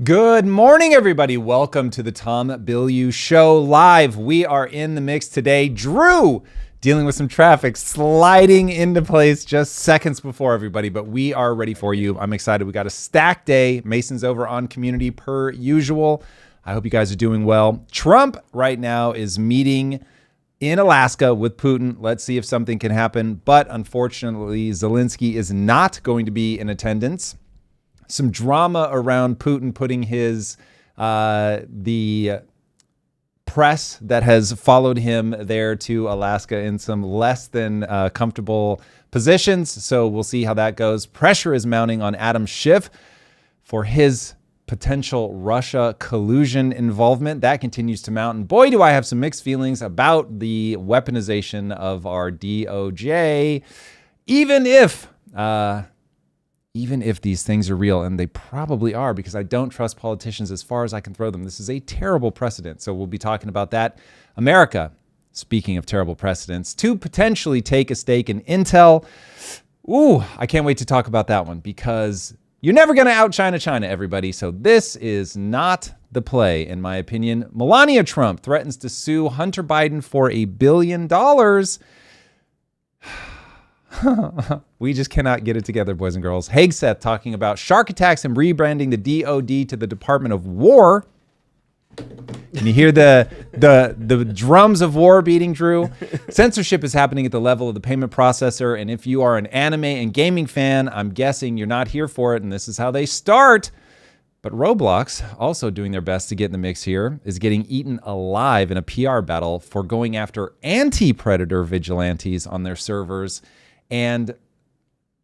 Good morning, everybody. Welcome to the Tom Bilyeu Show live. We are in the mix today. Drew dealing with some traffic, sliding into place just seconds before everybody, but we are ready for you. I'm excited. We got a stacked day. Mason's over on community per usual. I hope you guys are doing well. Trump right now is meeting in Alaska with Putin. Let's see if something can happen. But unfortunately, Zelensky is not going to be in attendance. Some drama around Putin putting his the press that has followed him there to Alaska in some less than comfortable positions. So we'll see how that goes. Pressure is mounting on Adam Schiff for his potential Russia collusion involvement. That continues to mount. And boy, do I have some mixed feelings about the weaponization of our DOJ, even if these things are real, and they probably are, because I don't trust politicians as far as I can throw them. This is a terrible precedent. So we'll be talking about that. America, speaking of terrible precedents, to potentially take a stake in Intel. Ooh, I can't wait to talk about that one, because you're never going to out-China China, everybody. So this is not the play, in my opinion. Melania Trump threatens to sue Hunter Biden for $1 billion. We just cannot get it together, boys and girls. Hegseth talking about shark attacks and rebranding the DOD to the Department of War. Can you hear the drums of war beating, Drew? Censorship is happening at the level of the payment processor. And if you are an anime and gaming fan, I'm guessing you're not here for it. And this is how they start. But Roblox, also doing their best to get in the mix here, is getting eaten alive in a PR battle for going after anti-predator vigilantes on their servers. And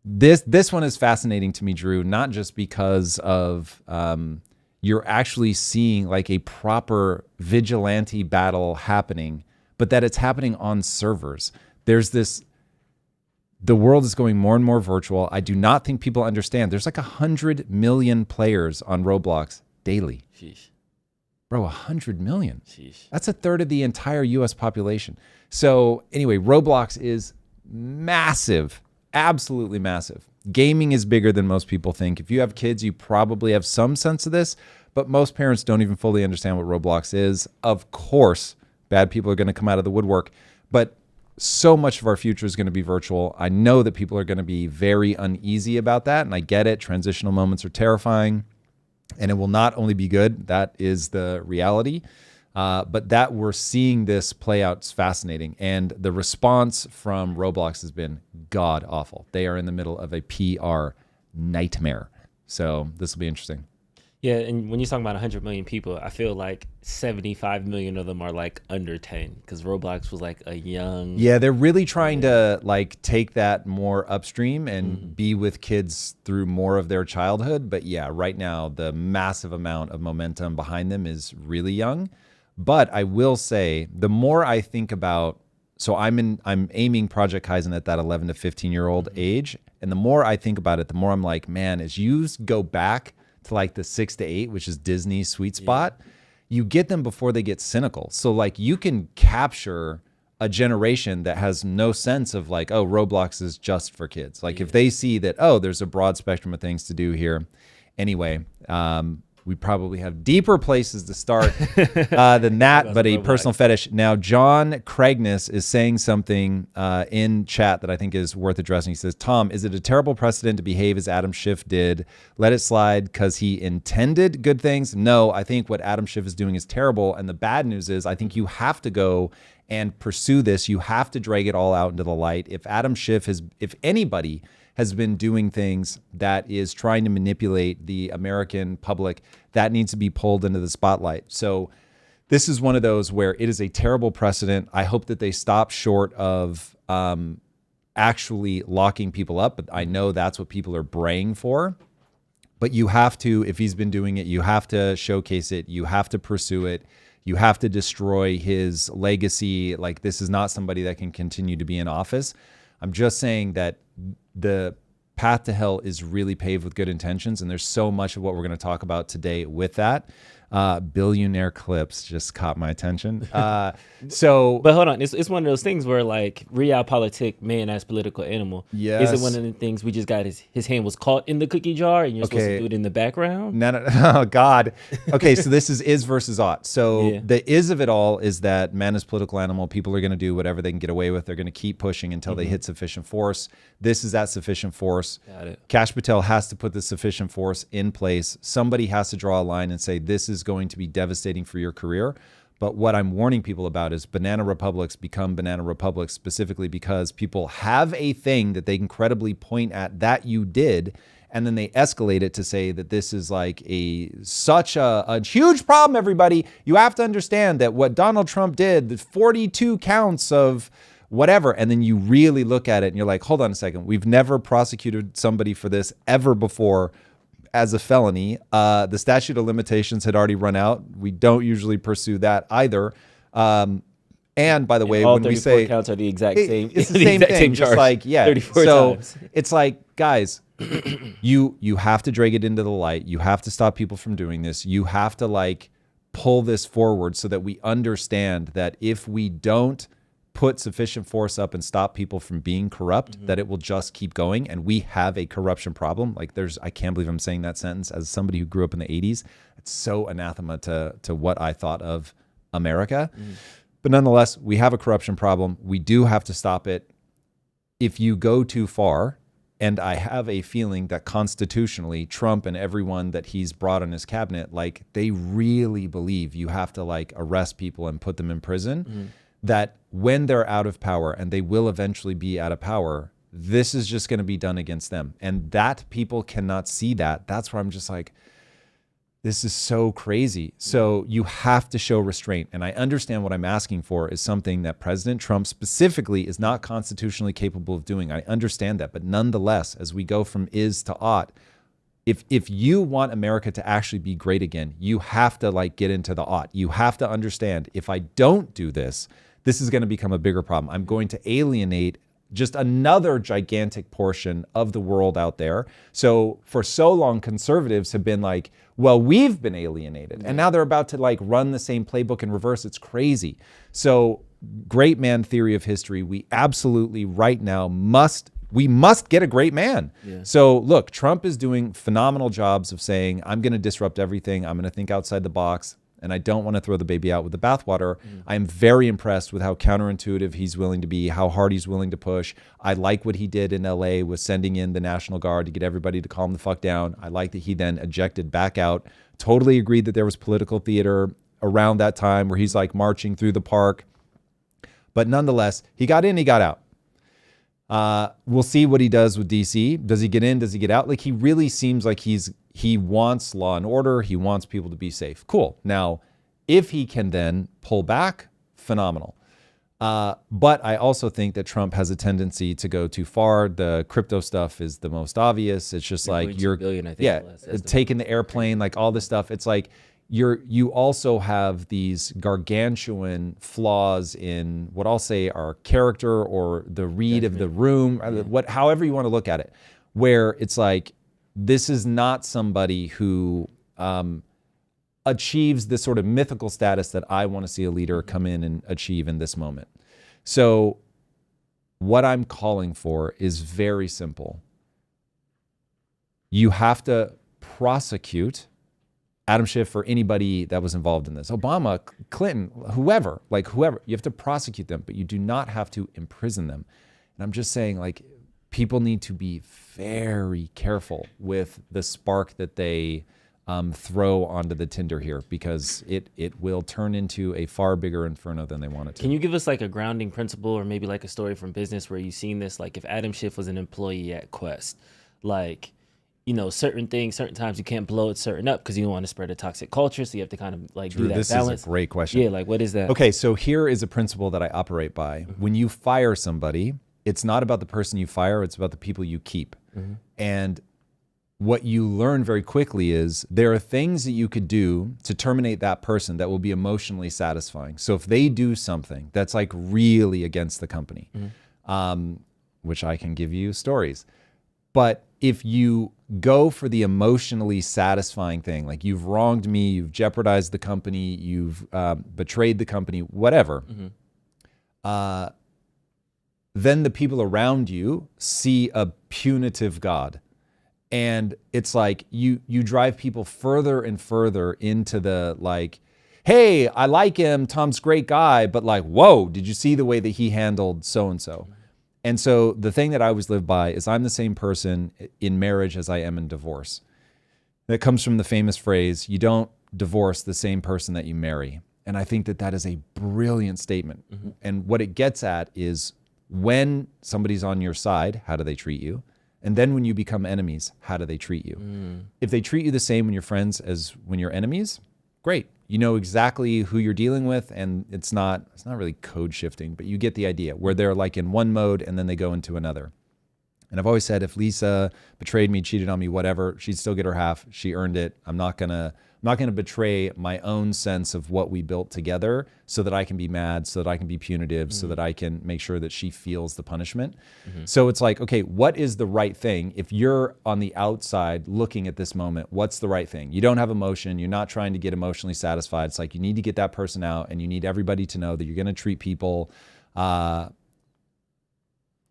this one is fascinating to me, Drew, not just because of you're actually seeing like a proper vigilante battle happening, but that it's happening on servers. The world is going more and more virtual. I do not think people understand. There's like 100 million players on Roblox daily. Sheesh. Bro, 100 million. Sheesh. That's a third of the entire US population. So anyway, Roblox is massive, absolutely massive. Gaming is bigger than most people think. If you have kids, you probably have some sense of this, but most parents don't even fully understand what Roblox is. Of course, bad people are going to come out of the woodwork, but so much of our future is going to be virtual. I know that people are going to be very uneasy about that, and I get it. Transitional moments are terrifying, and it will not only be good. That is the reality. But that we're seeing this play out is fascinating. And the response from Roblox has been god awful. They are in the middle of a PR nightmare. So this will be interesting. Yeah, and when you're talking about 100 million people, I feel like 75 million of them are like under 10, because Roblox was like a young... Yeah, they're really trying to like take that more upstream and be with kids through more of their childhood. But yeah, right now, the massive amount of momentum behind them is really young. But I will say, the more I think about, so I'm aiming Project Kaizen at that 11 to 15-year-old age, and the more I think about it, the more I'm like, man, as you go back to like the 6 to 8, which is Disney's sweet spot, you get them before they get cynical. So like you can capture a generation that has no sense of like, oh, Roblox is just for kids. Like if they see that, oh, there's a broad spectrum of things to do here. Anyway, we probably have deeper places to start than that, but a personal fetish. Now, John Craigness is saying something in chat that I think is worth addressing. He says, Tom, is it a terrible precedent to behave as Adam Schiff did? Let it slide because he intended good things? No, I think what Adam Schiff is doing is terrible. And the bad news is I think you have to go and pursue this. You have to drag it all out into the light. If Adam Schiff if anybody has been doing things that is trying to manipulate the American public, that needs to be pulled into the spotlight. So this is one of those where it is a terrible precedent. I hope that they stop short of actually locking people up, but I know that's what people are braying for. But you have to, if he's been doing it, you have to showcase it. You have to pursue it. You have to destroy his legacy. Like, this is not somebody that can continue to be in office. I'm just saying that the path to hell is really paved with good intentions, and there's so much of what we're going to talk about today with that. Billionaire clips just caught my attention. So, but hold on, it's one of those things where like realpolitik, man as political animal. yes. Is it one of the things we just got his hand was caught in the cookie jar and you're supposed to do it in the background? No, oh God. Okay, so this is versus ought. So Yeah. the is of it all is that man is political animal. People are going to do whatever they can get away with. They're going to keep pushing until they hit sufficient force. This is that sufficient force. Got it. Kash Patel has to put the sufficient force in place. Somebody has to draw a line and say, this is going to be devastating for your career. But what I'm warning people about is banana republics become banana republics specifically because people have a thing that they can credibly point at that you did, and then they escalate it to say that this is like such a huge problem, everybody. You have to understand that what Donald Trump did, the 42 counts of whatever, and then you really look at it and you're like, hold on a second. We've never prosecuted somebody for this ever before as a felony. The statute of limitations had already run out. We don't usually pursue that either. And by the way, all when we 34 say counts are the exact same, it's the same thing. same Just charge, like, yeah. 34 So times. it's like, guys, you have to drag it into the light. You have to stop people from doing this. You have to like pull this forward so that we understand that if we don't put sufficient force up and stop people from being corrupt, that it will just keep going. And we have a corruption problem. Like I can't believe I'm saying that sentence as somebody who grew up in the 80s. It's so anathema to what I thought of America. But nonetheless, we have a corruption problem. We do have to stop it. If you go too far, and I have a feeling that constitutionally, Trump and everyone that he's brought on his cabinet, like they really believe you have to like arrest people and put them in prison, that when they're out of power, and they will eventually be out of power, this is just going to be done against them. And that people cannot see that. That's where I'm just like, this is so crazy. So you have to show restraint. And I understand what I'm asking for is something that President Trump specifically is not constitutionally capable of doing. I understand that. But nonetheless, as we go from is to ought, if you want America to actually be great again, you have to like get into the ought. You have to understand, if I don't do this, this is going to become a bigger problem. I'm going to alienate just another gigantic portion of the world out there. So for so long, conservatives have been like, well, we've been alienated. And now they're about to like run the same playbook in reverse. It's crazy. So great man theory of history. We absolutely right now must get a great man. Yeah. So look, Trump is doing phenomenal jobs of saying, I'm going to disrupt everything. I'm going to think outside the box. And I don't want to throw the baby out with the bathwater. I am very impressed with how counterintuitive he's willing to be, how hard he's willing to push. I like what he did in LA with sending in the National Guard to get everybody to calm the fuck down. I like that he then ejected back out. Totally agreed that there was political theater around that time where he's like marching through the park. But nonetheless, he got in, he got out. We'll see what he does with DC. Does he get in? Does he get out? Like, he really seems like he wants law and order. He wants people to be safe. Cool. Now, if he can then pull back, phenomenal. But I also think that Trump has a tendency to go too far. The crypto stuff is the most obvious. It's just like you're billion, I think, yeah, taking the airplane, like all this stuff. It's like you also have these gargantuan flaws in what I'll say are character or the read of the room, however you want to look at it, where it's like, this is not somebody who achieves this sort of mythical status that I want to see a leader come in and achieve in this moment. So what I'm calling for is very simple. You have to prosecute Adam Schiff or anybody that was involved in this. Obama, Clinton, whoever. You have to prosecute them, but you do not have to imprison them. And I'm just saying, like, people need to be very careful with the spark that they throw onto the tinder here, because it will turn into a far bigger inferno than they want it to. Can you give us like a grounding principle or maybe like a story from business where you've seen this? Like if Adam Schiff was an employee at Quest, like, you know, certain things, certain times you can't blow it certain up because you don't want to spread a toxic culture. So you have to kind of like do that balance. This is a great question. Yeah, like what is that? Okay, so here is a principle that I operate by. When you fire somebody, it's not about the person you fire, it's about the people you keep. And what you learn very quickly is there are things that you could do to terminate that person that will be emotionally satisfying. So if they do something that's like really against the company, which I can give you stories, but if you go for the emotionally satisfying thing, like you've wronged me, you've jeopardized the company, you've betrayed the company, whatever, then the people around you see a punitive God. And it's like you drive people further and further into the like, hey, I like him, Tom's a great guy, but like, whoa, did you see the way that he handled so-and-so? And so the thing that I always live by is I'm the same person in marriage as I am in divorce. That comes from the famous phrase, you don't divorce the same person that you marry. And I think that that is a brilliant statement. And what it gets at is when somebody's on your side, how do they treat you? And then when you become enemies, how do they treat you? If they treat you the same when you're friends as when you're enemies, great. You know exactly who you're dealing with, and it's not really code shifting, but you get the idea where they're like in one mode and then they go into another. And I've always said if Lisa betrayed me, cheated on me, whatever, she'd still get her half. She earned it. I'm not gonna betray my own sense of what we built together so that I can be mad, so that I can be punitive, so that I can make sure that she feels the punishment. So it's like, okay, what is the right thing? If you're on the outside looking at this moment, what's the right thing? You don't have emotion. You're not trying to get emotionally satisfied. It's like you need to get that person out, and you need everybody to know that you're going to treat people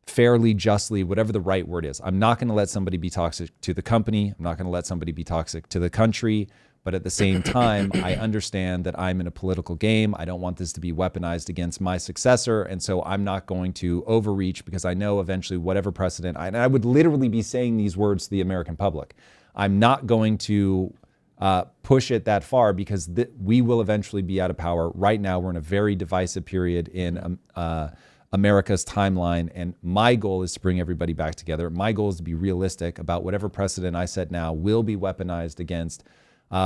fairly, justly, whatever the right word is. I'm not going to let somebody be toxic to the company. I'm not going to let somebody be toxic to the country. But at the same time, I understand that I'm in a political game. I don't want this to be weaponized against my successor. And so I'm not going to overreach because I know eventually whatever precedent, and I would literally be saying these words to the American public. I'm not going to push it that far because we will eventually be out of power. Right now, we're in a very divisive period in America's timeline. And my goal is to bring everybody back together. My goal is to be realistic about whatever precedent I set now will be weaponized against if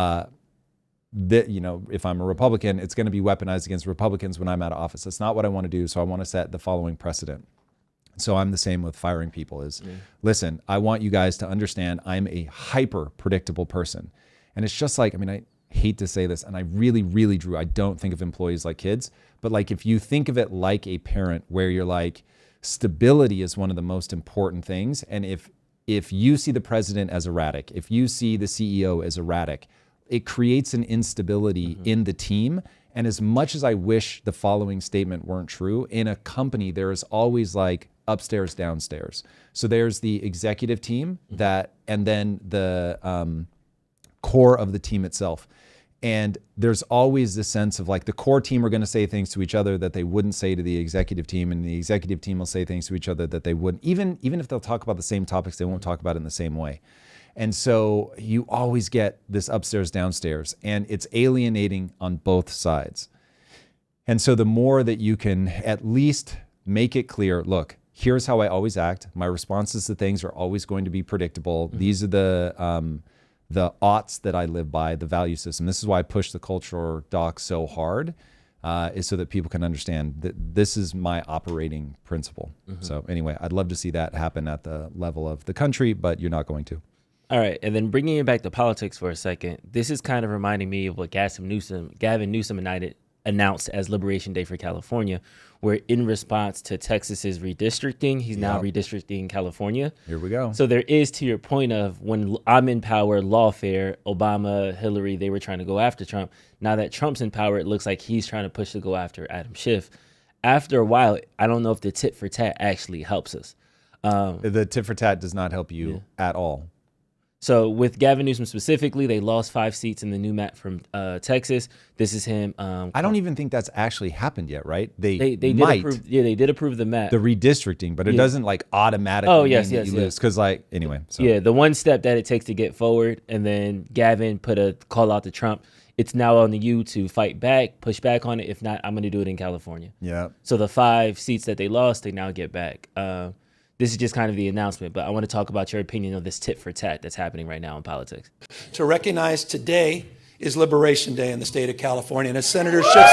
I'm a Republican, it's going to be weaponized against Republicans when I'm out of office. That's not what I want to do. So I want to set the following precedent. So I'm the same with firing people is, listen, I want you guys to understand I'm a hyper predictable person. And it's just like, I hate to say this, and I really, really, Drew, I don't think of employees like kids, but like if you think of it like a parent where you're like, stability is one of the most important things. And if you see the president as erratic, if you see the CEO as erratic, it creates an instability in the team. And as much as I wish the following statement weren't true, in a company, there is always like upstairs, downstairs. So there's the executive team and then the core of the team itself. And there's always this sense of like the core team are going to say things to each other that they wouldn't say to the executive team, and the executive team will say things to each other that they wouldn't. Even if they'll talk about the same topics, they won't talk about it in the same way. And so you always get this upstairs, downstairs, and it's alienating on both sides. And so the more that you can at least make it clear, look, here's how I always act. My responses to things are always going to be predictable. These are the oughts that I live by, the value system. This is why I push the culture doc so hard, is so that people can understand that this is my operating principle. So anyway, I'd love to see that happen at the level of the country, but you're not going to. All right, and then bringing it back to politics for a second, this is kind of reminding me of what Gavin Newsom announced as Liberation Day for California, where in response to Texas's redistricting, he's now redistricting California. Here we go. So there is, to your point of when I'm in power, lawfare, Obama, Hillary, they were trying to go after Trump. Now that Trump's in power, it looks like he's trying to push to go after Adam Schiff. After a while, I don't know if the tit for tat actually helps us. The tit for tat does not help you at all. So with Gavin Newsom specifically, they lost 5 seats in the new map from Texas. This is him. I don't even think that's actually happened yet, right? They might. They did approve the map. The redistricting, but it doesn't like automatically mean that you lose. Because anyway. So. Yeah, the one step that it takes to get forward, and then Gavin put a call out to Trump. It's now on you to fight back, push back on it. If not, I'm going to do it in California. Yeah. So the 5 seats that they lost, they now get back. This is just kind of the announcement, but I want to talk about your opinion of this tit for tat that's happening right now in politics. To recognize today is Liberation Day in the state of California. And as Senator Schiff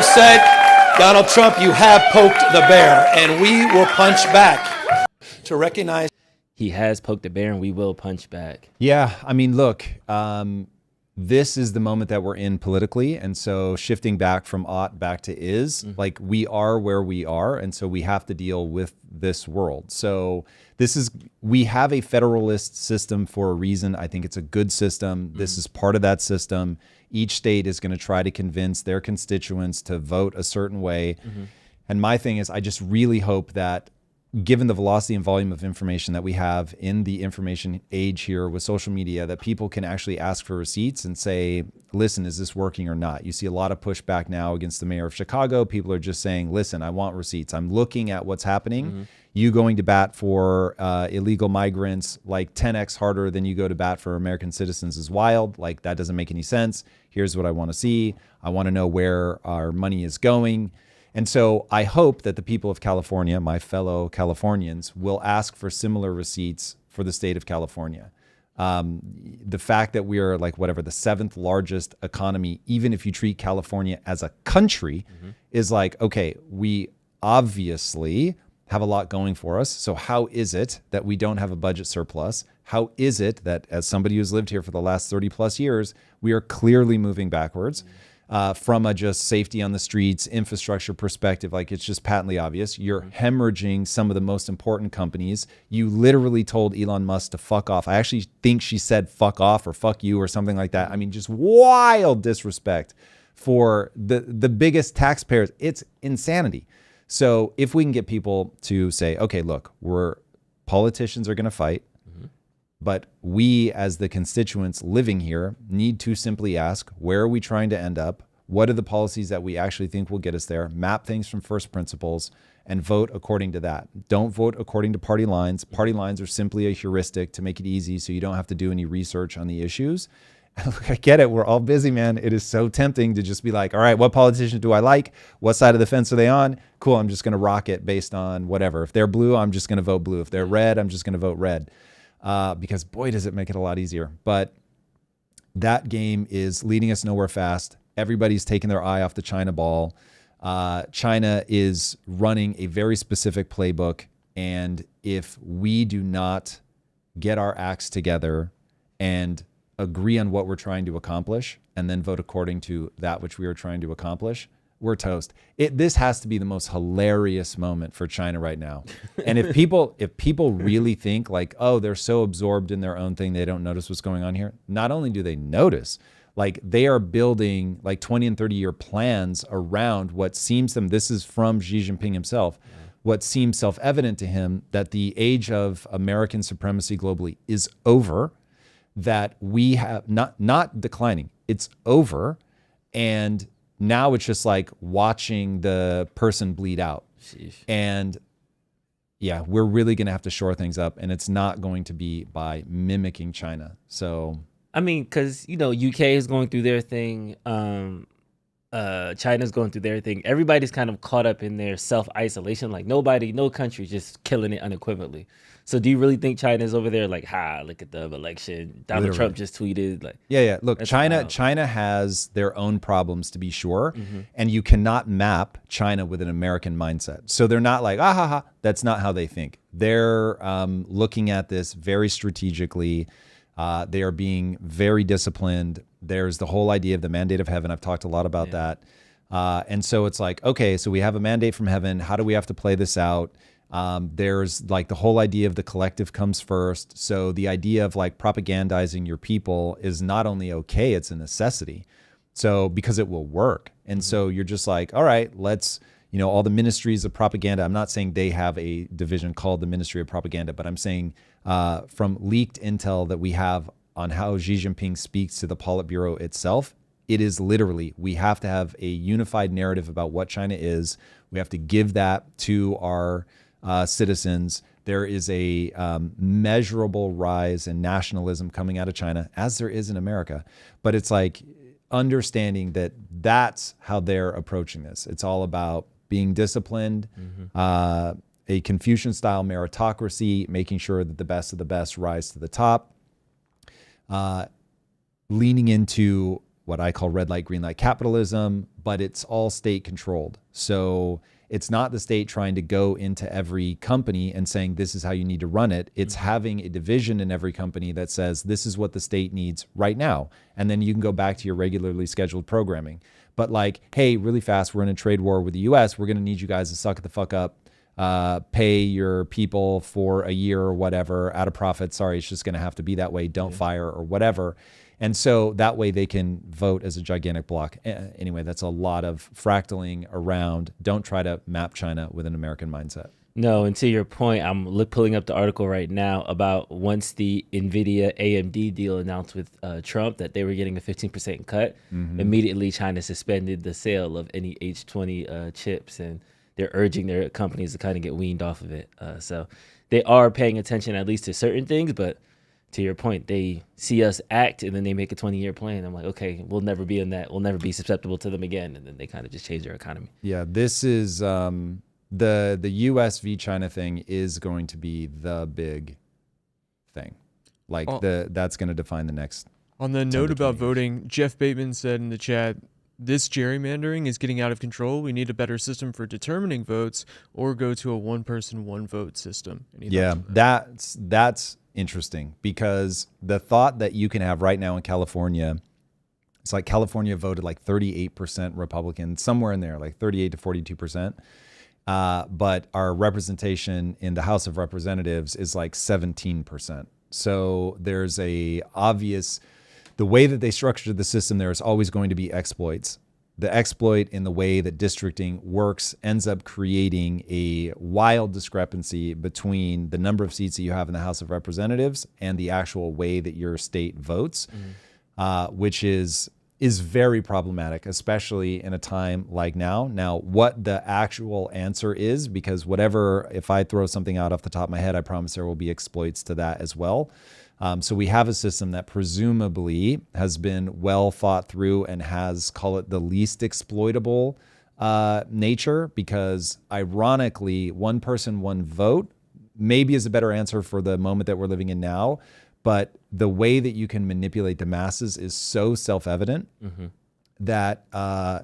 said, Donald Trump, you have poked the bear, and we will punch back. To recognize he has poked the bear, and we will punch back. Yeah, look, this is the moment that we're in politically. And so shifting back from ought back to is, like, we are where we are. And so we have to deal with this world. So we have a federalist system for a reason. I think it's a good system. This is part of that system. Each state is going to try to convince their constituents to vote a certain way. And my thing is, I just really hope that, given the velocity and volume of information that we have in the information age here with social media, that people can actually ask for receipts and say, listen, is this working or not? You see a lot of pushback now against the mayor of Chicago. People are just saying, listen, I want receipts. I'm looking at what's happening. You going to bat for illegal migrants like 10x harder than you go to bat for American citizens is wild. Like, that doesn't make any sense. Here's what I want to see. I want to know where our money is going. And so I hope that the people of California, my fellow Californians, will ask for similar receipts for the state of California. The fact that we are the 7th largest economy, even if you treat California as a country, is like, okay, we obviously have a lot going for us. So how is it that we don't have a budget surplus? How is it that, as somebody who's lived here for the last 30 plus years, we are clearly moving backwards? From a just safety on the streets, infrastructure perspective, like, it's just patently obvious. You're hemorrhaging some of the most important companies. You literally told Elon Musk to fuck off. I actually think she said fuck off or fuck you or something like that. I mean, just wild disrespect for the biggest taxpayers. It's insanity. So if we can get people to say, okay, look, politicians are going to fight, but we, as the constituents living here, need to simply ask, where are we trying to end up? What are the policies that we actually think will get us there? Map things from first principles and vote according to that. Don't vote according to party lines. Party lines are simply a heuristic to make it easy so you don't have to do any research on the issues. And look, I get it. We're all busy, man. It is so tempting to just be like, all right, what politician do I like? What side of the fence are they on? Cool, I'm just going to rock it based on whatever. If they're blue, I'm just going to vote blue. If they're red, I'm just going to vote red. Because boy, does it make it a lot easier. But that game is leading us nowhere fast. Everybody's taking their eye off the China ball. China is running a very specific playbook. And if we do not get our acts together and agree on what we're trying to accomplish and then vote according to that which we are trying to accomplish, we're toast. This has to be the most hilarious moment for China right now. And if people really think like, oh, they're so absorbed in their own thing, they don't notice what's going on here. Not only do they notice, like, they are building like 20 and 30-year plans around what seems to them, this is from Xi Jinping himself, what seems self-evident to him, that the age of American supremacy globally is over, that we have not declining, it's over. And now it's just like watching the person bleed out. Sheesh. And yeah, we're really going to have to shore things up, and it's not going to be by mimicking China. So, I mean, because, UK is going through their thing. China's going through their thing. Everybody's kind of caught up in their self-isolation. Like, no country just killing it unequivocally. So do you really think China's over there like, look at the election? Donald Trump just tweeted. Like, yeah. Look, China has their own problems, to be sure. And you cannot map China with an American mindset. So they're not like, that's not how they think. They're looking at this very strategically. They are being very disciplined. There's the whole idea of the mandate of heaven. I've talked a lot about that. And so it's like, okay, so we have a mandate from heaven. How do we have to play this out? There's like the whole idea of the collective comes first. So the idea of like propagandizing your people is not only okay, it's a necessity. So because it will work. And so you're just like, all right, let's, all the ministries of propaganda. I'm not saying they have a division called the Ministry of Propaganda, but I'm saying from leaked intel that we have on how Xi Jinping speaks to the Politburo itself, it is literally, we have to have a unified narrative about what China is. We have to give that to our citizens. There is a measurable rise in nationalism coming out of China, as there is in America. But it's like understanding that that's how they're approaching this. It's all about being disciplined, a Confucian-style meritocracy, making sure that the best of the best rise to the top, leaning into what I call red light, green light capitalism, but it's all state controlled. So It's not the state trying to go into every company and saying, this is how you need to run it. It's having a division in every company that says, this is what the state needs right now. And then you can go back to your regularly scheduled programming. But like, hey, really fast, we're in a trade war with the US. We're going to need you guys to suck it the fuck up, pay your people for a year or whatever at a profit. Sorry, it's just going to have to be that way. Don't fire or whatever. And so that way they can vote as a gigantic block. Anyway, that's a lot of fractaling around. Don't try to map China with an American mindset. No, and to your point, I'm pulling up the article right now about once the NVIDIA AMD deal announced with Trump that they were getting a 15% cut, immediately China suspended the sale of any H20 chips, and they're urging their companies to kind of get weaned off of it. So they are paying attention at least to certain things, but to your point, they see us act and then they make a 20-year plan. I'm like, okay, we'll never be in that. We'll never be susceptible to them again. And then they kind of just change their economy. Yeah, this is the US v China thing is going to be the big thing. Like that's going to define the next. On the note about voting, Jeff Bateman said in the chat, this gerrymandering is getting out of control. We need a better system for determining votes or go to a one person, one vote system. Yeah, that's interesting, because the thought that you can have right now in California, it's like California voted like 38% Republican, somewhere in there, like 38 to 42%. But our representation in the House of Representatives is like 17%. So there's a obvious, the way that they structured the system, there is always going to be exploits. The exploit in the way that districting works ends up creating a wild discrepancy between the number of seats that you have in the House of Representatives and the actual way that your state votes, which is very problematic, especially in a time like now. Now, what the actual answer is, because whatever, if I throw something out off the top of my head, I promise there will be exploits to that as well. So we have a system that presumably has been well thought through and has, call it, the least exploitable nature, because ironically, one person, one vote maybe is a better answer for the moment that we're living in now. But the way that you can manipulate the masses is so self-evident that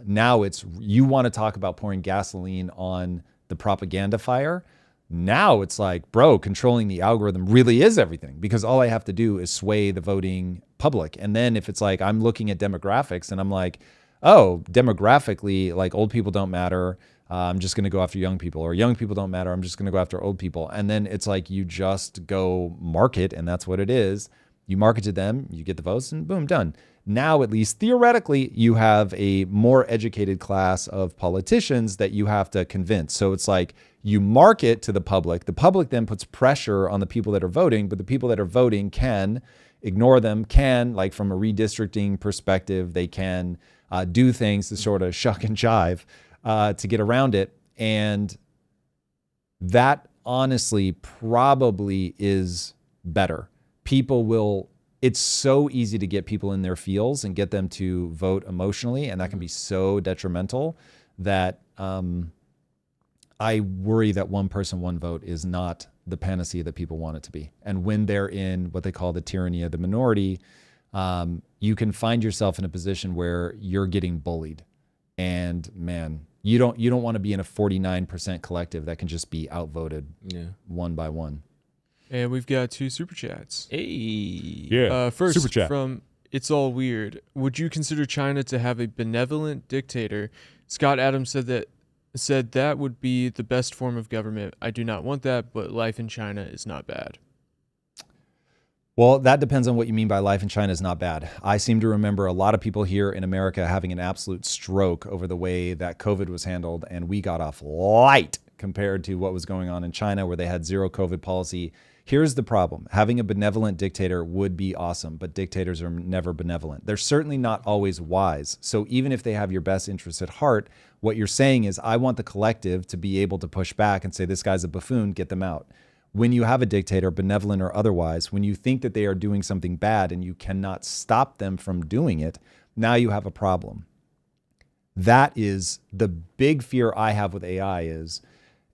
now it's, you want to talk about pouring gasoline on the propaganda fire. Now it's like, bro, controlling the algorithm really is everything, because all I have to do is sway the voting public. And then if it's like, I'm looking at demographics and I'm like, oh, demographically, like old people don't matter. I'm just going to go after young people, or young people don't matter. I'm just going to go after old people. And then it's like, you just go market, and that's what it is. You market to them, you get the votes, and boom, done. Now, at least theoretically, you have a more educated class of politicians that you have to convince. So it's like, you market to the public then puts pressure on the people that are voting, but the people that are voting can ignore them, can, like from a redistricting perspective, they can do things to sort of shuck and jive to get around it. And that honestly probably is better. People will, it's so easy to get people in their feels and get them to vote emotionally, and that can be so detrimental that I worry that one person, one vote is not the panacea that people want it to be. And when they're in what they call the tyranny of the minority, you can find yourself in a position where you're getting bullied. And man, you don't want to be in a 49% collective that can just be outvoted one by one. And we've got 2 super chats. Hey. Yeah. First, super chat from It's All Weird. Would you consider China to have a benevolent dictator? Scott Adams said that would be the best form of government. I do not want that, but life in China is not bad. Well, that depends on what you mean by life in China is not bad. I seem to remember a lot of people here in America having an absolute stroke over the way that COVID was handled, and we got off light compared to what was going on in China, where they had zero COVID policy. Here's the problem. Having a benevolent dictator would be awesome, but dictators are never benevolent. They're certainly not always wise. So even if they have your best interests at heart, what you're saying is, I want the collective to be able to push back and say, this guy's a buffoon, get them out. When you have a dictator, benevolent or otherwise, when you think that they are doing something bad and you cannot stop them from doing it, now you have a problem. That is the big fear I have with AI, is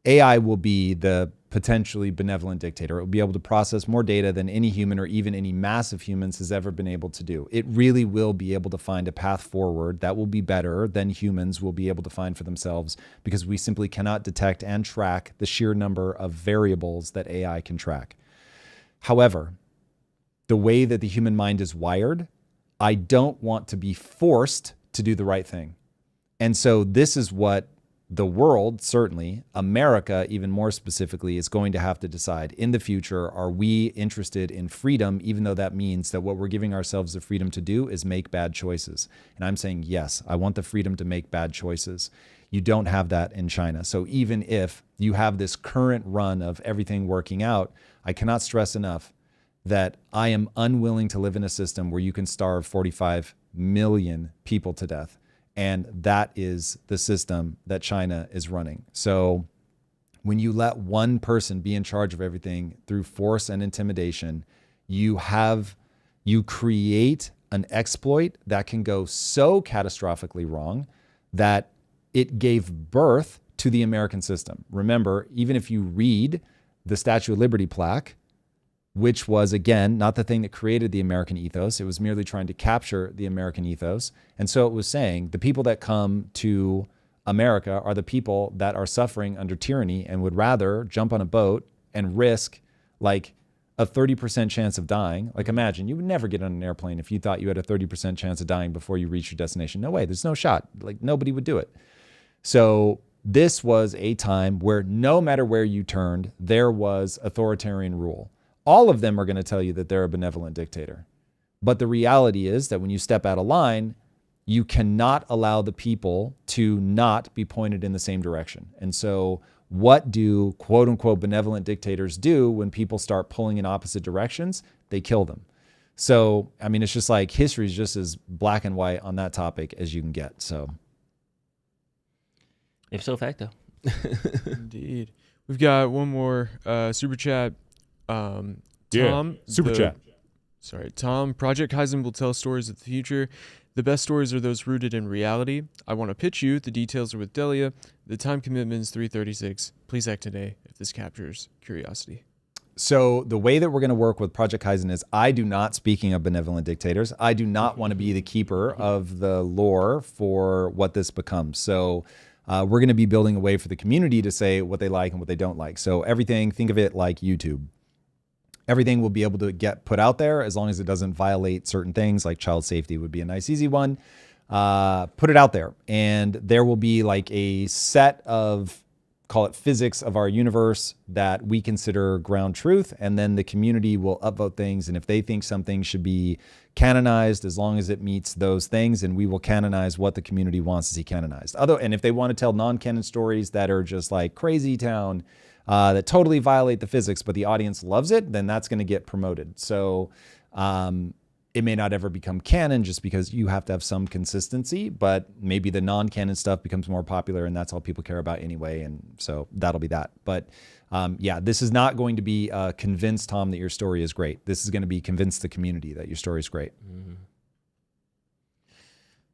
AI will be the potentially benevolent dictator. It will be able to process more data than any human or even any mass of humans has ever been able to do. It really will be able to find a path forward that will be better than humans will be able to find for themselves, because we simply cannot detect and track the sheer number of variables that AI can track. However, the way that the human mind is wired, I don't want to be forced to do the right thing. And so this is what the world, certainly America even more specifically, is going to have to decide in the future. Are we interested in freedom, even though that means that what we're giving ourselves the freedom to do is make bad choices? And I'm saying, yes, I want the freedom to make bad choices. You don't have that in China. So even if you have this current run of everything working out, I cannot stress enough that I am unwilling to live in a system where you can starve 45 million people to death. And that is the system that China is running. So when you let one person be in charge of everything through force and intimidation, you create an exploit that can go so catastrophically wrong that it gave birth to the American system. Remember, even if you read the Statue of Liberty plaque, which was, again, not the thing that created the American ethos. It was merely trying to capture the American ethos. And so it was saying the people that come to America are the people that are suffering under tyranny and would rather jump on a boat and risk like a 30% chance of dying. Like, imagine you would never get on an airplane if you thought you had a 30% chance of dying before you reach your destination. No way, there's no shot. Like, nobody would do it. So this was a time where no matter where you turned, there was authoritarian rule. All of them are going to tell you that they're a benevolent dictator. But the reality is that when you step out of line, you cannot allow the people to not be pointed in the same direction. And so what do quote unquote benevolent dictators do when people start pulling in opposite directions? They kill them. So, I mean, it's just like history is just as black and white on that topic as you can get. So, if so facto. Indeed. We've got one more super chat. Tom, super chat. Tom, Project Kaizen will tell stories of the future. The best stories are those rooted in reality. I want to pitch you. The details are with Delia. The time commitment is 3:36. Please act today if this captures curiosity. So the way that we're going to work with Project Kaizen is, I do not, speaking of benevolent dictators, I do not want to be the keeper of the lore for what this becomes. So we're going to be building a way for the community to say what they like and what they don't like. So everything, think of it like YouTube. Everything will be able to get put out there as long as it doesn't violate certain things, like child safety would be a nice, easy one. Put it out there. And there will be like a set of, call it physics of our universe that we consider ground truth. And then the community will upvote things. And if they think something should be canonized, as long as it meets those things, and we will canonize what the community wants to see canonized. And if they want to tell non-canon stories that are just like crazy town, that totally violate the physics, but the audience loves it, then that's going to get promoted. So it may not ever become canon just because you have to have some consistency, but maybe the non-canon stuff becomes more popular and that's all people care about anyway. And so that'll be that. But yeah, this is not going to be convince Tom that your story is great. This is going to be convince the community that your story is great. Mm-hmm.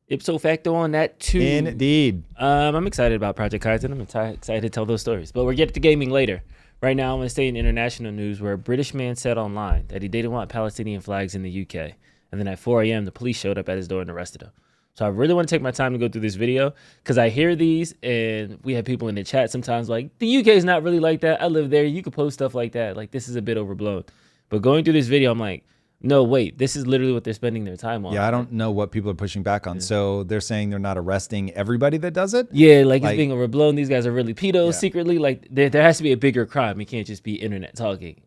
Ipso facto on that too. Indeed. I'm excited about Project Kaizen. I'm excited to tell those stories. But we'll get to gaming later. Right now, I'm going to stay in international news where a British man said online that he didn't want Palestinian flags in the UK. And then at 4 a.m., the police showed up at his door and arrested him. So I really want to take my time to go through this video because I hear these and we have people in the chat sometimes like, the UK is not really like that. I live there. You could post stuff like that. Like, this is a bit overblown. But going through this video, I'm like, no, wait, this is literally what they're spending their time on. Yeah, I don't know what people are pushing back on. Yeah. So they're saying they're not arresting everybody that does it? Yeah, like it's being overblown. These guys are really pedos secretly. Like, there has to be a bigger crime. It can't just be internet talking.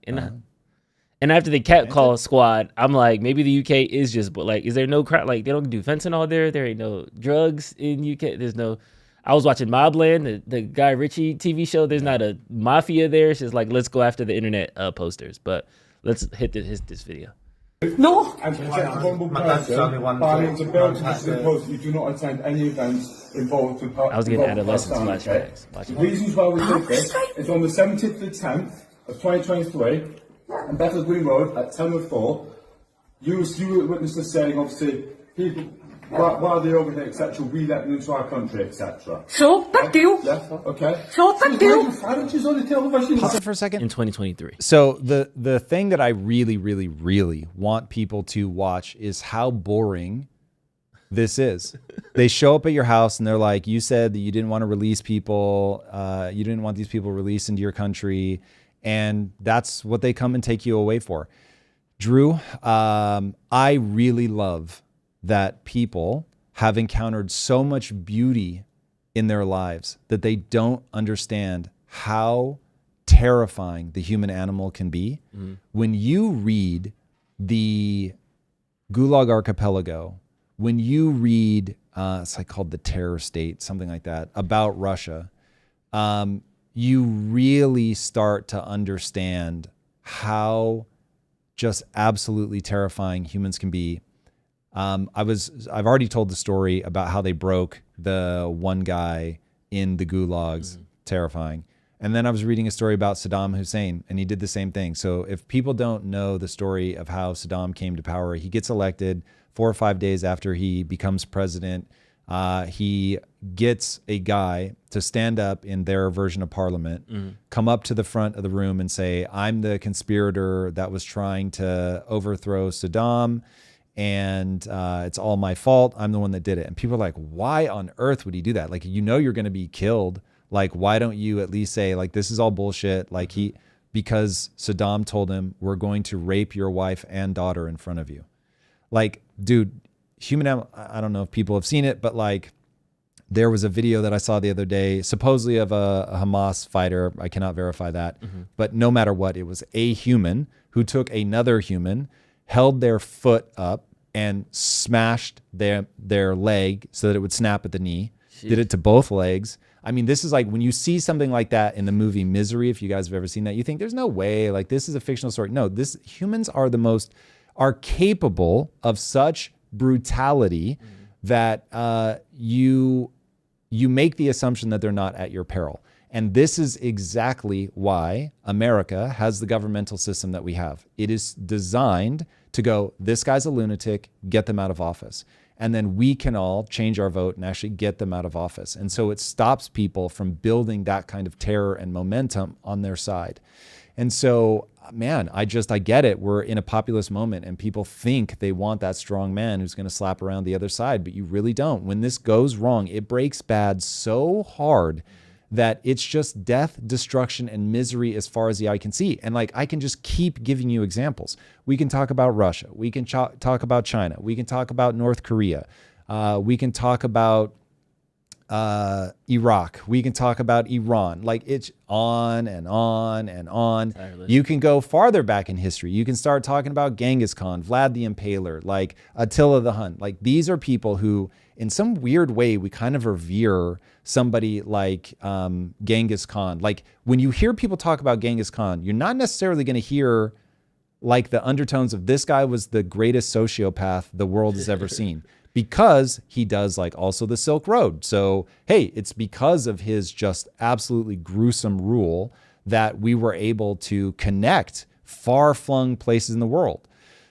And after the cat call squad, I'm like, maybe the UK is just, but like, is there no crime? Like, they don't do fentanyl there. There ain't no drugs in UK. There's no, I was watching Mobland, the Guy Ritchie TV show. There's not a mafia there. It's just like, let's go after the internet posters. But let's hit this video. No! And protect the vulnerable person by means of building to post you do not attend any events involved with I was getting adolescence flashbacks. The reasons why we did this is on the 17th of the 10th of 2023 on Bethnal Green Road at 10:04. You were witness to saying, obviously, people Why are they over here, etc.? We let them into our country, etc. So, big deal. Yeah, okay. So, big deal. Pause it for a second. In 2023. So the thing that I really, really, really want people to watch is how boring this is. They show up at your house and they're like, you said that you didn't want to release people. You didn't want these people released into your country. And that's what they come and take you away for. Drew, I really love that people have encountered so much beauty in their lives that they don't understand how terrifying the human animal can be. Mm-hmm. When you read the Gulag Archipelago, when you read, it's like called The Terror State, something like that, about Russia, you really start to understand how just absolutely terrifying humans can be. I've already told the story about how they broke the one guy in the gulags, terrifying. And then I was reading a story about Saddam Hussein, and he did the same thing. So if people don't know the story of how Saddam came to power, he gets elected 4 or 5 days after he becomes president. He gets a guy to stand up in their version of parliament, come up to the front of the room and say, I'm the conspirator that was trying to overthrow Saddam, and it's all my fault. I'm the one that did it. And people are like, why on earth would he do that? Like, you know, you're going to be killed. Like, why don't you at least say, like, this is all bullshit? Like, because Saddam told him, we're going to rape your wife and daughter in front of you. Like, dude, I don't know if people have seen it, but like, there was a video that I saw the other day, supposedly of a Hamas fighter. I cannot verify that. But no matter what, it was a human who took another human, held their foot up and smashed their leg so that it would snap at the knee. Jeez. Did it to both legs. I mean, this is like when you see something like that in the movie Misery, if you guys have ever seen that, you think there's no way, like, this is a fictional story. No, humans are capable of such brutality that you make the assumption that they're not at your peril. And this is exactly why America has the governmental system that we have. It is designed to go, this guy's a lunatic, get them out of office. And then we can all change our vote and actually get them out of office. And so it stops people from building that kind of terror and momentum on their side. And so, man, I get it. We're in a populist moment and people think they want that strong man who's going to slap around the other side, but you really don't. When this goes wrong, it breaks bad so hard that it's just death, destruction, and misery as far as the eye can see. And like, I can just keep giving you examples. We can talk about Russia. We can talk about China. We can talk about North Korea. We can talk about Iraq. We can talk about Iran. Like, it's on and on and on. You can go farther back in history. You can start talking about Genghis Khan, Vlad the Impaler, like Attila the Hun. Like, these are people who, in some weird way, we kind of revere somebody like Genghis Khan. Like, when you hear people talk about Genghis Khan, you're not necessarily going to hear like the undertones of this guy was the greatest sociopath the world has ever seen. Because he does like also the Silk Road. So, hey, it's because of his just absolutely gruesome rule that we were able to connect far-flung places in the world.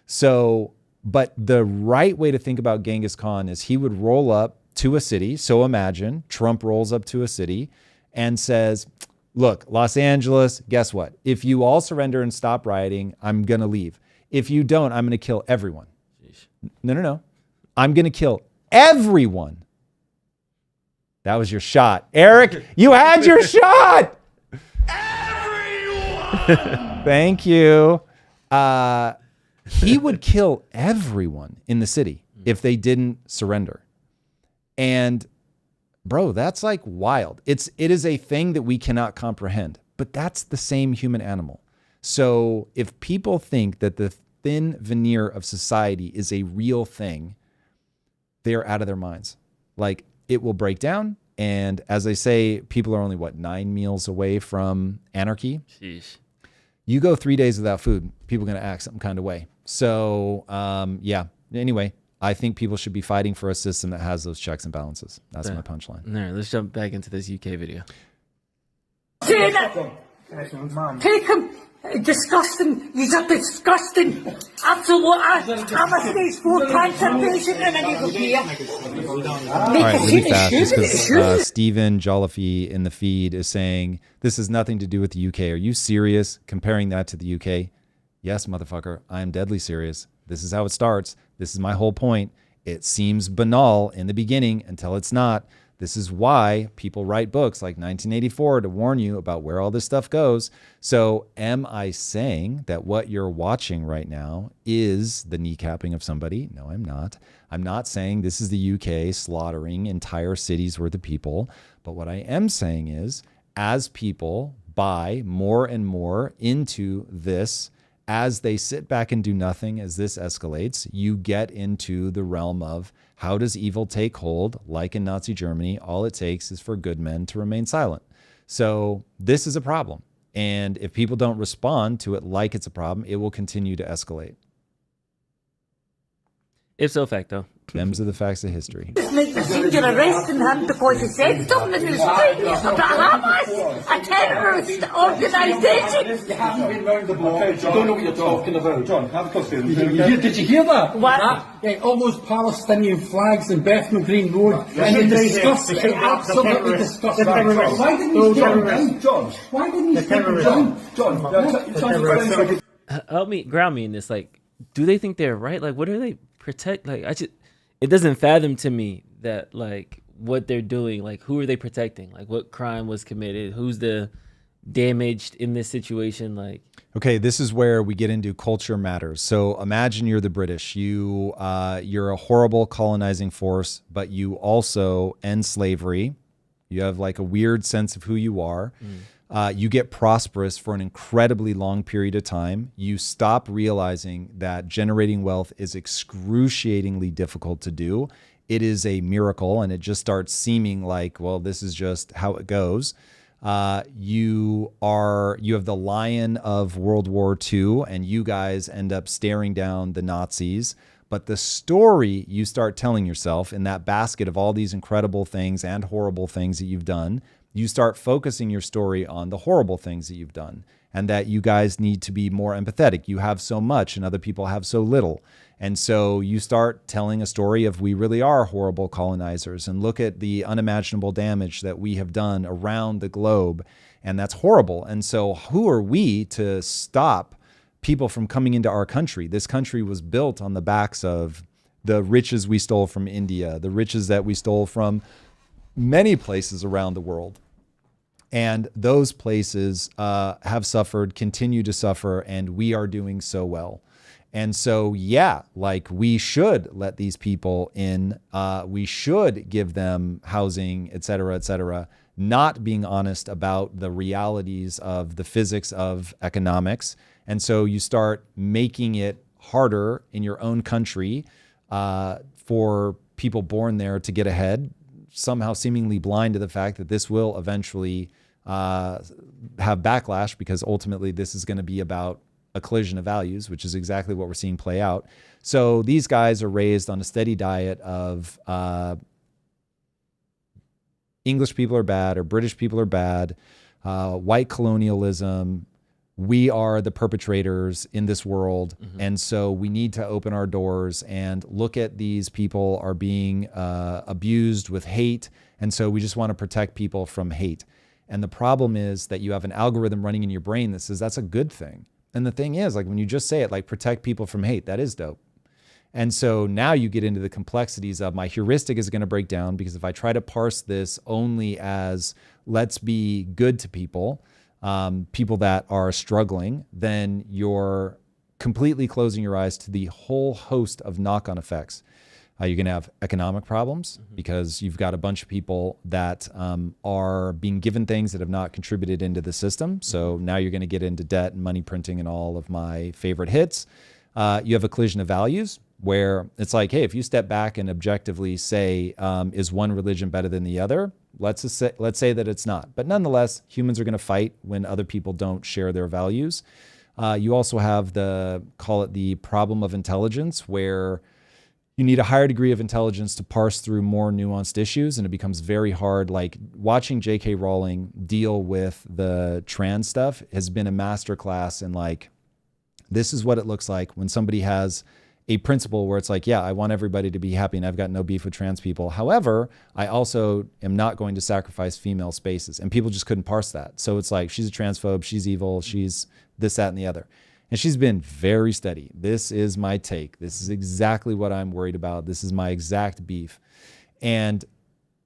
So, but the right way to think about Genghis Khan is he would roll up to a city. So imagine Trump rolls up to a city and says, look, Los Angeles, guess what? If you all surrender and stop rioting, I'm going to leave. If you don't, I'm going to kill everyone. Jeez. No. I'm going to kill everyone. That was your shot. Eric, you had your shot. Everyone. Thank you. He would kill everyone in the city if they didn't surrender. And bro, that's like wild. It is a thing that we cannot comprehend, but that's the same human animal. So if people think that the thin veneer of society is a real thing, they're out of their minds. Like, it will break down. And as they say, people are only 9 meals away from anarchy. Sheesh. You go 3 days without food, people are going to act some kind of way. So, yeah. Anyway, I think people should be fighting for a system that has those checks and balances. That's my punchline. All right, let's jump back into this UK video. Take him. Disgusting. He's a disgusting. Absolute. I'm a stage 4 cancer patient and I need a beer. All right, really fast, just because Stephen Jolliffe in the feed is saying, this has nothing to do with the UK. Are you serious comparing that to the UK? Yes, motherfucker, I am deadly serious. This is how it starts. This is my whole point. It seems banal in the beginning until it's not. This is why people write books like 1984 to warn you about where all this stuff goes. So am I saying that what you're watching right now is the kneecapping of somebody? No, I'm not. I'm not saying this is the UK slaughtering entire cities worth of people. But what I am saying is, as people buy more and more into this, as they sit back and do nothing, as this escalates, you get into the realm of how does evil take hold? Like in Nazi Germany, all it takes is for good men to remain silent. So this is a problem. And if people don't respond to it like it's a problem, it will continue to escalate. Ipso facto. Them's are the facts of history. Just make the think you're arresting him because he said something in his previous about Hamas, a terrorist organisation. You haven't been round the block. You don't know what you're talking about. John, have a custody. Did you hear that? What? Yeah, all those Palestinian flags in Bethnal Green Road, and you discuss it, absolutely discuss that. Why didn't you stop him, John? Why didn't you stop him, John? Help me, ground me in this. Like, do they think they're right? Like, what are they protect? Like, it doesn't fathom to me that, like, what they're doing, like, who are they protecting? Like, what crime was committed? Who's the damaged in this situation? Like, okay, this is where we get into culture matters. So imagine you're the British. You're a horrible colonizing force, but you also end slavery. You have like a weird sense of who you are. You get prosperous for an incredibly long period of time. You stop realizing that generating wealth is excruciatingly difficult to do. It is a miracle, and it just starts seeming like, well, this is just how it goes. You have the lion of World War II, and you guys end up staring down the Nazis. But the story you start telling yourself in that basket of all these incredible things and horrible things that you've done, you start focusing your story on the horrible things that you've done, and that you guys need to be more empathetic. You have so much and other people have so little. And so you start telling a story of we really are horrible colonizers, and look at the unimaginable damage that we have done around the globe. And that's horrible. And so who are we to stop people from coming into our country? This country was built on the backs of the riches we stole from India, the riches that we stole from many places around the world. And those places have suffered, continue to suffer, and we are doing so well. And so, yeah, like we should let these people in. We should give them housing, et cetera, not being honest about the realities of the physics of economics. And so you start making it harder in your own country for people born there to get ahead, somehow seemingly blind to the fact that this will eventually have backlash, because ultimately this is going to be about a collision of values, which is exactly what we're seeing play out. So these guys are raised on a steady diet of English people are bad, or British people are bad, white colonialism. We are the perpetrators in this world. And so we need to open our doors and look at these people are being abused with hate. And so we just want to protect people from hate. And the problem is that you have an algorithm running in your brain that says that's a good thing. And the thing is, like, when you just say it, like, protect people from hate, that is dope. And so now you get into the complexities of my heuristic is going to break down, because if I try to parse this only as let's be good to people, people that are struggling, then you're completely closing your eyes to the whole host of knock-on effects. You're going to have economic problems because you've got a bunch of people that are being given things that have not contributed into the system. So now you're going to get into debt and money printing and all of my favorite hits. You have a collision of values where it's like, hey, if you step back and objectively say, is one religion better than the other? Let's say that it's not. But nonetheless, humans are going to fight when other people don't share their values. You also have call it the problem of intelligence, where you need a higher degree of intelligence to parse through more nuanced issues, and it becomes very hard. Like watching J.K. Rowling deal with the trans stuff has been a masterclass in like, this is what it looks like when somebody has a principle where it's like, yeah, I want everybody to be happy and I've got no beef with trans people. However, I also am not going to sacrifice female spaces. And people just couldn't parse that. So it's like, she's a transphobe, she's evil, she's this, that, and the other. And she's been very steady. This is my take. This is exactly what I'm worried about. This is my exact beef. And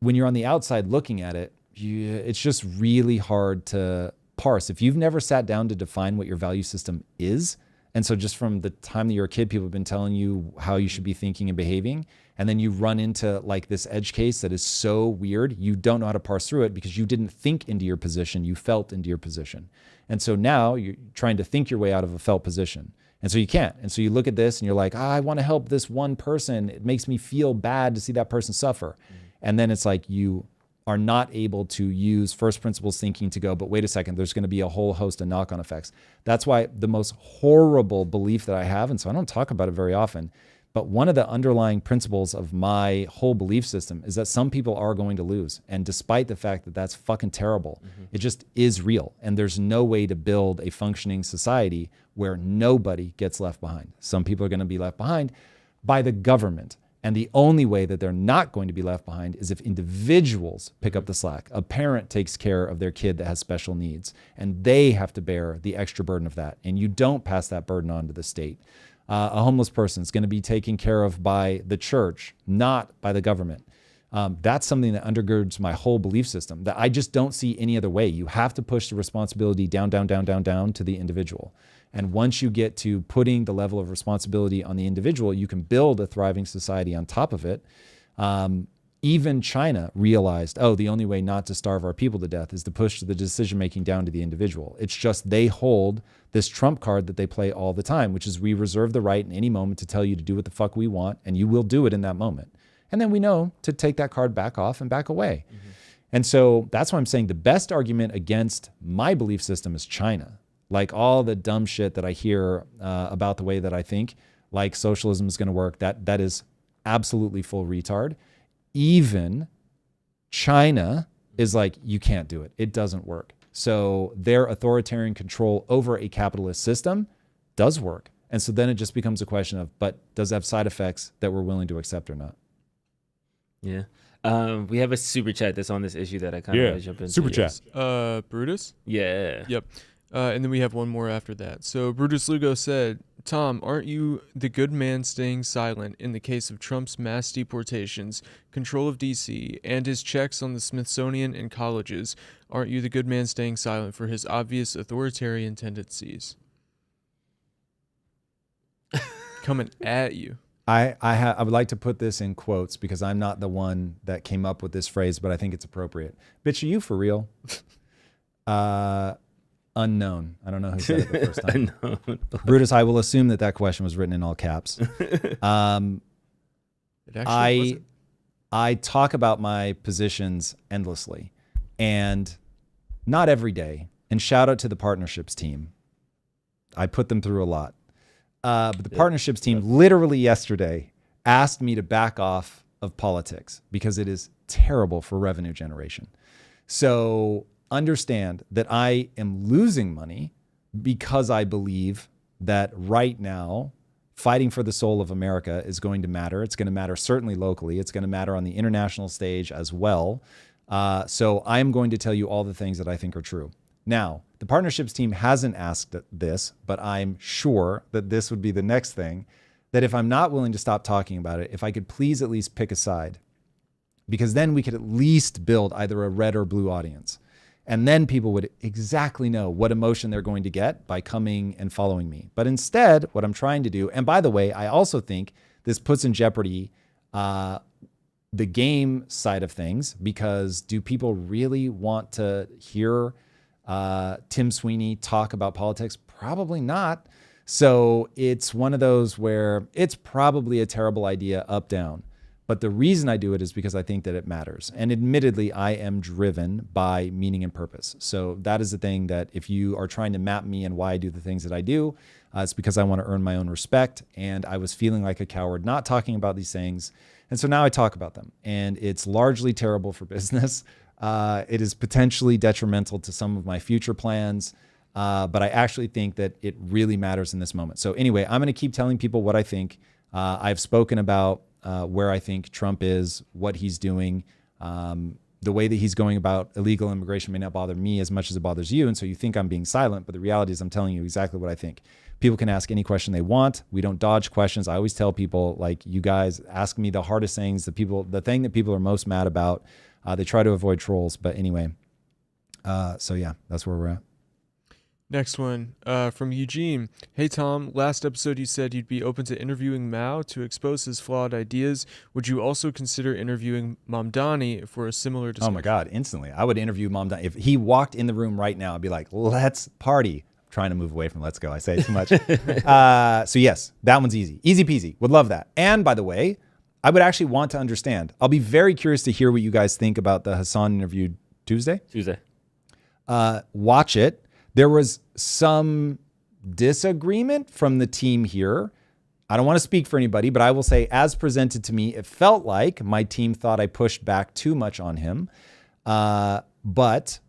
when you're on the outside looking at it, it's just really hard to parse. If you've never sat down to define what your value system is, and so just from the time that you're a kid, people have been telling you how you should be thinking and behaving. And then you run into like this edge case that is so weird. You don't know how to parse through it because you didn't think into your position. You felt into your position. And so now you're trying to think your way out of a felt position. And so you can't. And so you look at this and you're like, I want to help this one person. It makes me feel bad to see that person suffer. And then it's like you are not able to use first principles thinking to go, but wait a second, there's going to be a whole host of knock-on effects. That's why the most horrible belief that I have, and so I don't talk about it very often, but one of the underlying principles of my whole belief system is that some people are going to lose. And despite the fact that that's fucking terrible, it just is real. And there's no way to build a functioning society where nobody gets left behind. Some people are going to be left behind by the government. And the only way that they're not going to be left behind is if individuals pick up the slack. A parent takes care of their kid that has special needs, and they have to bear the extra burden of that. And you don't pass that burden on to the state. A homeless person is going to be taken care of by the church, not by the government. That's something that undergirds my whole belief system, that I just don't see any other way. You have to push the responsibility down, down, down, down, down to the individual. And once you get to putting the level of responsibility on the individual, you can build a thriving society on top of it. Even China realized, the only way not to starve our people to death is to push the decision-making down to the individual. It's just they hold this trump card that they play all the time, which is we reserve the right in any moment to tell you to do what the fuck we want, and you will do it in that moment. And then we know to take that card back off and back away. And so that's why I'm saying the best argument against my belief system is China. Like all the dumb shit that I hear about the way that I think, like socialism is going to work, that is absolutely full retard. Even China is like, you can't do it. It doesn't work. So their authoritarian control over a capitalist system does work. And so then it just becomes a question of, but does it have side effects that we're willing to accept or not? Yeah. We have a super chat that's on this issue that I kind of want to jump into. Super chat. Brutus? Yeah. Yep. And then we have one more after that. So Brutus Lugo said, Tom, aren't you the good man staying silent in the case of Trump's mass deportations, control of D.C., and his checks on the Smithsonian and colleges? Aren't you the good man staying silent for his obvious authoritarian tendencies? Coming at you. I would like to put this in quotes because I'm not the one that came up with this phrase, but I think it's appropriate. Bitch, are you for real? Unknown. I don't know who said it the first time. Unknown. Brutus, I will assume that question was written in all caps. It actually wasn't. I talk about my positions endlessly, and not every day. And shout out to the partnerships team. I put them through a lot. But the partnerships team literally yesterday asked me to back off of politics because it is terrible for revenue generation. So understand that I am losing money because I believe that right now fighting for the soul of America is going to matter. It's going to matter certainly locally. It's going to matter on the international stage as well. So I'm going to tell you all the things that I think are true. Now, the partnerships team hasn't asked this, but I'm sure that this would be the next thing, that if I'm not willing to stop talking about it, if I could please at least pick a side, because then we could at least build either a red or blue audience. And then people would exactly know what emotion they're going to get by coming and following me. But instead, what I'm trying to do, and by the way, I also think this puts in jeopardy the game side of things, because do people really want to hear Tim Sweeney talk about politics? Probably not. So it's one of those where it's probably a terrible idea up, down. But the reason I do it is because I think that it matters. And admittedly, I am driven by meaning and purpose. So that is the thing that if you are trying to map me and why I do the things that I do, it's because I want to earn my own respect. And I was feeling like a coward not talking about these things. And so now I talk about them. And it's largely terrible for business. It is potentially detrimental to some of my future plans. But I actually think that it really matters in this moment. So anyway, I'm going to keep telling people what I think. I've spoken about where I think Trump is, what he's doing. The way that he's going about illegal immigration may not bother me as much as it bothers you. And so you think I'm being silent, but the reality is I'm telling you exactly what I think. People can ask any question they want. We don't dodge questions. I always tell people, like, you guys ask me the hardest things, the thing that people are most mad about. They try to avoid trolls. But anyway, so yeah, that's where we're at. Next one from Eugene. Hey, Tom, last episode you said you'd be open to interviewing Mao to expose his flawed ideas. Would you also consider interviewing Mamdani for a similar discussion? Oh my God, instantly. I would interview Mamdani. If he walked in the room right now, I'd be like, let's party. I'm trying to move away from let's go. I say it too much. So yes, that one's easy. Easy peasy. Would love that. And by the way, I would actually want to understand. I'll be very curious to hear what you guys think about the Hassan interview Tuesday. Watch it. There was some disagreement from the team here. I don't want to speak for anybody, but I will say, as presented to me, it felt like my team thought I pushed back too much on him. But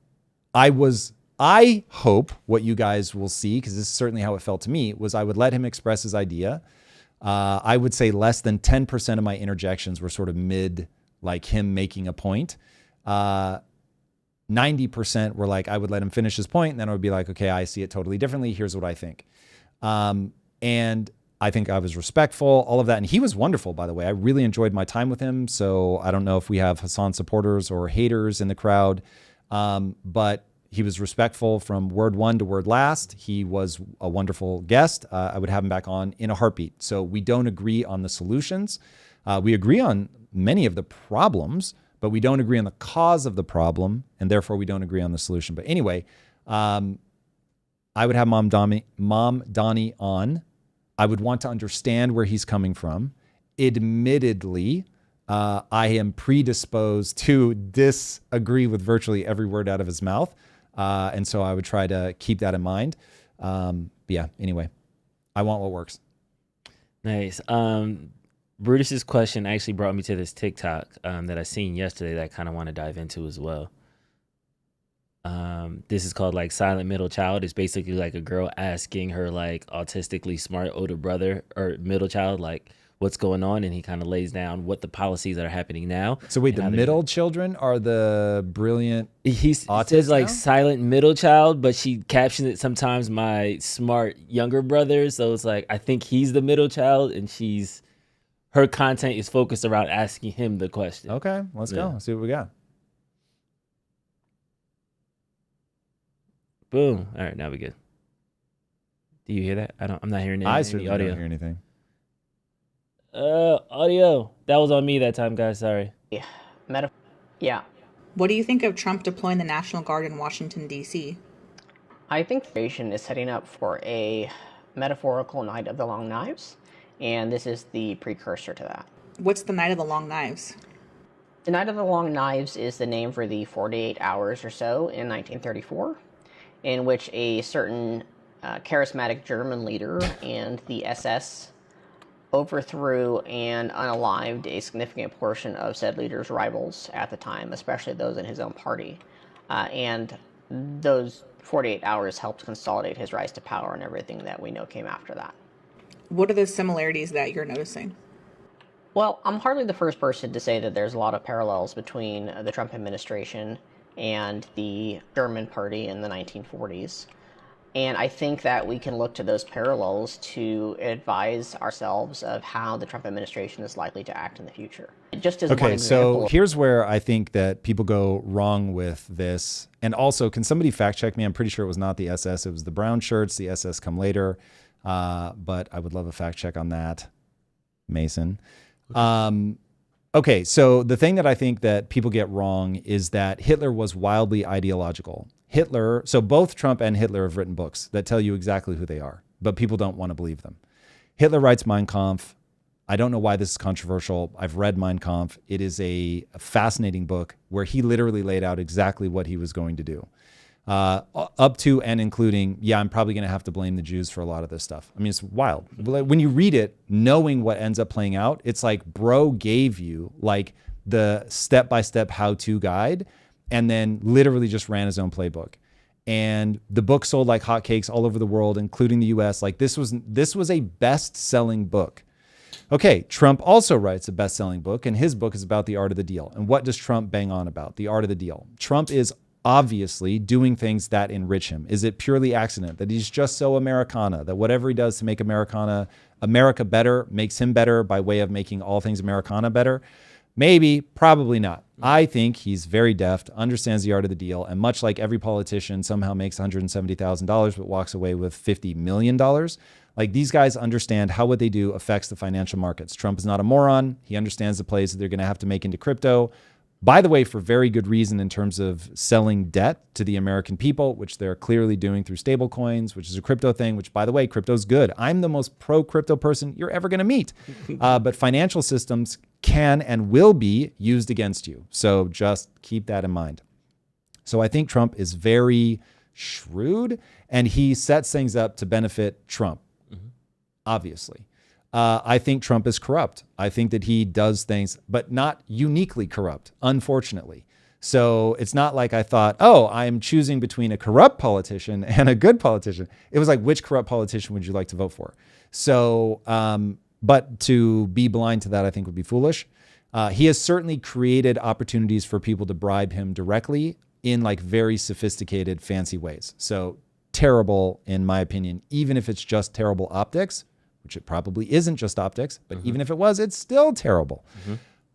I hope what you guys will see, because this is certainly how it felt to me, was I would let him express his idea. I would say less than 10% of my interjections were sort of mid, like him making a point. 90% were like, I would let him finish his point, and then I would be like, okay, I see it totally differently. Here's what I think. And I think I was respectful, all of that. And he was wonderful, by the way. I really enjoyed my time with him. So I don't know if we have Hassan supporters or haters in the crowd, but he was respectful from word one to word last. He was a wonderful guest. I would have him back on in a heartbeat. So we don't agree on the solutions. We agree on many of the problems, but we don't agree on the cause of the problem, and therefore we don't agree on the solution. But anyway, I would have Mamdani on. I would want to understand where he's coming from. Admittedly, I am predisposed to disagree with virtually every word out of his mouth. And so I would try to keep that in mind. But yeah, anyway, I want what works. Nice. Brutus's question actually brought me to this TikTok that I seen yesterday that I kind of want to dive into as well. This is called like Silent Middle Child. It's basically like a girl asking her like autistically smart older brother or middle child like what's going on, and he kind of lays down what the policies that are happening now. So wait, the middle children are the brilliant he says like silent middle child, but she captions it sometimes my smart younger brother. So it's like I think he's the middle child, and her content is focused around asking him the question. Okay, let's go. Let's see what we got. Boom. All right, now we good. Do you hear that? I'm not hearing I any certainly audio. don't hear anything. Audio. That was on me that time, guys. Sorry. Yeah. What do you think of Trump deploying the National Guard in Washington, D.C.? I think the nation is setting up for a metaphorical Night of the Long Knives, and this is the precursor to that. What's the Night of the Long Knives? The Night of the Long Knives is the name for the 48 hours or so in 1934, in which a certain charismatic German leader and the SS overthrew and unalived a significant portion of said leader's rivals at the time, especially those in his own party. And those 48 hours helped consolidate his rise to power and everything that we know came after that. What are the similarities that you're noticing? Well, I'm hardly the first person to say that there's a lot of parallels between the Trump administration and the German party in the 1940s. And I think that we can look to those parallels to advise ourselves of how the Trump administration is likely to act in the future. Just as okay, so here's where I think that people go wrong with this. And also, can somebody fact check me? I'm pretty sure it was not the SS. It was the brown shirts. The SS come later. But I would love a fact check on that, Mason. Okay, so the thing that I think that people get wrong is that Hitler was wildly ideological. So both Trump and Hitler have written books that tell you exactly who they are, but people don't want to believe them. Hitler writes Mein Kampf. I don't know why this is controversial. I've read Mein Kampf. It is a fascinating book where he literally laid out exactly what he was going to do. Up to and including, I'm probably going to have to blame the Jews for a lot of this stuff. I mean, it's wild. When you read it, knowing what ends up playing out, it's like bro gave you like the step-by-step how-to guide and then literally just ran his own playbook. And the book sold like hotcakes all over the world, including the US. Like this was a best-selling book. Okay, Trump also writes a best-selling book, and his book is about the art of the deal. And what does Trump bang on about? The art of the deal. Trump is obviously doing things that enrich him. Is it purely accident that he's just so Americana, that whatever he does to make America better makes him better by way of making all things Americana better? Maybe, probably not. I think he's very deft, understands the art of the deal, and much like every politician somehow makes $170,000 but walks away with $50 million. Like these guys understand how what they do affects the financial markets. Trump is not a moron. He understands the plays that they're going to have to make into crypto. By the way, for very good reason in terms of selling debt to the American people, which they're clearly doing through stable coins, which is a crypto thing, which by the way, crypto's good. I'm the most pro-crypto person you're ever going to meet. But financial systems can and will be used against you. So just keep that in mind. So I think Trump is very shrewd and he sets things up to benefit Trump, obviously. I think Trump is corrupt. I think that he does things, but not uniquely corrupt, unfortunately. So it's not like I thought, I'm choosing between a corrupt politician and a good politician. It was like, which corrupt politician would you like to vote for? So, but to be blind to that, I think would be foolish. He has certainly created opportunities for people to bribe him directly in like very sophisticated, fancy ways. So terrible, in my opinion, even if it's just terrible optics, which it probably isn't just optics, but even if it was, it's still terrible.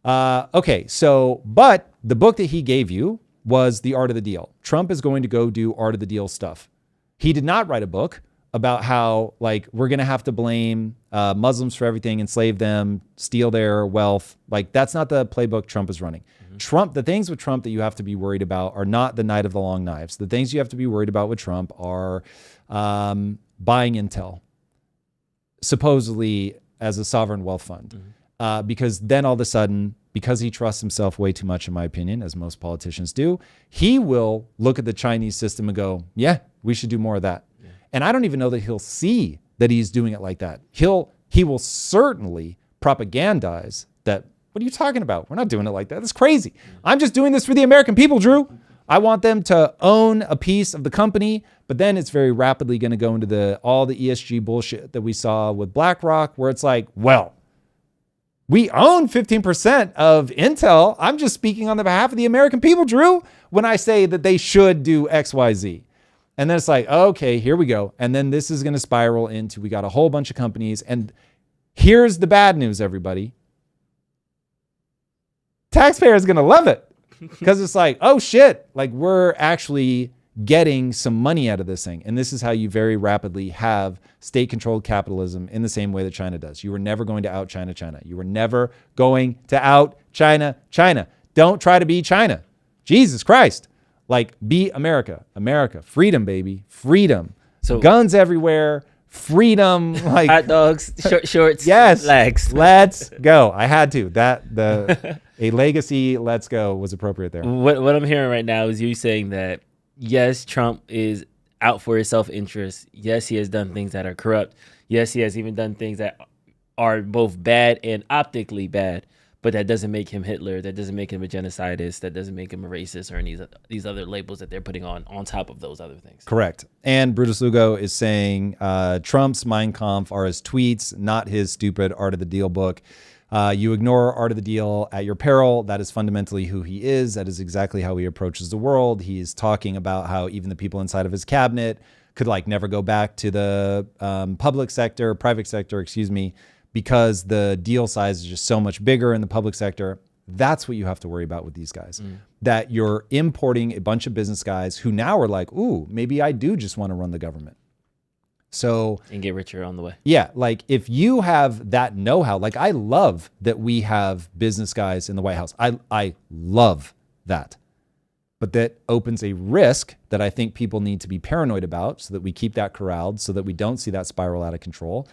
Okay, so, but the book that he gave you was The Art of the Deal. Trump is going to go do Art of the Deal stuff. He did not write a book about how, like, we're going to have to blame Muslims for everything, enslave them, steal their wealth. Like, that's not the playbook Trump is running. Trump, the things with Trump that you have to be worried about are not the night of the long knives. The things you have to be worried about with Trump are buying intel, supposedly as a sovereign wealth fund. Because then all of a sudden, because he trusts himself way too much, in my opinion, as most politicians do, he will look at the Chinese system and go, yeah, we should do more of that. And I don't even know that he'll see that he's doing it like that. He will certainly propagandize that, what are you talking about? We're not doing it like that. That's crazy. I'm just doing this for the American people, Drew. I want them to own a piece of the company, but then it's very rapidly going to go into all the ESG bullshit that we saw with BlackRock, where it's like, well, we own 15% of Intel. I'm just speaking on the behalf of the American people, Drew, when I say that they should do X, Y, Z. And then it's like, okay, here we go. And then this is going to spiral into, we got a whole bunch of companies. And here's the bad news, everybody. Taxpayers going to love it. Because it's like, oh shit, like we're actually getting some money out of this thing. And this is how you very rapidly have state-controlled capitalism in the same way that China does. You were never going to out-China China. You were never going to out-China China. Don't try to be China. Jesus Christ. Like, be America. America. Freedom, baby. Freedom. So guns everywhere. Freedom. Like hot dogs, short shorts, yes, legs. Let's go. I had to. A legacy let's go was appropriate there. What I'm hearing right now is you saying that, yes, Trump is out for his self-interest. Yes, he has done things that are corrupt. Yes, he has even done things that are both bad and optically bad. But that doesn't make him Hitler. That doesn't make him a genocidist. That doesn't make him a racist or any of these other labels that they're putting on top of those other things. Correct. And Brutus Lugo is saying Trump's Mein Kampf are his tweets, not his stupid Art of the Deal book. You ignore Art of the Deal at your peril. That is fundamentally who he is. That is exactly how he approaches the world. He's talking about how even the people inside of his cabinet could like never go back to the private sector, because the deal size is just so much bigger in the public sector. That's what you have to worry about with these guys. That you're importing a bunch of business guys who now are like, ooh, maybe I do just want to run the government. So and get richer on the way. Yeah, like if you have that know-how, like I love that we have business guys in the White House. I love that. But that opens a risk that I think people need to be paranoid about so that we keep that corralled, so that we don't see that spiral out of control.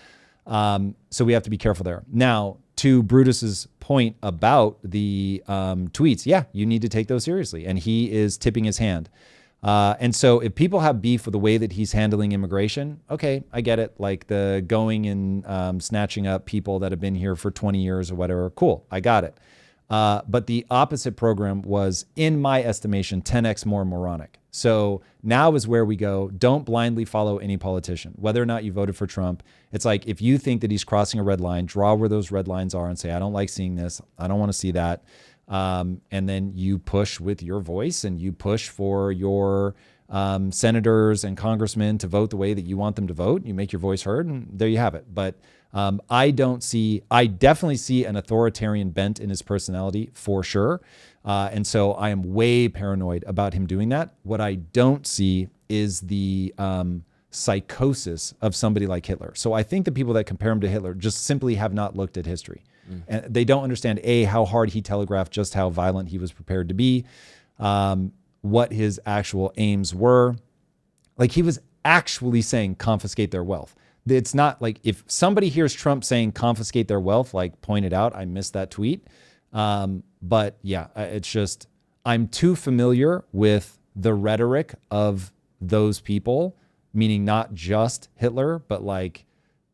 So we have to be careful there. Now, to Brutus's point about the tweets, yeah, you need to take those seriously. And he is tipping his hand. And so if people have beef with the way that he's handling immigration, okay, I get it. Like the going and snatching up people that have been here for 20 years or whatever. Cool, I got it. But the opposite program was, in my estimation, 10x more moronic. So now is where we go. Don't blindly follow any politician, whether or not you voted for Trump. It's like, if you think that he's crossing a red line, draw where those red lines are and say, I don't like seeing this. I don't want to see that. And then you push with your voice and you push for your senators and congressmen to vote the way that you want them to vote. You make your voice heard, and there you have it. But I definitely see an authoritarian bent in his personality for sure. And so I am way paranoid about him doing that. What I don't see is the psychosis of somebody like Hitler. So I think the people that compare him to Hitler just simply have not looked at history. And they don't understand, A, how hard he telegraphed just how violent he was prepared to be, what his actual aims were. Like, he was actually saying confiscate their wealth. It's not like, if somebody hears Trump saying confiscate their wealth, like, point it out. I missed that tweet. But yeah, it's just, I'm too familiar with the rhetoric of those people, meaning not just Hitler, but like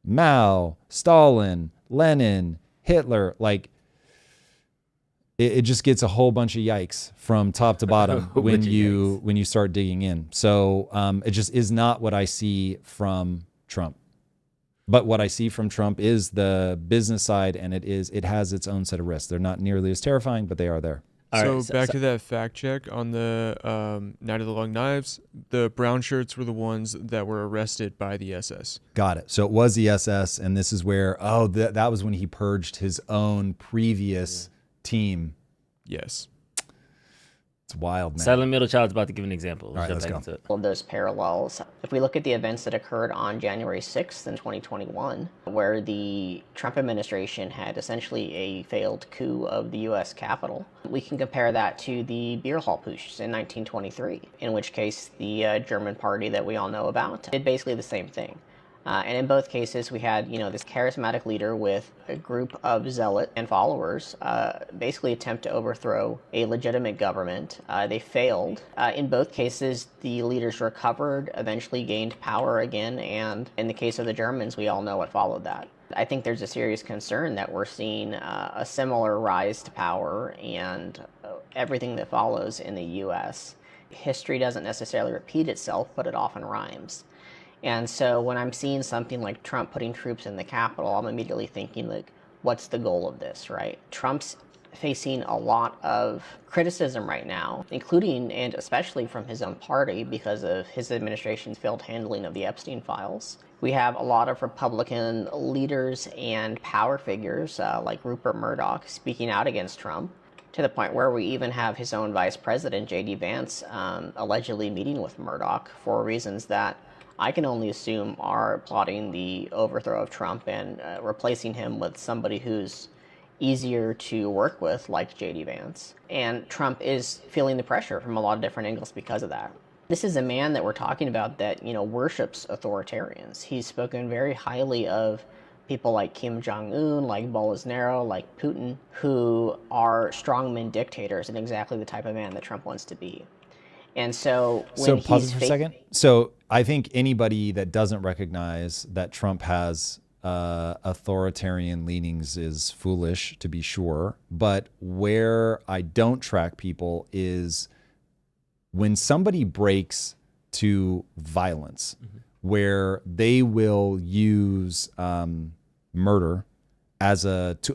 Mao, Stalin, Lenin, Hitler. Like, it just gets a whole bunch of yikes from top to bottom when you start digging in. So it just is not what I see from Trump. But what I see from Trump is the business side, and it has its own set of risks. They're not nearly as terrifying, but they are there. So back to that fact check on the Night of the Long Knives, the brown shirts were the ones that were arrested by the SS. Got it. So it was the SS, and this is where, that was when he purged his own previous team. Yes. It's wild, man. Silent Middle Child's about to give an example. All right, let's go. Of those parallels. If we look at the events that occurred on January 6th in 2021, where the Trump administration had essentially a failed coup of the U.S. Capitol, we can compare that to the beer hall putsch in 1923, in which case the German party that we all know about did basically the same thing. And in both cases, we had, this charismatic leader with a group of zealot and followers basically attempt to overthrow a legitimate government. They failed. In both cases, the leaders recovered, eventually gained power again, and in the case of the Germans, we all know what followed that. I think there's a serious concern that we're seeing a similar rise to power and everything that follows in the U.S. History doesn't necessarily repeat itself, but it often rhymes. And so when I'm seeing something like Trump putting troops in the Capitol, I'm immediately thinking, like, what's the goal of this, right? Trump's facing a lot of criticism right now, including and especially from his own party because of his administration's failed handling of the Epstein files. We have a lot of Republican leaders and power figures like Rupert Murdoch speaking out against Trump, to the point where we even have his own vice president, J.D. Vance, allegedly meeting with Murdoch for reasons that I can only assume are plotting the overthrow of Trump and replacing him with somebody who's easier to work with, like J.D. Vance. And Trump is feeling the pressure from a lot of different angles because of that. This is a man that we're talking about that, worships authoritarians. He's spoken very highly of people like Kim Jong-un, like Bolsonaro, like Putin, who are strongman dictators and exactly the type of man that Trump wants to be. And so when pause it for a second. So I think anybody that doesn't recognize that Trump has authoritarian leanings is foolish, to be sure. But where I don't track people is when somebody breaks to violence, where they will use murder as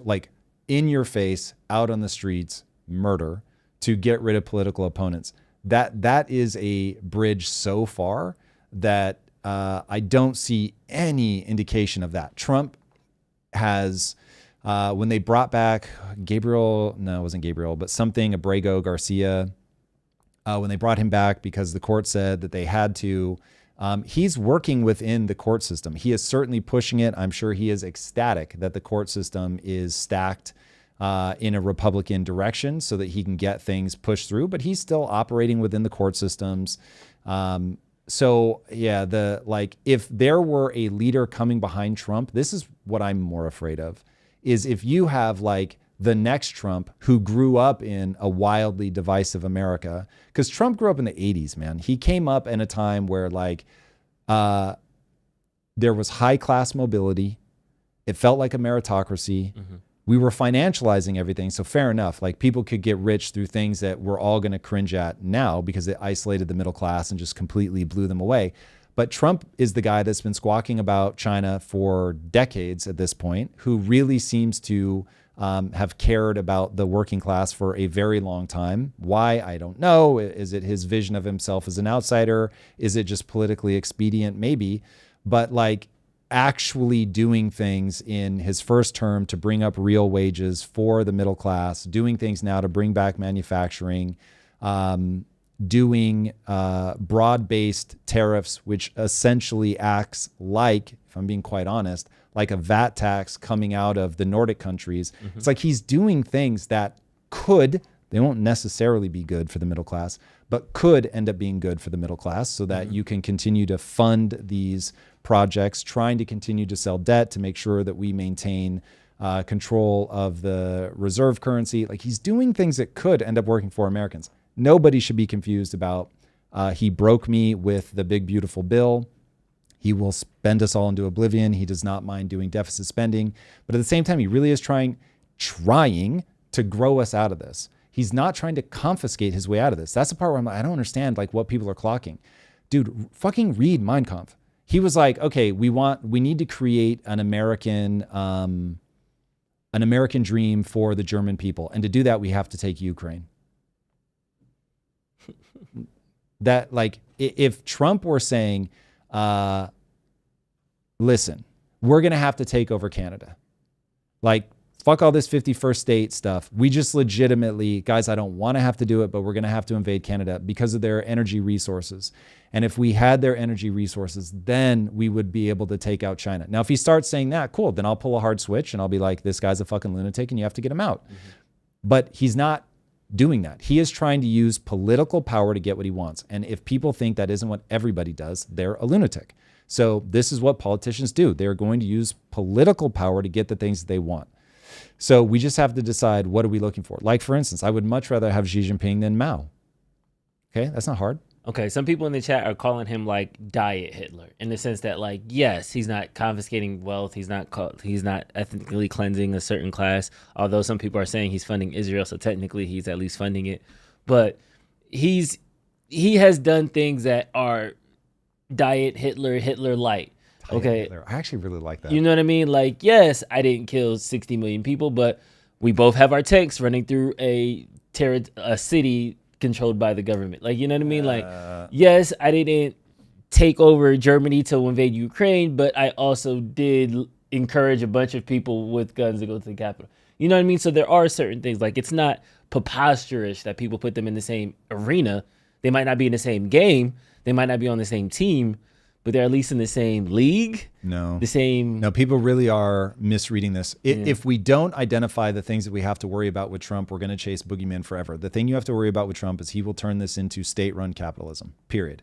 like in your face, out on the streets, murder to get rid of political opponents. That is a bridge so far that I don't see any indication of that. Trump has, when they brought back Gabriel, no, it wasn't Gabriel, but something, Abrego Garcia, when they brought him back because the court said that they had to, he's working within the court system. He is certainly pushing it. I'm sure he is ecstatic that the court system is stacked in a Republican direction so that he can get things pushed through, but he's still operating within the court systems. So yeah, if there were a leader coming behind Trump, this is what I'm more afraid of, is if you have like the next Trump who grew up in a wildly divisive America, because Trump grew up in the 80s, man. He came up in a time where like there was high class mobility. It felt like a meritocracy. We were financializing everything. So fair enough. Like people could get rich through things that we're all going to cringe at now because it isolated the middle class and just completely blew them away. But Trump is the guy that's been squawking about China for decades at this point, who really seems to have cared about the working class for a very long time. Why? I don't know. Is it his vision of himself as an outsider? Is it just politically expedient? Maybe. But like actually doing things in his first term to bring up real wages for the middle class, doing things now to bring back manufacturing, doing broad-based tariffs, which essentially acts like, if I'm being quite honest, like a VAT tax coming out of the Nordic countries. It's like he's doing things that could, they won't necessarily be good for the middle class, but could end up being good for the middle class so that you can continue to fund these projects, trying to continue to sell debt to make sure that we maintain control of the reserve currency. Like he's doing things that could end up working for Americans. Nobody should be confused about he broke me with the big, beautiful bill. He will spend us all into oblivion. He does not mind doing deficit spending. But at the same time, he really is trying to grow us out of this. He's not trying to confiscate his way out of this. That's the part where I'm like, I don't understand like what people are clocking. Dude, fucking read Mein Kampf. He was like, okay, we need to create an American dream for the German people. And to do that, we have to take Ukraine. That like, if Trump were saying, listen, we're going to have to take over Canada. Like, fuck all this 51st state stuff. We just legitimately, guys, I don't want to have to do it, but we're going to have to invade Canada because of their energy resources. And if we had their energy resources, then we would be able to take out China. Now, if he starts saying that, cool, then I'll pull a hard switch and I'll be like, this guy's a fucking lunatic and you have to get him out. But he's not doing that. He is trying to use political power to get what he wants. And if people think that isn't what everybody does, they're a lunatic. So this is what politicians do. They're going to use political power to get the things that they want. So we just have to decide, what are we looking for? Like, for instance, I would much rather have Xi Jinping than Mao. Okay, that's not hard. Okay, some people in the chat are calling him like Diet Hitler in the sense that like, yes, he's not confiscating wealth. He's not ethnically cleansing a certain class. Although some people are saying he's funding Israel, so technically he's at least funding it. But he has done things that are Diet Hitler, Hitler light. Okay, I actually really like that. You know what I mean? Like, yes, I didn't kill 60 million people, but we both have our tanks running through a city controlled by the government. Like, you know what I mean? Like, yes, I didn't take over Germany to invade Ukraine, but I also did encourage a bunch of people with guns to go to the Capitol. You know what I mean? So there are certain things, like it's not preposterous that people put them in the same arena. They might not be in the same game. They might not be on the same team, but they're at least in the same league. No. The same. No, people really are misreading this. If we don't identify the things that we have to worry about with Trump, we're going to chase boogeyman forever. The thing you have to worry about with Trump is he will turn this into state-run capitalism, period.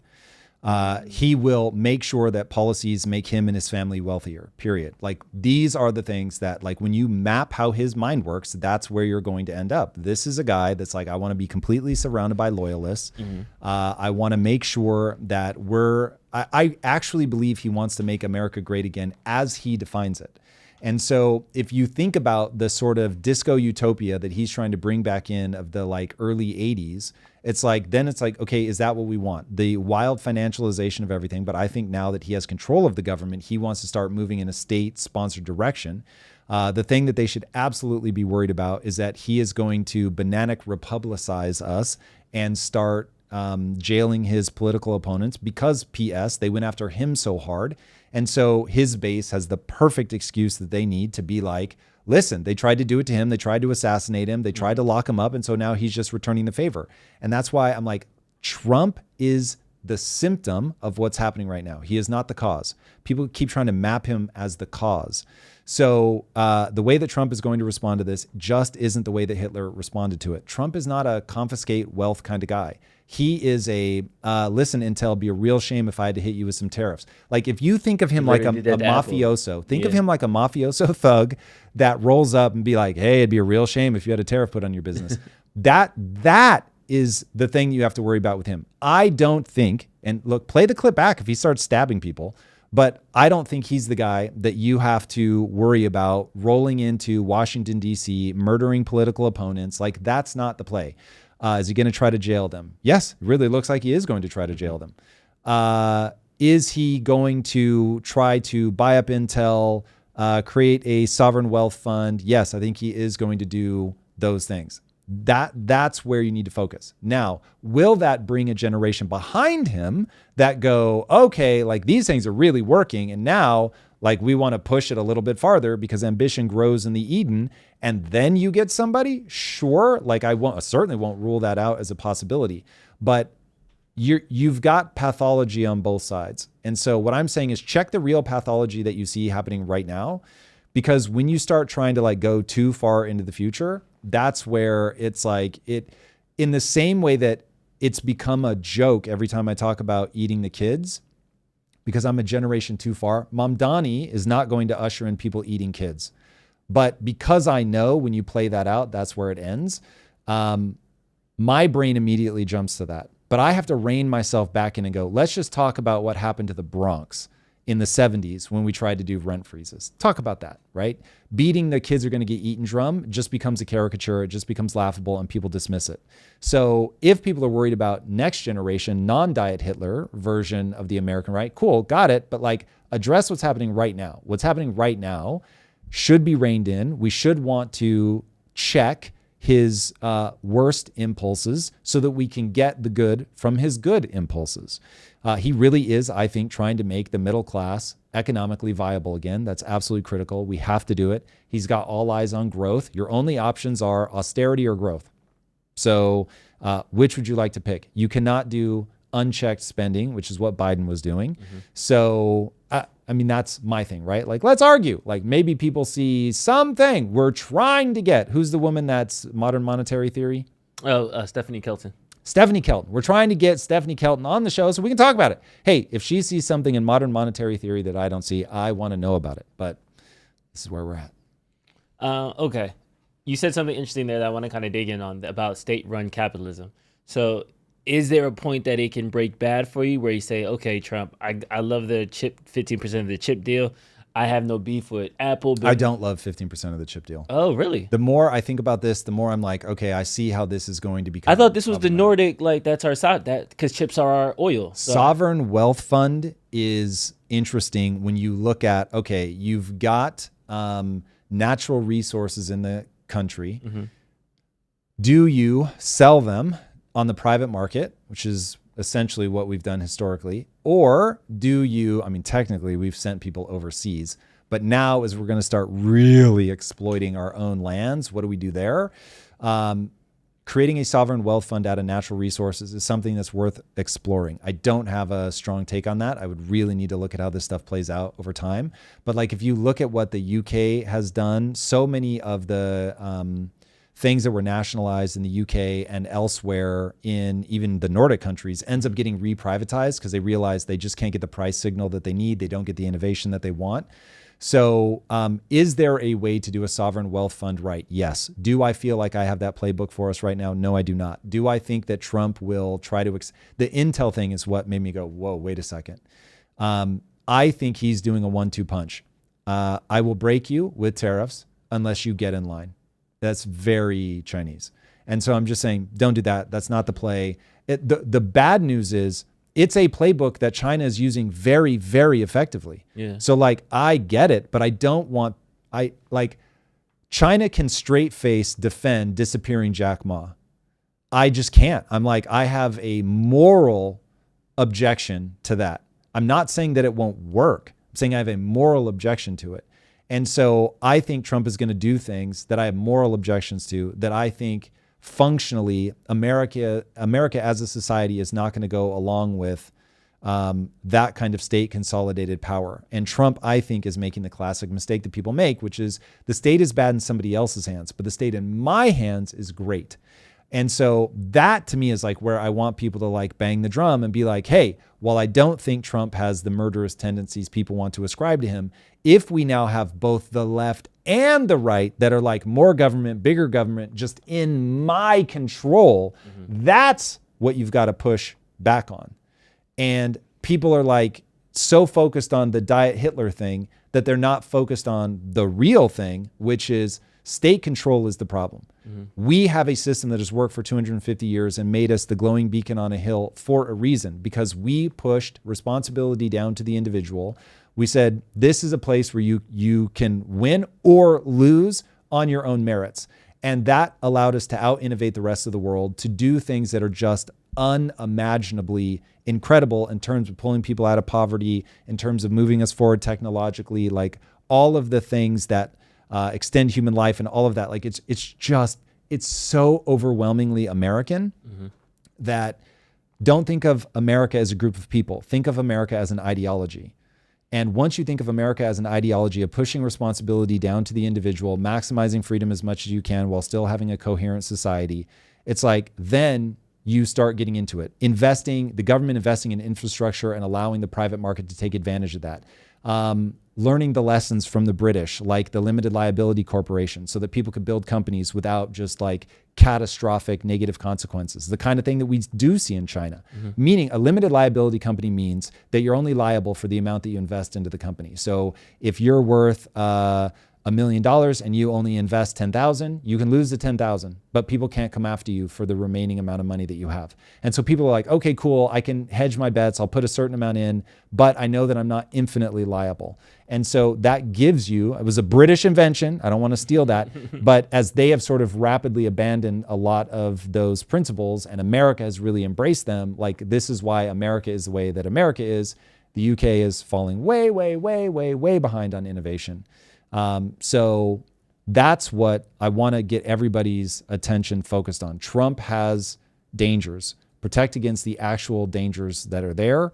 He will make sure that policies make him and his family wealthier, period. Like, these are the things that, like, when you map how his mind works, that's where you're going to end up. This is a guy that's like, I want to be completely surrounded by loyalists. I want to make sure that I actually believe he wants to make America great again as he defines it. And so if you think about the sort of disco utopia that he's trying to bring back in of the like early 80s, it's like, okay, is that what we want? The wild financialization of everything. But I think now that he has control of the government, he wants to start moving in a state-sponsored direction. The thing that they should absolutely be worried about is that he is going to bananic republicize us and start jailing his political opponents because, P.S., they went after him so hard. And so his base has the perfect excuse that they need to be like, listen, they tried to do it to him. They tried to assassinate him. They tried to lock him up. And so now he's just returning the favor. And that's why I'm like, Trump is the symptom of what's happening right now. He is not the cause. People keep trying to map him as the cause. So the way that Trump is going to respond to this just isn't the way that Hitler responded to it. Trump is not a confiscate wealth kind of guy. He is a, listen, Intel, it'd be a real shame if I had to hit you with some tariffs. Like if you think of him like a mafioso, think of him like a mafioso thug that rolls up and be like, hey, it'd be a real shame if you had a tariff put on your business. That is the thing you have to worry about with him. I don't think, and look, play the clip back if he starts stabbing people, but I don't think he's the guy that you have to worry about rolling into Washington, D.C., murdering political opponents. Like, that's not the play. Is he going to try to jail them? Yes, it really looks like he is going to try to jail them. Is he going to try to buy up Intel, create a sovereign wealth fund? Yes, I think he is going to do those things. That's where you need to focus. Now, will that bring a generation behind him that go, okay, like these things are really working, and now like we want to push it a little bit farther because ambition grows in the Eden, and then you get somebody? Sure, like I certainly won't rule that out as a possibility, but you've got pathology on both sides. And so what I'm saying is check the real pathology that you see happening right now, because when you start trying to like go too far into the future, that's where it's like in the same way that it's become a joke every time I talk about eating the kids, because I'm a generation too far. Mamdani is not going to usher in people eating kids. But because I know when you play that out, that's where it ends. My brain immediately jumps to that. But I have to rein myself back in and go, let's just talk about what happened to the Bronx in the 70s when we tried to do rent freezes. Talk about that, right? Beating the kids are going to get eaten drum just becomes a caricature. It just becomes laughable and people dismiss it. So if people are worried about next generation, non-diet Hitler version of the American right, cool, got it. But like address what's happening right now. What's happening right now should be reined in. We should want to check his worst impulses so that we can get the good from his good impulses. He really is, I think, trying to make the middle class economically viable again. That's absolutely critical. We have to do it. He's got all eyes on growth. Your only options are austerity or growth. So which would you like to pick? You cannot do unchecked spending, which is what Biden was doing. Mm-hmm. So, I mean, that's my thing, right? Like, let's argue. Like, maybe people see something we're trying to get. Who's the woman that's modern monetary theory? Oh, Stephanie Kelton. Stephanie Kelton. We're trying to get Stephanie Kelton on the show so we can talk about it. Hey, if she sees something in modern monetary theory that I don't see, I want to know about it. But this is where we're at. Okay. You said something interesting there that I want to kind of dig in on about state-run capitalism. So is there a point that it can break bad for you where you say, okay, Trump, I love the chip, 15% of the chip deal. I have no beef with Apple. I don't love 15% of the chip deal. Oh, really? The more I think about this, the more I'm like, okay, I see how this is going to become. I thought this was the Nordic, like that's our side, that because chips are our oil. So. Sovereign wealth fund is interesting when you look at, okay, you've got natural resources in the country. Mm-hmm. Do you sell them on the private market, which is essentially what we've done historically, or do you, I mean, technically we've sent people overseas, but now as we're going to start really exploiting our own lands, what do we do there? Creating a sovereign wealth fund out of natural resources is something that's worth exploring. I don't have a strong take on that. I would really need to look at how this stuff plays out over time. But like, if you look at what the UK has done, so many of the things that were nationalized in the UK and elsewhere in even the Nordic countries ends up getting reprivatized because they realize they just can't get the price signal that they need. They don't get the innovation that they want. So is there a way to do a sovereign wealth fund right? Yes. Do I feel like I have that playbook for us right now? No, I do not. Do I think that Trump will try to... the Intel thing is what made me go, whoa, wait a second. I think he's doing a 1-2 punch. I will break you with tariffs unless you get in line. That's very Chinese. And so I'm just saying, don't do that. That's not the play. The bad news is it's a playbook that China is using very, very effectively. Yeah. So like, I get it, but I don't want, China can straight face defend disappearing Jack Ma. I just can't. I'm like, I have a moral objection to that. I'm not saying that it won't work. I'm saying I have a moral objection to it. And so I think Trump is going to do things that I have moral objections to, that I think functionally, America as a society is not going to go along with that kind of state consolidated power. And Trump, I think, is making the classic mistake that people make, which is the state is bad in somebody else's hands, but the state in my hands is great. And so that to me is like where I want people to like bang the drum and be like, hey, while I don't think Trump has the murderous tendencies people want to ascribe to him, if we now have both the left and the right that are like more government, bigger government, just in my control, that's what you've got to push back on. And people are like so focused on the Diet Hitler thing that they're not focused on the real thing, which is state control is the problem. We have a system that has worked for 250 years and made us the glowing beacon on a hill for a reason, because we pushed responsibility down to the individual. We said, this is a place where you can win or lose on your own merits. And that allowed us to out-innovate the rest of the world, to do things that are just unimaginably incredible in terms of pulling people out of poverty, in terms of moving us forward technologically, like all of the things that extend human life and all of that. Like it's so overwhelmingly American that don't think of America as a group of people. Think of America as an ideology. And once you think of America as an ideology of pushing responsibility down to the individual, maximizing freedom as much as you can while still having a coherent society, it's like then you start getting into it. The government investing in infrastructure and allowing the private market to take advantage of that. Learning the lessons from the British, like the limited liability corporation, so that people could build companies without just like catastrophic negative consequences. The kind of thing that we do see in China. Meaning a limited liability company means that you're only liable for the amount that you invest into the company. So if you're worth $1 million and you only invest 10,000, you can lose the 10,000, but people can't come after you for the remaining amount of money that you have. And so people are like, okay, cool, I can hedge my bets. I'll put a certain amount in, but I know that I'm not infinitely liable. And so that gives you, it was a British invention. I don't want to steal that, but as they have sort of rapidly abandoned a lot of those principles and America has really embraced them, like this is why America is the way that America is. The UK is falling way, way, way, way, way behind on innovation. So that's what I want to get everybody's attention focused on. Trump has dangers. Protect against the actual dangers that are there.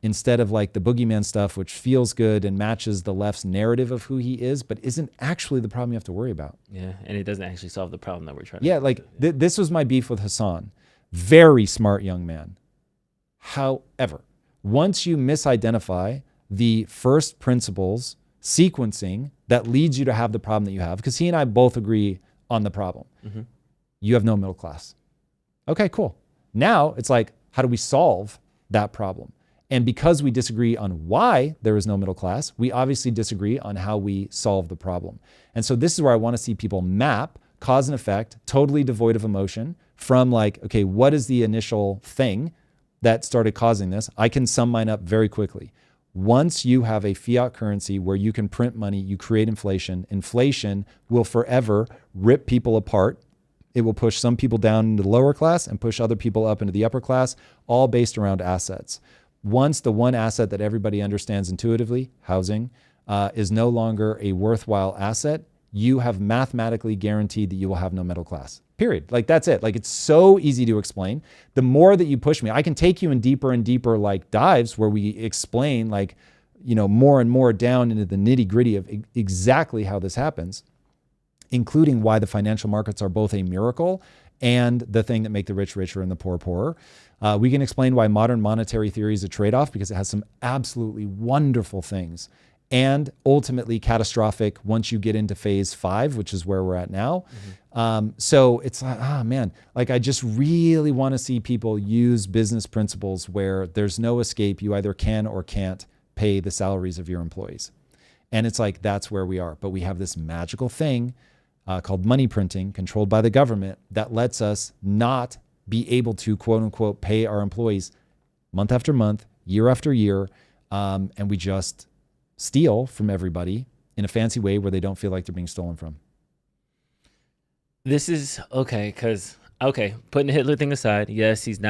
Instead of like the boogeyman stuff, which feels good and matches the left's narrative of who he is, but isn't actually the problem you have to worry about. Yeah, and it doesn't actually solve the problem that we're trying to solve. Yeah, like this was my beef with Hassan. Very smart young man. However, once you misidentify the first principles sequencing that leads you to have the problem that you have, because he and I both agree on the problem. You have no middle class. Okay, cool. Now it's like, how do we solve that problem? And because we disagree on why there is no middle class, we obviously disagree on how we solve the problem. And so this is where I want to see people map cause and effect, totally devoid of emotion, from like, okay, what is the initial thing that started causing this? I can sum mine up very quickly. Once you have a fiat currency where you can print money, you create inflation. Inflation will forever rip people apart. It will push some people down into the lower class and push other people up into the upper class, all based around assets. Once the one asset that everybody understands intuitively, housing, is no longer a worthwhile asset, you have mathematically guaranteed that you will have no middle class. Period. Like that's it. Like it's so easy to explain. The more that you push me, I can take you in deeper and deeper like dives where we explain like, you know, more and more down into the nitty gritty of exactly how this happens, including why the financial markets are both a miracle and the thing that make the rich richer and the poor poorer. We can explain why modern monetary theory is a trade-off because it has some absolutely wonderful things and ultimately catastrophic once you get into phase 5, which is where we're at now. So it's like, man, like I just really want to see people use business principles where there's no escape. You either can or can't pay the salaries of your employees. And it's like, that's where we are. But we have this magical thing called money printing controlled by the government that lets us not be able to quote unquote pay our employees month after month, year after year. And we just steal from everybody in a fancy way where they don't feel like they're being stolen from. This is okay, putting the Hitler thing aside, yes, this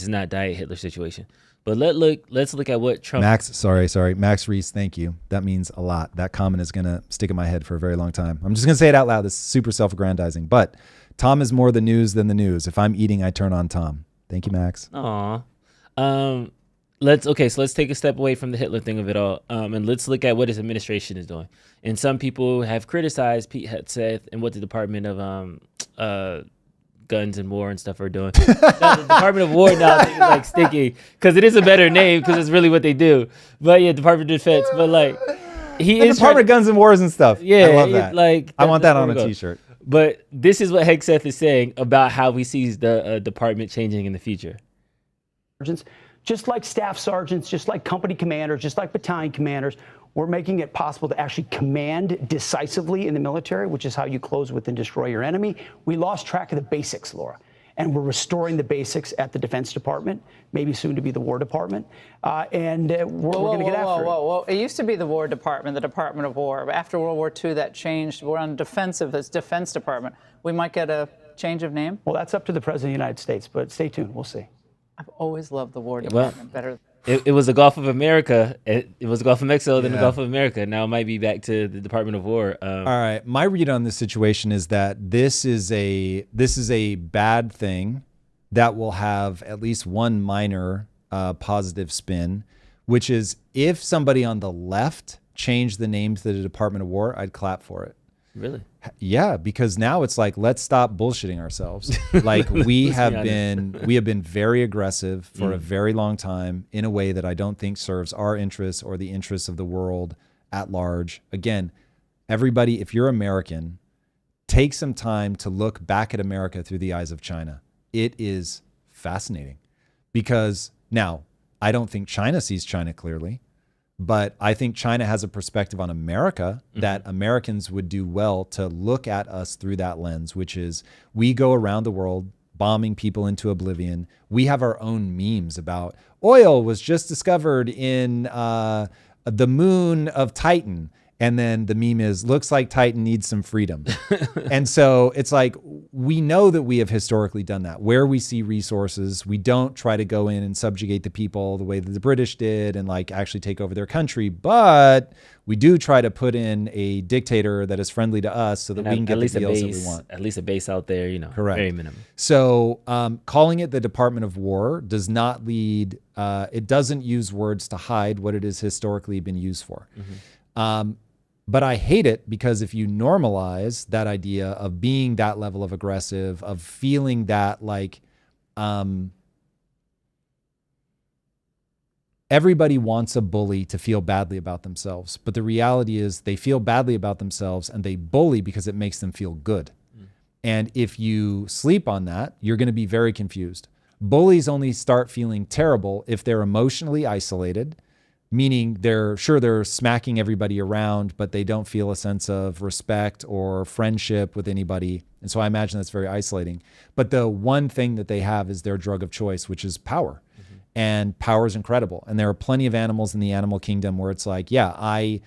is not Diet Hitler situation. But let's look at what Trump... Max Reese, thank you. That means a lot. That comment is going to stick in my head for a very long time. I'm just going to say it out loud. This is super self-aggrandizing. But Tom is more the news than the news. If I'm eating, I turn on Tom. Thank you, Max. Aw. Let's take a step away from the Hitler thing of it all, and let's look at what his administration is doing. And some people have criticized Pete Hegseth and what the Department of Guns and War and stuff are doing. The Department of War now is like sticky because it is a better name because it's really what they do. But yeah, Department of Defense. But like The Department of Guns and Wars and stuff. Yeah, I love that. Like I want that on a T-shirt. But this is what Hegseth is saying about how he sees the department changing in the future. Just like staff sergeants, just like company commanders, just like battalion commanders, we're making it possible to actually command decisively in the military, which is how you close with and destroy your enemy. We lost track of the basics, Laura, and we're restoring the basics at the Defense Department, maybe soon to be the War Department, and we're going to get after it. It used to be the War Department, the Department of War. But after World War II, that changed. We're on defensive, it's Defense Department. We might get a change of name? Well, that's up to the President of the United States, but stay tuned. We'll see. I've always loved the War Department better. It was the Gulf of America. It was the Gulf of Mexico, then the Gulf of America. Now it might be back to the Department of War. All right, my read on this situation is that this is a bad thing that will have at least one minor positive spin, which is if somebody on the left changed the name to the Department of War, I'd clap for it. Really? Yeah, because now it's like, let's stop bullshitting ourselves. Like we have been very aggressive for a very long time in a way that I don't think serves our interests or the interests of the world at large. Again, everybody, if you're American, take some time to look back at America through the eyes of China. It is fascinating because now I don't think China sees China clearly. But I think China has a perspective on America that Americans would do well to look at us through that lens, which is we go around the world bombing people into oblivion. We have our own memes about oil was just discovered in the moon of Titan. And then the meme is, looks like Titan needs some freedom. And so it's like, we know that we have historically done that. Where we see resources, we don't try to go in and subjugate the people the way that the British did and like actually take over their country. But we do try to put in a dictator that is friendly to us so that we can get the deals that we want. At least a base out there, you know, correct. Very minimum. So calling it the Department of War does not lead, it doesn't use words to hide what it has historically been used for. But I hate it because if you normalize that idea of being that level of aggressive, of feeling that like everybody wants a bully to feel badly about themselves. But the reality is they feel badly about themselves and they bully because it makes them feel good. And if you sleep on that, you're going to be very confused. Bullies only start feeling terrible if they're emotionally isolated, meaning they're smacking everybody around, but they don't feel a sense of respect or friendship with anybody. And so I imagine that's very isolating. But the one thing that they have is their drug of choice, which is power. And power is incredible. And there are plenty of animals in the animal kingdom where it's like, yeah, I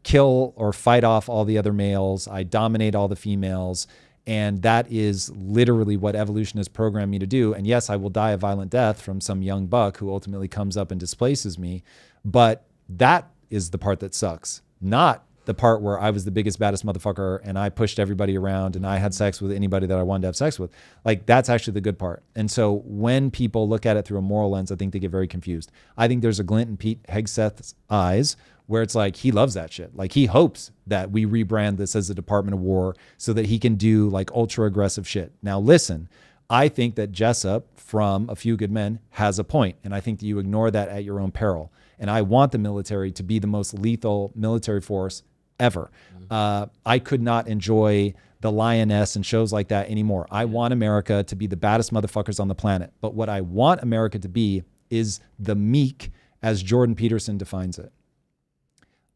kill or fight off all the other males. I dominate all the females. And that is literally what evolution has programmed me to do. And yes, I will die a violent death from some young buck who ultimately comes up and displaces me. But that is the part that sucks, not the part where I was the biggest, baddest motherfucker and I pushed everybody around and I had sex with anybody that I wanted to have sex with. Like, that's actually the good part. And so when people look at it through a moral lens, I think they get very confused. I think there's a glint in Pete Hegseth's eyes where it's like, he loves that shit. Like, he hopes that we rebrand this as the Department of War so that he can do like ultra aggressive shit. Now, listen, I think that Jessup from A Few Good Men has a point, and I think that you ignore that at your own peril. And I want the military to be the most lethal military force ever. I could not enjoy the Lioness and shows like that anymore. I want America to be the baddest motherfuckers on the planet. But what I want America to be is the meek, as Jordan Peterson defines it.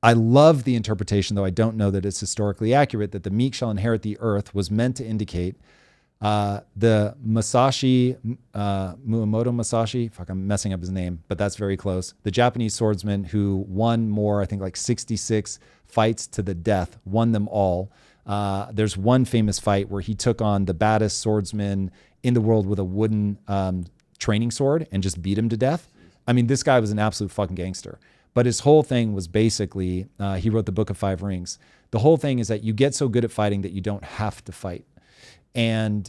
I love the interpretation, though I don't know that it's historically accurate, that the meek shall inherit the earth was meant to indicate the Musashi, Muamoto Musashi, fuck, I'm messing up his name, but that's very close. The Japanese swordsman who won more, I think like 66 fights to the death, won them all. There's one famous fight where he took on the baddest swordsman in the world with a wooden training sword and just beat him to death. I mean, this guy was an absolute fucking gangster. But his whole thing was basically, he wrote the Book of Five Rings. The whole thing is that you get so good at fighting that you don't have to fight. And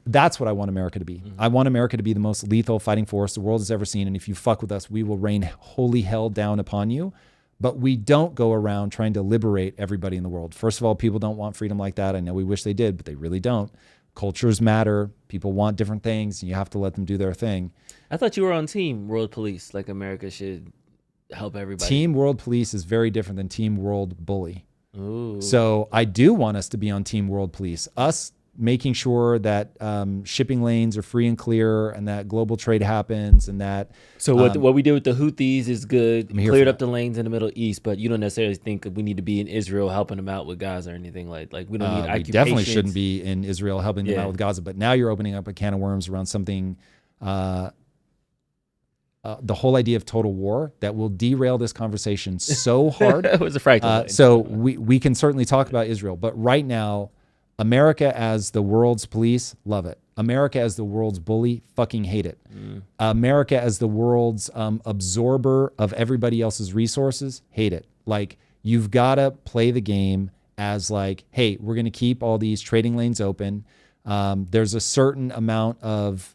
that's what I want America to be. I want America to be the most lethal fighting force the world has ever seen. And if you fuck with us, we will rain holy hell down upon you. But we don't go around trying to liberate everybody in the world. First of all, people don't want freedom like that. I know we wish they did, but they really don't. Cultures matter. People want different things, and you have to let them do their thing. I thought you were on Team World Police, like America should help everybody. Team World Police is very different than Team World Bully. Ooh. So I do want us to be on Team World Police. Us making sure that shipping lanes are free and clear, and that global trade happens, and that. So what we did with the Houthis is good. Cleared up that. the lanes in the Middle East, but you don't necessarily think we need to be in Israel helping them out with Gaza or anything like we don't need occupations. We definitely shouldn't be in Israel helping them out with Gaza. But now you're opening up a can of worms around something. The whole idea of total war that will derail this conversation so hard. It was a frightening. So we can certainly talk about Israel, but right now, America as the world's police, love it. America as the world's bully, fucking hate it. America as the world's absorber of everybody else's resources, hate it. Like, you've got to play the game as like, hey, we're going to keep all these trading lanes open. There's a certain amount of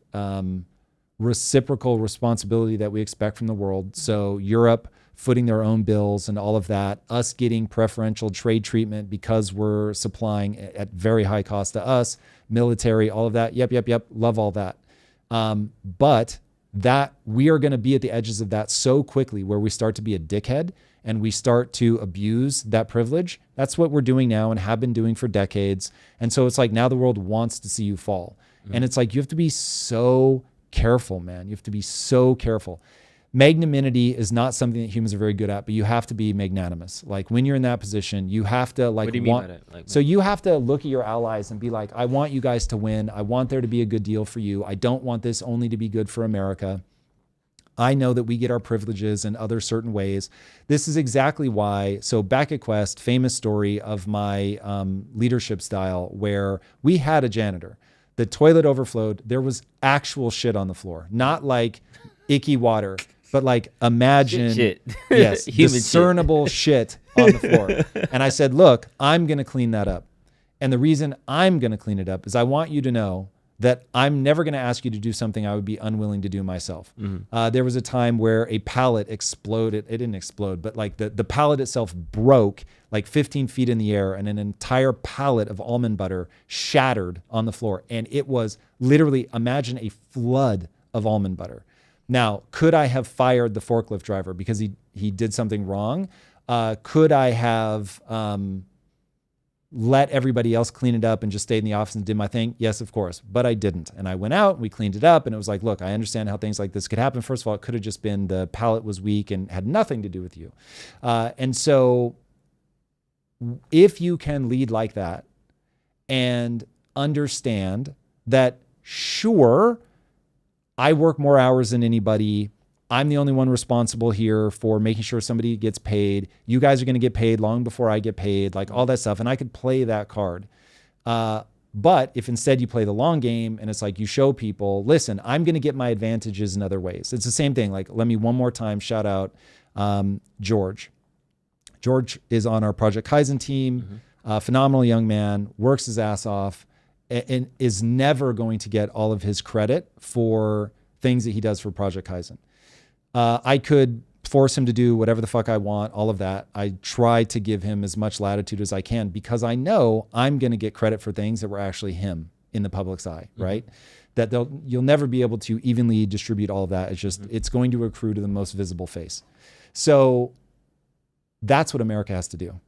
reciprocal responsibility that we expect from the world. So Europe footing their own bills and all of that, us getting preferential trade treatment because we're supplying at very high cost to us, military, all of that. Yep. Love all that. But that we are going to be at the edges of that so quickly where we start to be a dickhead and we start to abuse that privilege. That's what we're doing now and have been doing for decades. And so it's like now the world wants to see you fall. And it's like you have to be so careful, man. You have to be so careful. Magnanimity is not something that humans are very good at, but you have to be magnanimous. Like when you're in that position, you have to like What do you mean by that? Like, so you have to look at your allies and be like, I want you guys to win. I want there to be a good deal for you. I don't want this only to be good for America. I know that we get our privileges in other certain ways. This is exactly why. So back at Quest, famous story of my leadership style where we had a janitor. The toilet overflowed. There was actual shit on the floor, not like icky water. But like imagine, shit. Yes, Human discernible shit on the floor. And I said, look, I'm going to clean that up. And the reason I'm going to clean it up is I want you to know that I'm never going to ask you to do something I would be unwilling to do myself. There was a time where a pallet exploded. It didn't explode, but like the pallet itself broke like 15 feet in the air and an entire pallet of almond butter shattered on the floor. And it was literally, imagine a flood of almond butter. Now, could I have fired the forklift driver because he did something wrong? Could I have let everybody else clean it up and just stayed in the office and did my thing? Yes, of course. But I didn't. And I went out, we cleaned it up, and it was like, look, I understand how things like this could happen. First of all, it could have just been the pallet was weak and had nothing to do with you. And so if you can lead like that and understand that, sure, I work more hours than anybody. I'm the only one responsible here for making sure somebody gets paid. You guys are going to get paid long before I get paid, like all that stuff. And I could play that card. But if instead you play the long game and it's like you show people, listen, I'm going to get my advantages in other ways. It's the same thing. Like, let me one more time shout out George. George is on our Project Kaizen team, phenomenal young man, works his ass off, and is never going to get all of his credit for things that he does for Project Kaizen. I could force him to do whatever the fuck I want, all of that. I try to give him as much latitude as I can because I know I'm going to get credit for things that were actually him in the public's eye, right? That you'll never be able to evenly distribute all of that. It's just, it's going to accrue to the most visible face. So that's what America has to do.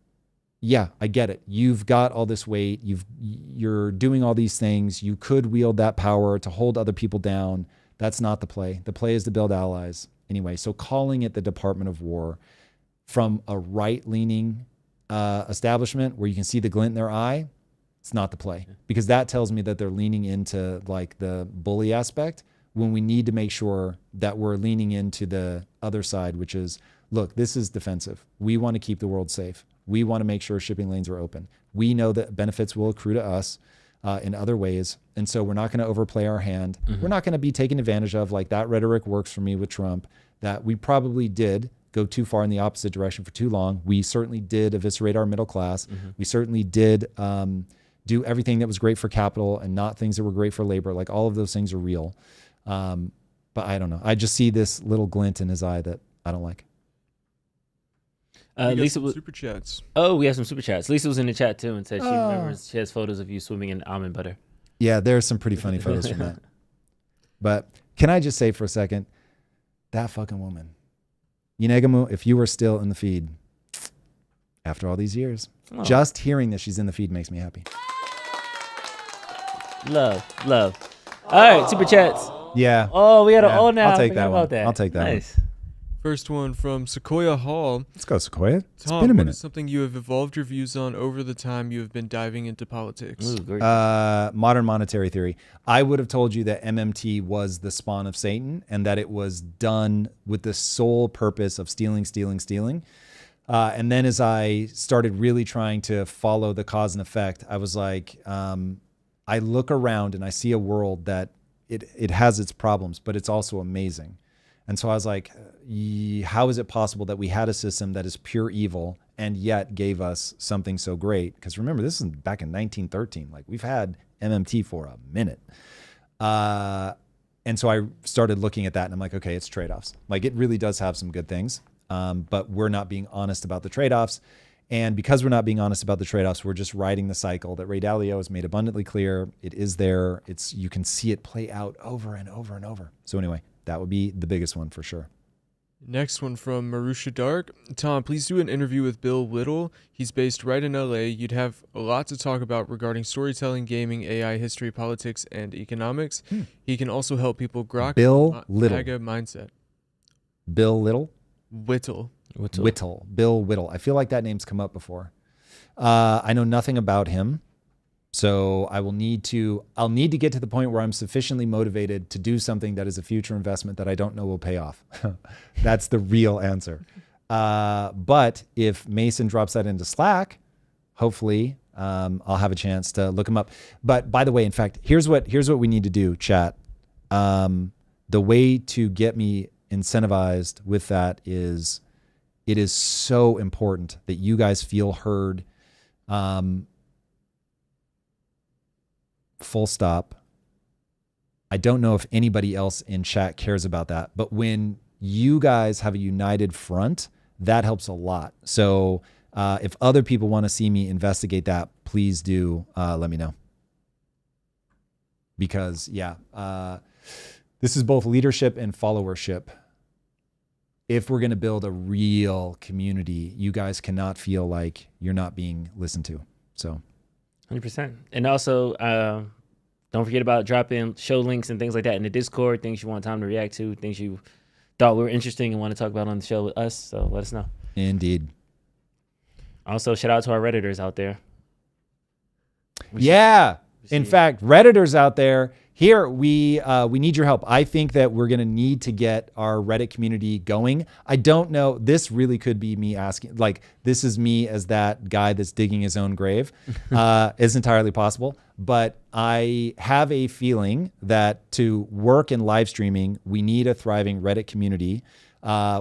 Yeah, I get it. You've got all this weight. You're doing all these things. You could wield that power to hold other people down. That's not the play. The play is to build allies. Anyway, so calling it the Department of War from a right-leaning establishment where you can see the glint in their eye, it's not the play. Because that tells me that they're leaning into like the bully aspect when we need to make sure that we're leaning into the other side, which is, look, this is defensive. We want to keep the world safe. We want to make sure shipping lanes are open. We know that benefits will accrue to us in other ways. And so we're not going to overplay our hand. We're not going to be taken advantage of. Like that rhetoric works for me with Trump, that we probably did go too far in the opposite direction for too long. We certainly did eviscerate our middle class. We certainly did do everything that was great for capital and not things that were great for labor. Like all of those things are real. But I don't know. I just see this little glint in his eye that I don't like. Lisa was super chats. Oh, we have some super chats. Lisa was in the chat too and said she remembers she has photos of you swimming in almond butter. Yeah, there's some pretty funny photos from that. But can I just say for a second, that fucking woman, Yinegamu, if you were still in the feed after all these years, just hearing that she's in the feed makes me happy. Love. All right, super chats. Yeah. Oh, we got an O now. I'll take that one. About that. I'll take that nice. one. First one from Sequoia Hall. Let's go, Sequoia. It's Tom, been a what minute. is something you have evolved your views on over the time you have been diving into politics? Ooh, great. Modern monetary theory. I would have told you that MMT was the spawn of Satan and that it was done with the sole purpose of stealing. And then as I started really trying to follow the cause and effect, I was like, I look around and I see a world that it has its problems, but it's also amazing. And so I was like, how is it possible that we had a system that is pure evil and yet gave us something so great? Because remember, this is back in 1913. Like we've had MMT for a minute. And so I started looking at that and I'm like, okay, it's trade-offs. Like it really does have some good things, but we're not being honest about the trade-offs. And because we're not being honest about the trade-offs, we're just riding the cycle that Ray Dalio has made abundantly clear. It is there. You can see it play out over and over and over. So anyway, that would be the biggest one for sure. Next one from Marusha Dark. Tom, please do an interview with Bill Whittle. He's based right in LA. You'd have a lot to talk about regarding storytelling, gaming, AI, history, politics, and economics. He can also help people grok Bill Little. MAGA mindset. Bill Little? Whittle. Bill Whittle. I feel like that name's come up before. I know nothing about him. So I'll need to get to the point where I'm sufficiently motivated to do something that is a future investment that I don't know will pay off. That's the real answer. But if Mason drops that into Slack, hopefully I'll have a chance to look him up. But by the way, in fact, here's what we need to do, chat. The way to get me incentivized with that is it is so important that you guys feel heard. Full stop. I don't know if anybody else in chat cares about that, but when you guys have a united front, that helps a lot. So if other people want to see me investigate that, please do let me know. Because this is both leadership and followership. If we're going to build a real community, you guys cannot feel like you're not being listened to. So 100%. And also, don't forget about dropping show links and things like that in the Discord, things you want Tom to react to, things you thought were interesting and want to talk about on the show with us. So let us know. Indeed. Also, shout out to our Redditors out there. In fact, Redditors out there, here we need your help. I think that we're going to need to get our Reddit community going. I don't know. This really could be me asking, like, this is me as that guy that's digging his own grave. It's entirely possible. But I have a feeling that to work in live streaming, we need a thriving Reddit community,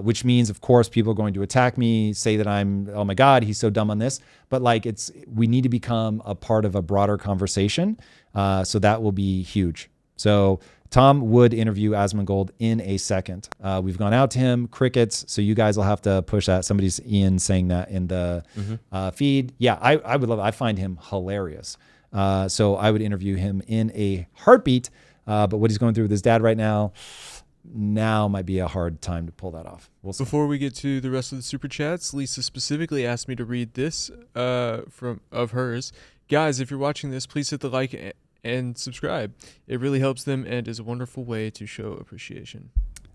which means, of course, people are going to attack me, say that oh my God, he's so dumb on this. But like, we need to become a part of a broader conversation. So that will be huge. So Tom would interview Asmongold in a second. We've gone out to him, crickets. So you guys will have to push that. Somebody's Ian saying that in the feed. Yeah, I would love it. I find him hilarious. So I would interview him in a heartbeat. But what he's going through with his dad right now might be a hard time to pull that off. We'll see. Before we get to the rest of the super chats, Lisa specifically asked me to read this of hers. Guys, if you're watching this, please hit the like and subscribe. It really helps them and is a wonderful way to show appreciation.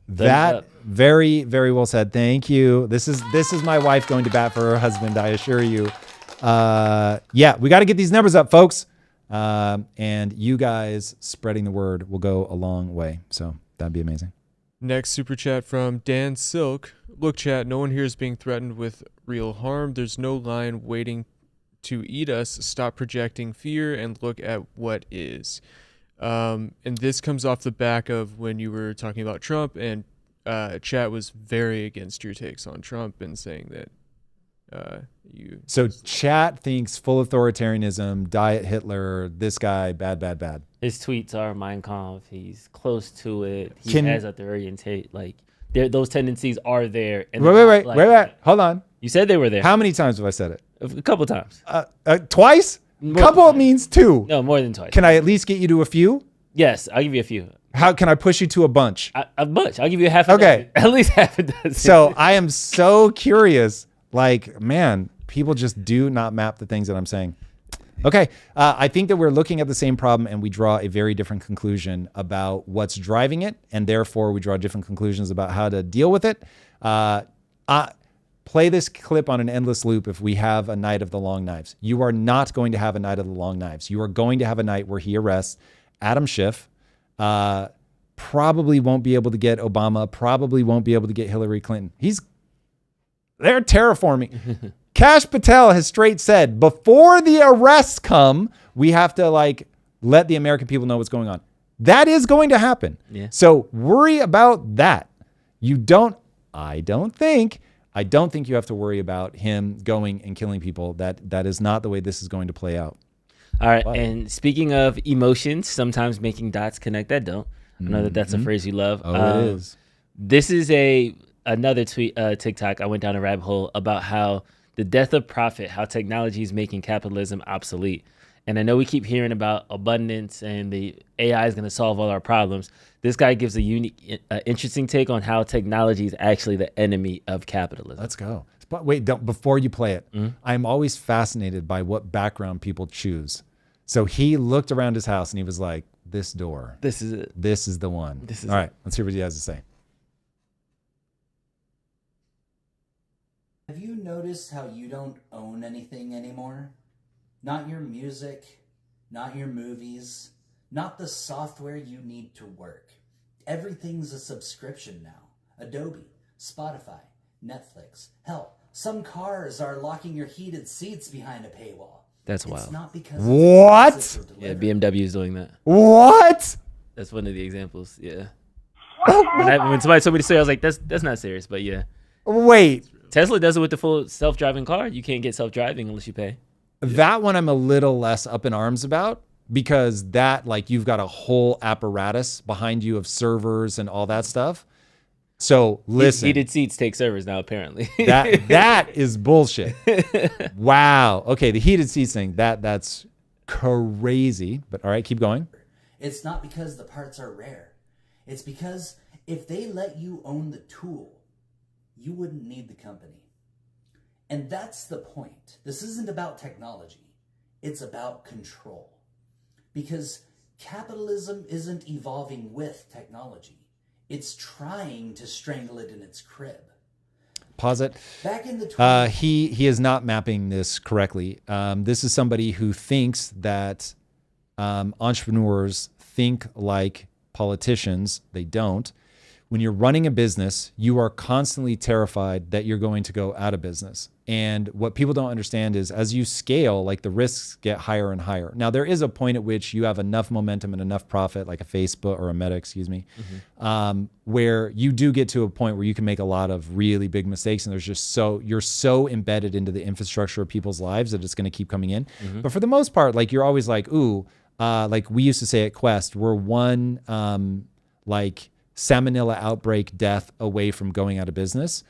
That very, very well said. Thank you. This is my wife going to bat for her husband, I assure you. We got to get these numbers up, folks. And you guys spreading the word will go a long way. So that'd be amazing. Next super chat from Dan Silk. Look, chat, no one here is being threatened with real harm. There's no lion waiting to eat us. Stop projecting fear and look at what is. And this comes off the back of when you were talking about Trump, and chat was very against your takes on Trump and saying So chat thinks full authoritarianism, diet Hitler, this guy, bad. His tweets are Mein Kampf. He's close to it. He has authoritarian like those tendencies are there. And wait. Hold on. You said they were there. How many times have I said it? A couple times. Twice? Couple means two. No, more than twice. Can I at least get you to a few? Yes, I'll give you a few. How can I push you to a bunch? A bunch. I'll give you a half a dozen. At least half a dozen. So I am so curious. Like, man, people just do not map the things that I'm saying. Okay. I think that we're looking at the same problem and we draw a very different conclusion about what's driving it. And therefore we draw different conclusions about how to deal with it. Play this clip on an endless loop if we have a night of the long knives. You are not going to have a night of the long knives. You are going to have a night where he arrests Adam Schiff, probably won't be able to get Obama, probably won't be able to get Hillary Clinton. They're terraforming. Kash Patel has straight said, before the arrests come, we have to let the American people know what's going on. That is going to happen. Yeah. So worry about that. I don't think you have to worry about him going and killing people. That is not the way this is going to play out. All right. And speaking of emotions, sometimes making dots connect that don't. I know that's a phrase you love. Oh, it is. This is another tweet, TikTok. I went down a rabbit hole about how the death of profit, how technology is making capitalism obsolete. And I know we keep hearing about abundance and the AI is going to solve all our problems. This guy gives a unique, interesting take on how technology is actually the enemy of capitalism. Let's go. But wait, before you play it, I'm always fascinated by what background people choose. So he looked around his house and he was like, this door. This is it. This is the one. All right, let's hear what he has to say. Have you noticed how you don't own anything anymore? Not your music, not your movies, not the software you need to work. Everything's a subscription now. Adobe, Spotify, Netflix. Hell, some cars are locking your heated seats behind a paywall. That's wild. It's not because what? Yeah, BMW is doing that. What? That's one of the examples. Yeah. When somebody told me to say, I was like, that's not serious, but yeah. Wait. Tesla does it with the full self-driving car. You can't get self-driving unless you pay. That one I'm a little less up in arms about because that, you've got a whole apparatus behind you of servers and all that stuff. So listen. Heated seats take servers now, apparently. that is bullshit. Wow. Okay, the heated seats thing, that's crazy. But all right, keep going. It's not because the parts are rare. It's because if they let you own the tool, you wouldn't need the company. And that's the point. This isn't about technology. It's about control. Because capitalism isn't evolving with technology. It's trying to strangle it in its crib. Pause it. Back in the he is not mapping this correctly. This is somebody who thinks that entrepreneurs think like politicians. They don't. When you're running a business, you are constantly terrified that you're going to go out of business. And what people don't understand is as you scale, the risks get higher and higher. Now, there is a point at which you have enough momentum and enough profit, like a Facebook or a Meta, where you do get to a point where you can make a lot of really big mistakes. And you're so embedded into the infrastructure of people's lives that it's going to keep coming in. But for the most part, you're always ooh, we used to say at Quest, we're one, salmonella outbreak death away from going out of business.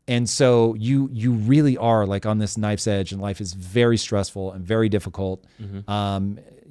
And so you really are on this knife's edge, and life is very stressful and very difficult.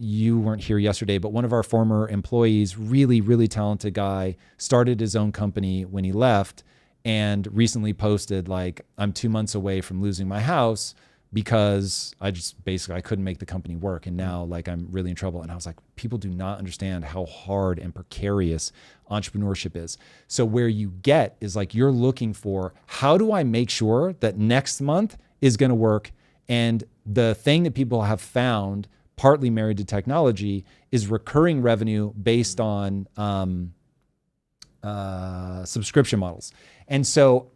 You weren't here yesterday, but one of our former employees, really, really talented guy, started his own company when he left and recently posted I'm 2 months away from losing my house because I couldn't make the company work. And now I'm really in trouble. And I was like, people do not understand how hard and precarious entrepreneurship is. So where you get is you're looking for, how do I make sure that next month is going to work? And the thing that people have found, partly married to technology, is recurring revenue based on subscription models. And so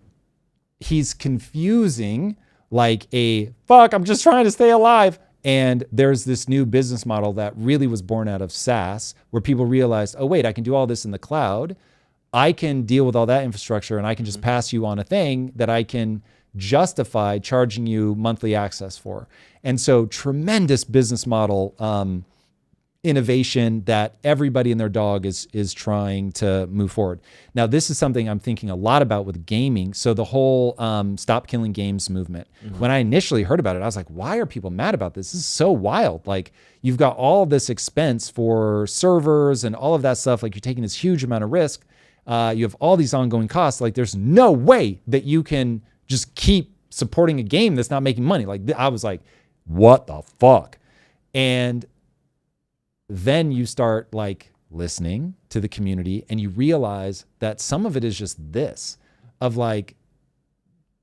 he's confusing I'm just trying to stay alive. And there's this new business model that really was born out of SaaS, where people realized, oh, wait, I can do all this in the cloud. I can deal with all that infrastructure and I can just pass you on a thing that I can justify charging you monthly access for. And so tremendous business model innovation that everybody and their dog is trying to move forward. Now, this is something I'm thinking a lot about with gaming. So the whole stop killing games movement. When I initially heard about it, I was like, why are people mad about this? This is so wild. Like, you've got all this expense for servers and all of that stuff. Like, you're taking this huge amount of risk. You have all these ongoing costs. Like, there's no way that you can just keep supporting a game that's not making money. Like, I was like, what the fuck? And then you start like listening to the community and you realize that some of it is just this of like,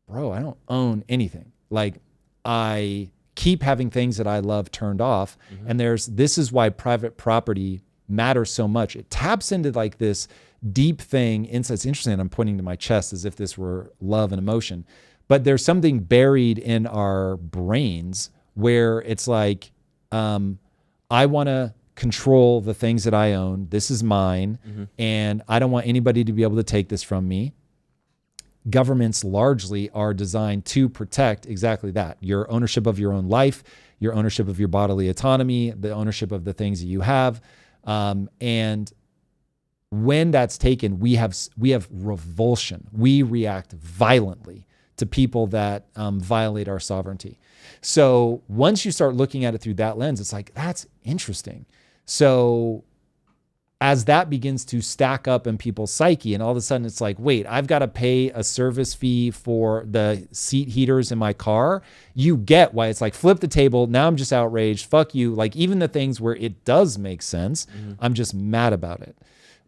bro, I don't own anything. Like, I keep having things that I love turned off. And this is why private property matters so much. It taps into like this deep thing inside. It's interesting that I'm pointing to my chest as if this were love and emotion, but there's something buried in our brains where it's like, I want to control the things that I own. This is mine. And I don't want anybody to be able to take this from me. Governments largely are designed to protect exactly that. Your ownership of your own life, your ownership of your bodily autonomy, the ownership of the things that you have. And when that's taken, we have revulsion. We react violently to people that violate our sovereignty. So once you start looking at it through that lens, it's like, that's interesting. So as that begins to stack up in people's psyche, and all of a sudden it's like, wait, I've got to pay a service fee for the seat heaters in my car. You get why it's like, flip the table. Now I'm just outraged. Fuck you. Like, even the things where it does make sense, I'm just mad about it.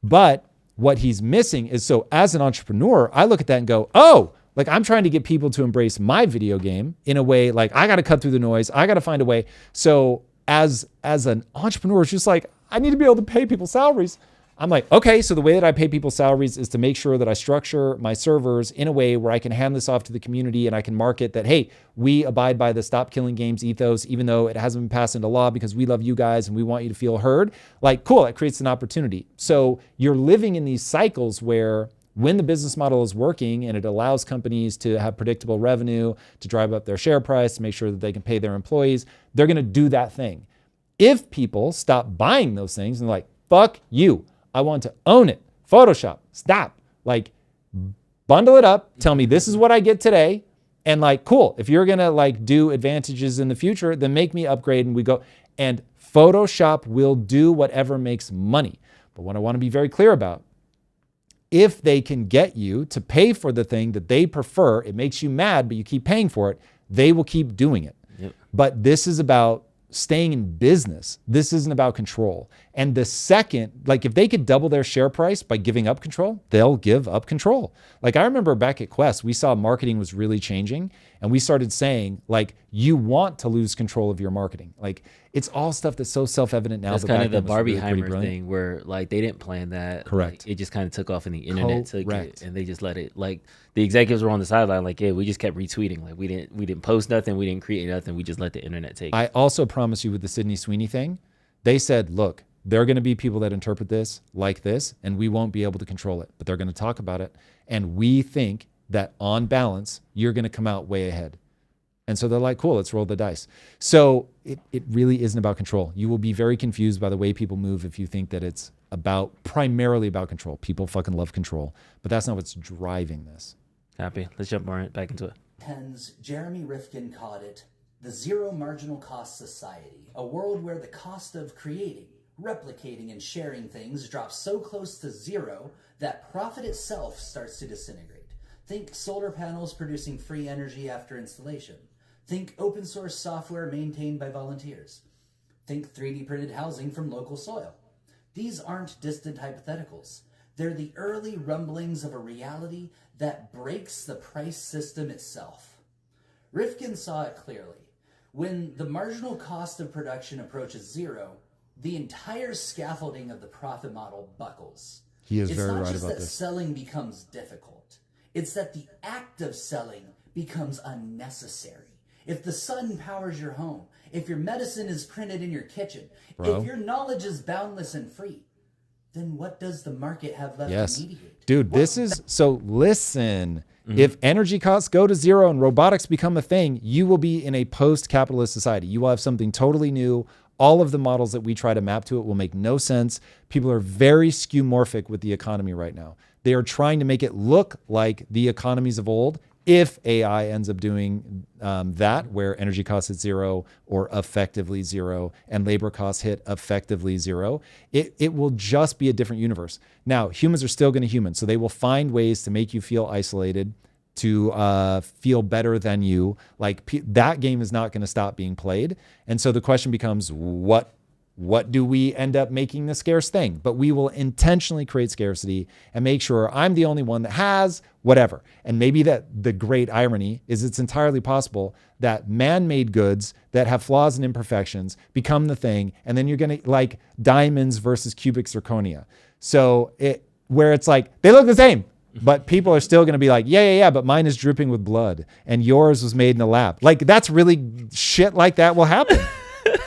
But what he's missing is, so as an entrepreneur, I look at that and go, oh, like, I'm trying to get people to embrace my video game in a way, like, I got to cut through the noise. I got to find a way. So as an entrepreneur, it's just like, I need to be able to pay people salaries. I'm like, okay, so the way that I pay people salaries is to make sure that I structure my servers in a way where I can hand this off to the community and I can market that, hey, we abide by the stop killing games ethos, even though it hasn't been passed into law, because we love you guys and we want you to feel heard. Like, cool, that creates an opportunity. So you're living in these cycles where when the business model is working and it allows companies to have predictable revenue, to drive up their share price, to make sure that they can pay their employees, they're going to do that thing. If people stop buying those things and like, fuck you, I want to own it. Photoshop, stop. Like, bundle it up. Tell me this is what I get today. And like, cool. If you're going to like do advantages in the future, then make me upgrade and we go. And Photoshop will do whatever makes money. But what I want to be very clear about, if they can get you to pay for the thing that they prefer, it makes you mad, but you keep paying for it, they will keep doing it. Yep. But this is about staying in business. This isn't about control. And the second, like, if they could double their share price by giving up control, they'll give up control. Like, I remember back at Quest, we saw marketing was really changing and we started saying, like, you want to lose control of your marketing. Like, it's all stuff that's so self-evident now. That's kind of the Barbieheimer thing where, like, they didn't plan that. Correct. Like, it just kind of took off and the internet took it and they just let it, like, the executives were on the sideline, like, yeah, we just kept retweeting. Like, we didn't post nothing. We didn't create nothing. We just let the internet take it. I also promise you with the Sydney Sweeney thing, they said, look, there are going to be people that interpret this like this, and we won't be able to control it, but they're going to talk about it. And we think that on balance, you're going to come out way ahead. And so they're like, cool, let's roll the dice. So it really isn't about control. You will be very confused by the way people move if you think that it's primarily about control. People fucking love control, but that's not what's driving this. Happy. Let's jump back into it. Jeremy Rifkin called it the zero marginal cost society, a world where the cost of creating, replicating, and sharing things drops so close to zero that profit itself starts to disintegrate. Think solar panels producing free energy after installation. Think open source software maintained by volunteers. Think 3D printed housing from local soil. These aren't distant hypotheticals. They're the early rumblings of a reality that breaks the price system itself. Rifkin saw it clearly. When the marginal cost of production approaches zero, the entire scaffolding of the profit model buckles. He is very right about this. It's not just that selling becomes difficult. It's that the act of selling becomes unnecessary. If the sun powers your home, if your medicine is printed in your kitchen, if your knowledge is boundless and free, then what does the market have left Yes. to mediate? Dude, this is, so listen, if energy costs go to zero and robotics become a thing, you will be in a post-capitalist society. You will have something totally new. All of the models that we try to map to it will make no sense. People are very skeuomorphic with the economy right now. They are trying to make it look like the economies of old. If AI ends up doing that, where energy costs hit zero or effectively zero and labor costs hit effectively zero, it will just be a different universe. Now, humans are still going to human, so they will find ways to make you feel isolated, to feel better than you. Like that game is not going to stop being played. And so the question becomes, what do we end up making the scarce thing? But we will intentionally create scarcity and make sure I'm the only one that has whatever. And maybe that the great irony is it's entirely possible that man-made goods that have flaws and imperfections become the thing. And then you're going to like diamonds versus cubic zirconia. So where it's like, they look the same, but people are still going to be like, yeah, but mine is dripping with blood and yours was made in a lab. Like that's really shit like that will happen.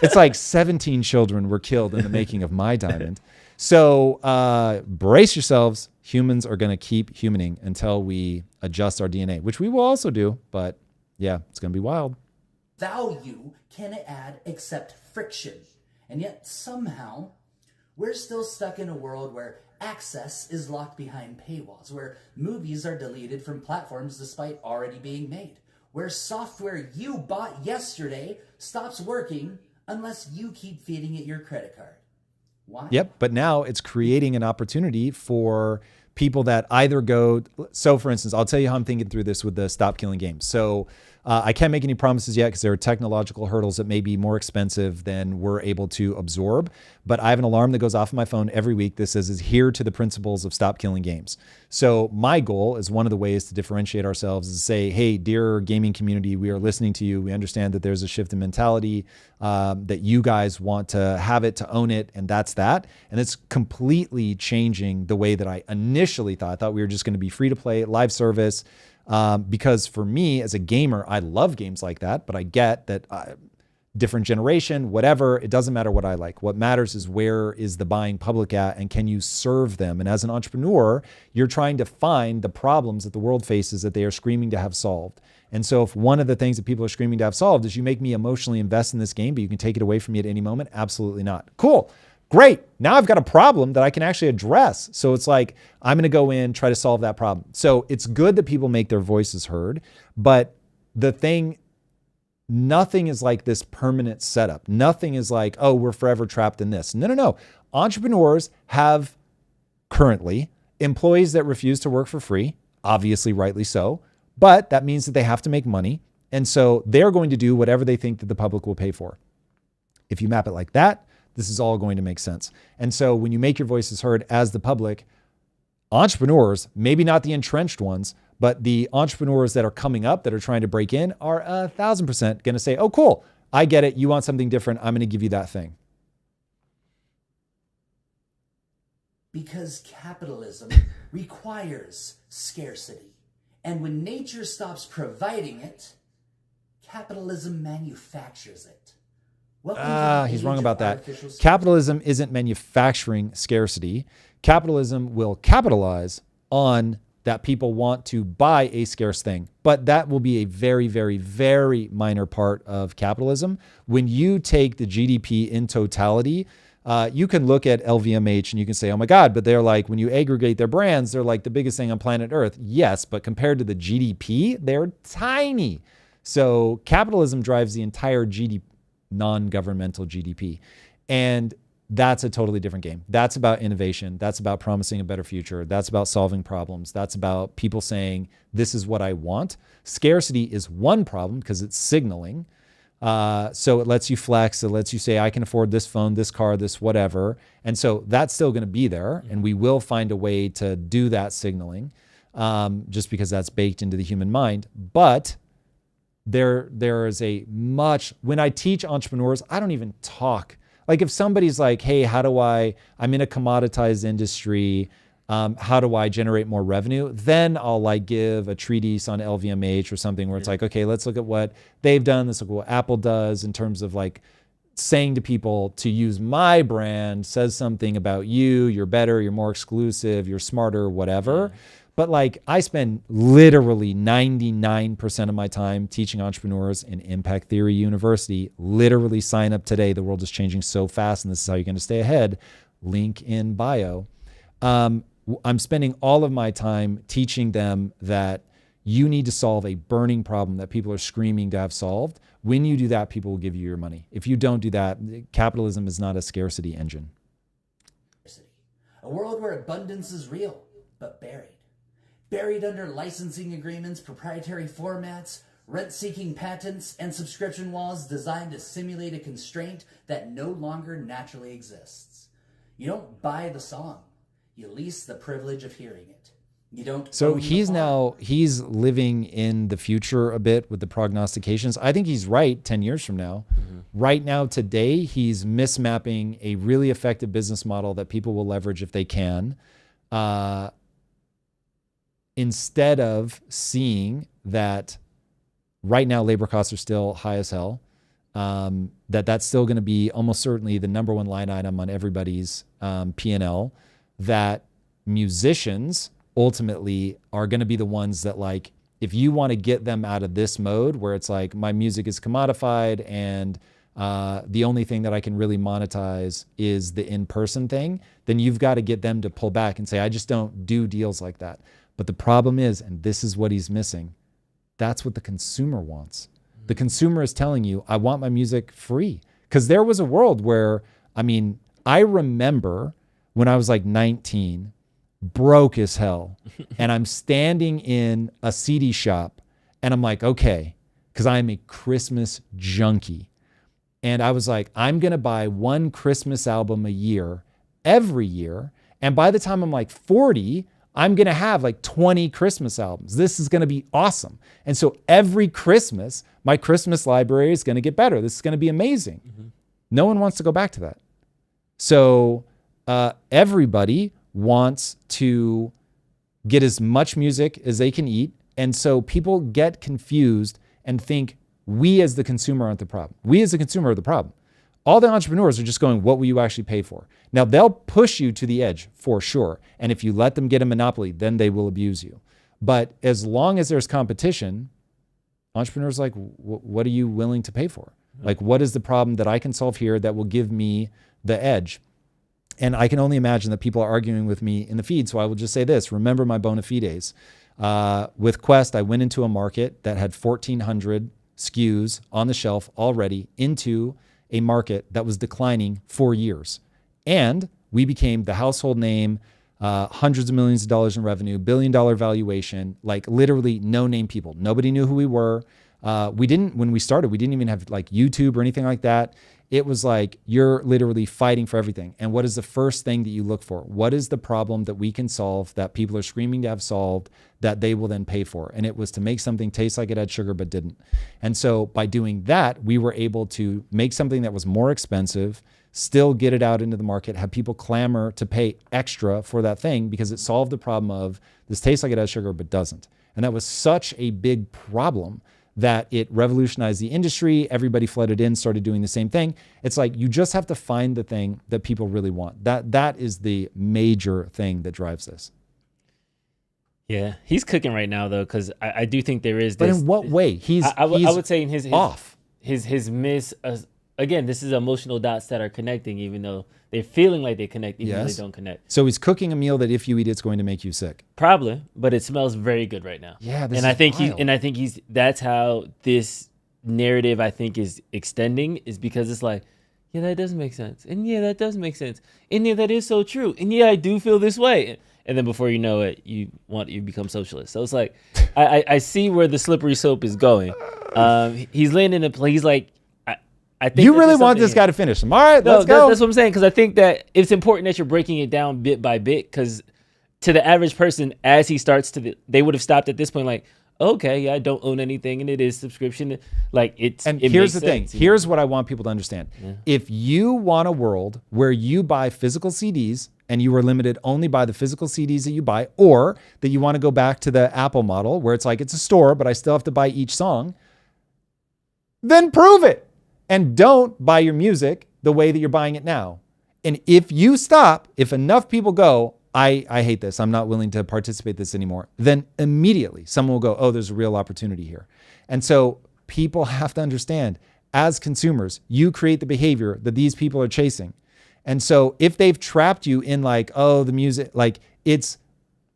It's like 17 children were killed in the making of my diamond. So brace yourselves. Humans are going to keep humaning until we adjust our DNA, which we will also do. But yeah, it's going to be wild. Value can it add except friction? And yet somehow we're still stuck in a world where access is locked behind paywalls, where movies are deleted from platforms despite already being made, where software you bought yesterday stops working unless you keep feeding it your credit card. Why? Yep. But now it's creating an opportunity for people that either go. So for instance, I'll tell you how I'm thinking through this with the stop killing games. So I can't make any promises yet because there are technological hurdles that may be more expensive than we're able to absorb. But I have an alarm that goes off on my phone every week that says adhere to the principles of stop killing games. So my goal is one of the ways to differentiate ourselves is to say, hey, dear gaming community, we are listening to you. We understand that there's a shift in mentality, that you guys want to have it, to own it, and that's that. And it's completely changing the way that I initially thought. I thought we were just going to be free to play, live service. Because for me as a gamer, I love games like that, but I get that different generation, whatever, it doesn't matter what I like. What matters is where is the buying public at and can you serve them? And as an entrepreneur, you're trying to find the problems that the world faces that they are screaming to have solved. And so if one of the things that people are screaming to have solved is you make me emotionally invest in this game, but you can take it away from me at any moment, absolutely not. Cool. Great. Now I've got a problem that I can actually address. So it's like, I'm going to go in, try to solve that problem. So it's good that people make their voices heard, but the thing, nothing is like this permanent setup. Nothing is like, oh, we're forever trapped in this. No. Entrepreneurs have currently employees that refuse to work for free, obviously rightly so, but that means that they have to make money. And so they're going to do whatever they think that the public will pay for. If you map it like that, this is all going to make sense. And so when you make your voices heard as the public, entrepreneurs, maybe not the entrenched ones, but the entrepreneurs that are coming up that are trying to break in are 1,000% going to say, oh, cool. I get it. You want something different. I'm going to give you that thing. Because capitalism requires scarcity. And when nature stops providing it, capitalism manufactures it. He's wrong about that. Capitalism isn't manufacturing scarcity. Capitalism will capitalize on that people want to buy a scarce thing. But that will be a very, very, very minor part of capitalism. When you take the GDP in totality, you can look at LVMH and you can say, oh my God, but they're like, when you aggregate their brands, they're like the biggest thing on planet Earth. Yes, but compared to the GDP, they're tiny. So capitalism drives the entire GDP, non-governmental GDP. And that's a totally different game. That's about innovation. That's about promising a better future. That's about solving problems. That's about people saying, this is what I want. Scarcity is one problem because it's signaling. So it lets you flex. It lets you say, I can afford this phone, this car, this whatever. And so that's still going to be there. And we will find a way to do that signaling just because that's baked into the human mind. But there is a much, when I teach entrepreneurs, I don't even talk. Like if somebody's like, hey, I'm in a commoditized industry. How do I generate more revenue? Then I'll like give a treatise on LVMH or something where it's like, okay, let's look at what they've done. Let's look at what Apple does in terms of like saying to people to use my brand says something about you, you're better, you're more exclusive, you're smarter, whatever. But like, I spend literally 99% of my time teaching entrepreneurs in Impact Theory University. Literally sign up today. The world is changing so fast, and this is how you're going to stay ahead. Link in bio. I'm spending all of my time teaching them that you need to solve a burning problem that people are screaming to have solved. When you do that, people will give you your money. If you don't do that, capitalism is not a scarcity engine. A world where abundance is real, but buried under licensing agreements, proprietary formats, rent-seeking patents, and subscription laws designed to simulate a constraint that no longer naturally exists. You don't buy the song, you lease the privilege of hearing it. You don't. So he's living in the future a bit with the prognostications. I think he's right 10 years from now. Right now, today, he's mismapping a really effective business model that people will leverage if they can. Instead of seeing that right now labor costs are still high as hell, that's still going to be almost certainly the number one line item on everybody's P&L, that musicians ultimately are going to be the ones that, like, if you want to get them out of this mode where it's like my music is commodified and the only thing that I can really monetize is the in-person thing, then you've got to get them to pull back and say, I just don't do deals like that. But the problem is, and this is what he's missing, that's what the consumer wants. The consumer is telling you, I want my music free. Because there was a world where, I mean, I remember when I was like 19, broke as hell, and I'm standing in a CD shop, and I'm like, okay, because I'm a Christmas junkie. And I was like, I'm going to buy one Christmas album a year, every year. And by the time I'm like 40, I'm going to have like 20 Christmas albums. This is going to be awesome. And so every Christmas, my Christmas library is going to get better. This is going to be amazing. No one wants to go back to that. So everybody wants to get as much music as they can eat. And so people get confused and think we as the consumer aren't the problem. We as the consumer are the problem. All the entrepreneurs are just going, what will you actually pay for? Now, they'll push you to the edge for sure. And if you let them get a monopoly, then they will abuse you. But as long as there's competition, entrepreneurs are like, what are you willing to pay for? Like, what is the problem that I can solve here that will give me the edge? And I can only imagine that people are arguing with me in the feed. So I will just say this, remember my bona fides. With Quest, I went into a market that had 1,400 SKUs on the shelf already into a market that was declining for years. And we became the household name, hundreds of millions of dollars in revenue, $1 billion valuation, like literally no name people. Nobody knew who we were. When we started, we didn't even have like YouTube or anything like that. It was like, you're literally fighting for everything. And what is the first thing that you look for? What is the problem that we can solve that people are screaming to have solved that they will then pay for? And it was to make something taste like it had sugar, but didn't. And so by doing that, we were able to make something that was more expensive, still get it out into the market, have people clamor to pay extra for that thing because it solved the problem of this tastes like it has sugar, but doesn't. And that was such a big problem that it revolutionized the industry. Everybody flooded in, started doing the same thing. It's like, you just have to find the thing that people really want. That is the major thing that drives this. Yeah, he's cooking right now though, because I do think there is this. But in what way? I would say in his off. His miss. Again, this is emotional dots that are connecting, even though they're feeling like they connect, even though they don't connect. So he's cooking a meal that if you eat, it's going to make you sick. Probably, but it smells very good right now. Yeah, I think that's how this narrative I think is extending, is because it's like, yeah, that does make sense, and yeah, that does make sense, and yeah, that is so true, and yeah, I do feel this way, and then before you know it, you become socialist. So it's like, I see where the slippery slope is going. He's landing in a place. He's like, I think you really want this guy to finish him. All right, let's go. That's what I'm saying, because I think that it's important that you're breaking it down bit by bit, because to the average person, as he starts they would have stopped at this point like, okay, yeah, I don't own anything, and it is subscription. Like here's the thing. Here's what I want people to understand. Yeah. If you want a world where you buy physical CDs and you are limited only by the physical CDs that you buy, or that you want to go back to the Apple model where it's like it's a store, but I still have to buy each song, then prove it. And don't buy your music the way that you're buying it now. And if you stop, if enough people go, I hate this, I'm not willing to participate this anymore, then immediately someone will go, oh, there's a real opportunity here. And so people have to understand, as consumers, you create the behavior that these people are chasing. And so if they've trapped you in like, oh, the music, like it's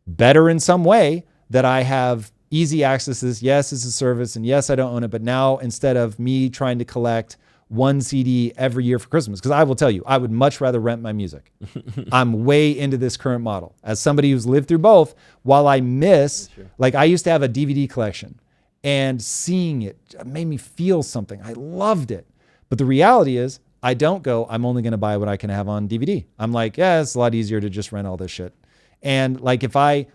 better in some way that I have easy access to this. Yes, it's a service, and yes, I don't own it. But now instead of me trying to collect one CD every year for Christmas, because I will tell you, I would much rather rent my music. I'm way into this current model. As somebody who's lived through both, while I miss, like I used to have a DVD collection, and seeing it made me feel something. I loved it. But the reality is, I don't go, I'm only going to buy what I can have on DVD. I'm like, yeah, it's a lot easier to just rent all this shit. And like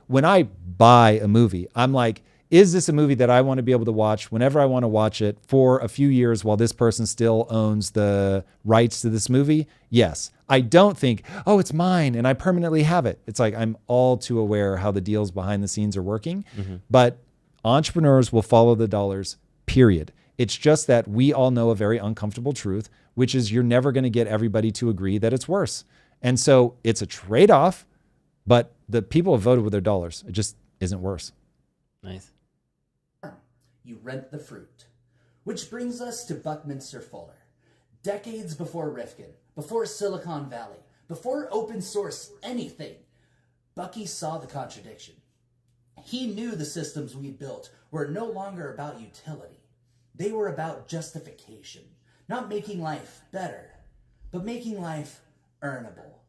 when I buy a movie, I'm like, is this a movie that I want to be able to watch whenever I want to watch it for a few years while this person still owns the rights to this movie? Yes. I don't think, oh, it's mine and I permanently have it. It's like, I'm all too aware how the deals behind the scenes are working. But entrepreneurs will follow the dollars, period. It's just that we all know a very uncomfortable truth, which is you're never going to get everybody to agree that it's worse. And so it's a trade-off, but the people have voted with their dollars. It just isn't worse. Nice. You rent the fruit. Which brings us to Buckminster Fuller. Decades before Rifkin, before Silicon Valley, before open source anything, Bucky saw the contradiction. He knew the systems we built were no longer about utility. They were about justification, not making life better, but making life earnable.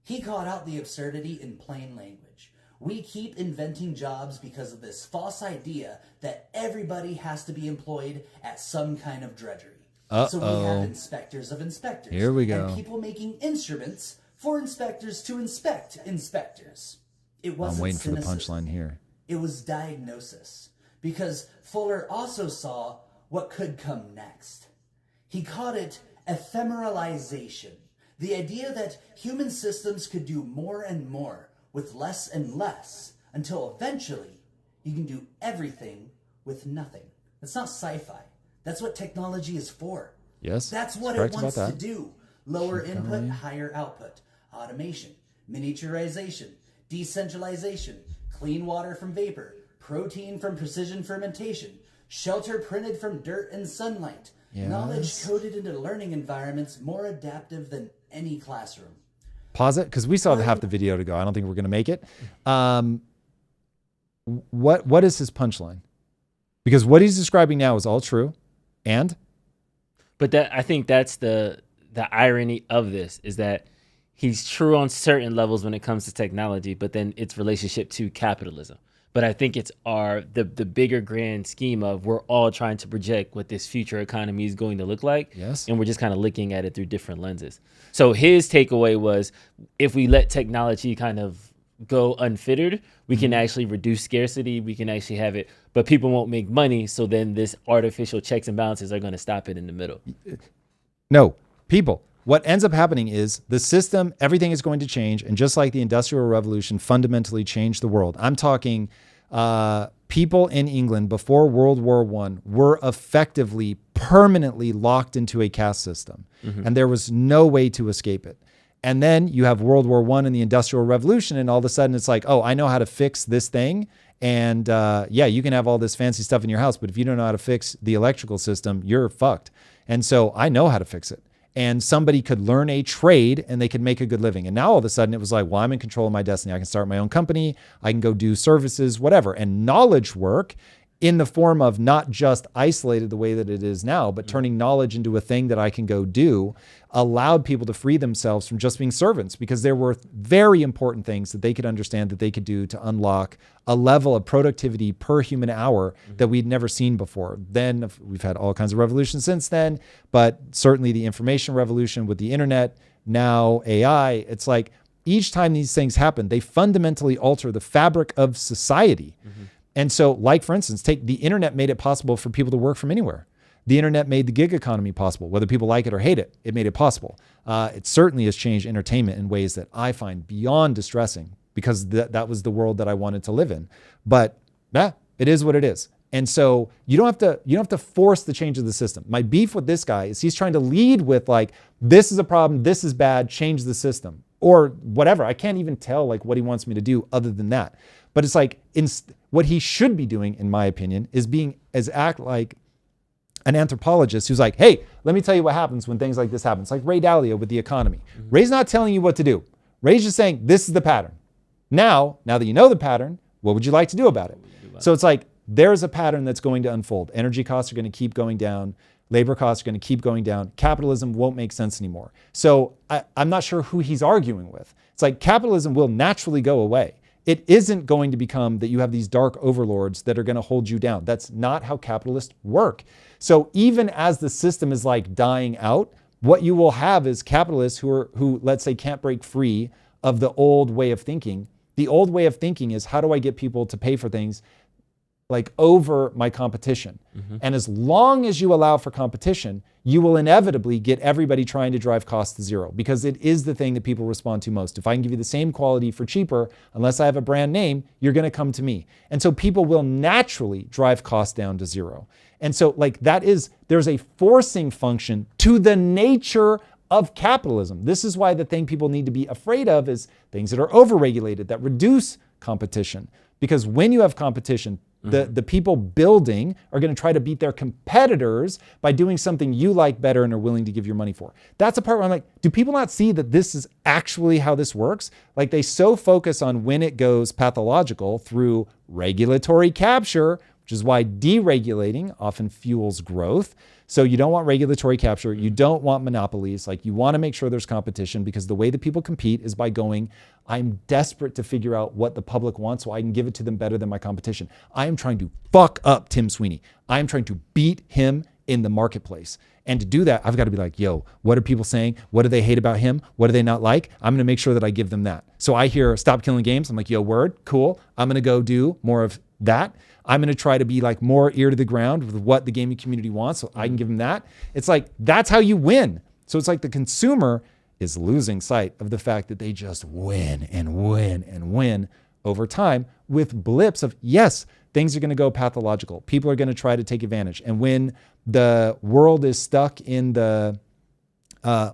He called out the absurdity in plain language. We keep inventing jobs because of this false idea that everybody has to be employed at some kind of drudgery. So we have inspectors of inspectors. Here we go. And people making instruments for inspectors to inspect inspectors. It wasn't I'm waiting for the cynicism. punchline here. It was diagnosis. Because Fuller also saw what could come next. He called it ephemeralization. The idea that human systems could do more and more with less and less until eventually you can do everything with nothing. That's not sci-fi. That's what technology is for. Yes. That's what it wants to do. Lower input, higher output. Automation, miniaturization, decentralization, clean water from vapor, protein from precision fermentation, shelter printed from dirt and sunlight, knowledge coded into learning environments more adaptive than any classroom. Pause it, because we still have half the video to go. I don't think we're going to make it. What is his punchline? Because what he's describing now is all true, but that I think that's the irony of this is that he's true on certain levels when it comes to technology, but then its relationship to capitalism. But I think it's the bigger grand scheme of we're all trying to project what this future economy is going to look like. Yes. And we're just kind of looking at it through different lenses. So his takeaway was if we let technology kind of go unfettered, we can actually reduce scarcity. We can actually have it, but people won't make money. So then this artificial checks and balances are going to stop it in the middle. No, people. What ends up happening is the system, everything is going to change. And just like the Industrial Revolution fundamentally changed the world, I'm talking people in England before World War I were effectively permanently locked into a caste system. And there was no way to escape it. And then you have World War I and the Industrial Revolution. And all of a sudden it's like, oh, I know how to fix this thing. And yeah, you can have all this fancy stuff in your house, but if you don't know how to fix the electrical system, you're fucked. And so I know how to fix it. And somebody could learn a trade and they could make a good living. And now all of a sudden it was like, well, I'm in control of my destiny. I can start my own company. I can go do services, whatever. And knowledge work in the form of not just isolated the way that it is now, but turning knowledge into a thing that I can go do allowed people to free themselves from just being servants, because there were very important things that they could understand that they could do to unlock a level of productivity per human hour that we'd never seen before. Then we've had all kinds of revolutions since then, but certainly the information revolution with the internet, now AI, it's like each time these things happen, they fundamentally alter the fabric of society. And so, like, for instance, take the internet made it possible for people to work from anywhere. The internet made the gig economy possible, whether people like it or hate it. It made it possible. It certainly has changed entertainment in ways that I find beyond distressing, because that was the world that I wanted to live in. But yeah, it is what it is. And so you don't have to force the change of the system. My beef with this guy is he's trying to lead with like, this is a problem, this is bad, change the system or whatever. I can't even tell like what he wants me to do other than that. But it's like what he should be doing, in my opinion, is act like an anthropologist who's like, hey, let me tell you what happens when things like this happen. It's like Ray Dalio with the economy. Ray's not telling you what to do. Ray's just saying, this is the pattern. Now that you know the pattern, what would you like to do about it? So it's like, there's a pattern that's going to unfold. Energy costs are going to keep going down. Labor costs are going to keep going down. Capitalism won't make sense anymore. So I'm not sure who he's arguing with. It's like capitalism will naturally go away. It isn't going to become that you have these dark overlords that are going to hold you down. That's not how capitalists work. So even as the system is like dying out, what you will have is capitalists who let's say can't break free of the old way of thinking. The old way of thinking is, how do I get people to pay for things like over my competition? And as long as you allow for competition, you will inevitably get everybody trying to drive costs to zero, because it is the thing that people respond to most. If I can give you the same quality for cheaper, unless I have a brand name, you're going to come to me. And so people will naturally drive costs down to zero. And so like there's a forcing function to the nature of capitalism. This is why the thing people need to be afraid of is things that are overregulated, that reduce competition. Because when you have competition, the people building are going to try to beat their competitors by doing something you like better and are willing to give your money for. That's the part where I'm like, do people not see that this is actually how this works? Like they so focus on when it goes pathological through regulatory capture, which is why deregulating often fuels growth. So you don't want regulatory capture. You don't want monopolies. Like you want to make sure there's competition, because the way that people compete is by going, I'm desperate to figure out what the public wants so I can give it to them better than my competition. I am trying to fuck up Tim Sweeney. I am trying to beat him in the marketplace. And to do that, I've got to be like, yo, what are people saying? What do they hate about him? What do they not like? I'm going to make sure that I give them that. So I hear stop killing games. I'm like, yo, word, cool. I'm going to go do more of that. I'm going to try to be like more ear to the ground with what the gaming community wants so I can give them that. It's like, that's how you win. So it's like the consumer is losing sight of the fact that they just win and win and win over time with blips of, yes, things are going to go pathological. People are going to try to take advantage. And when the world is stuck in the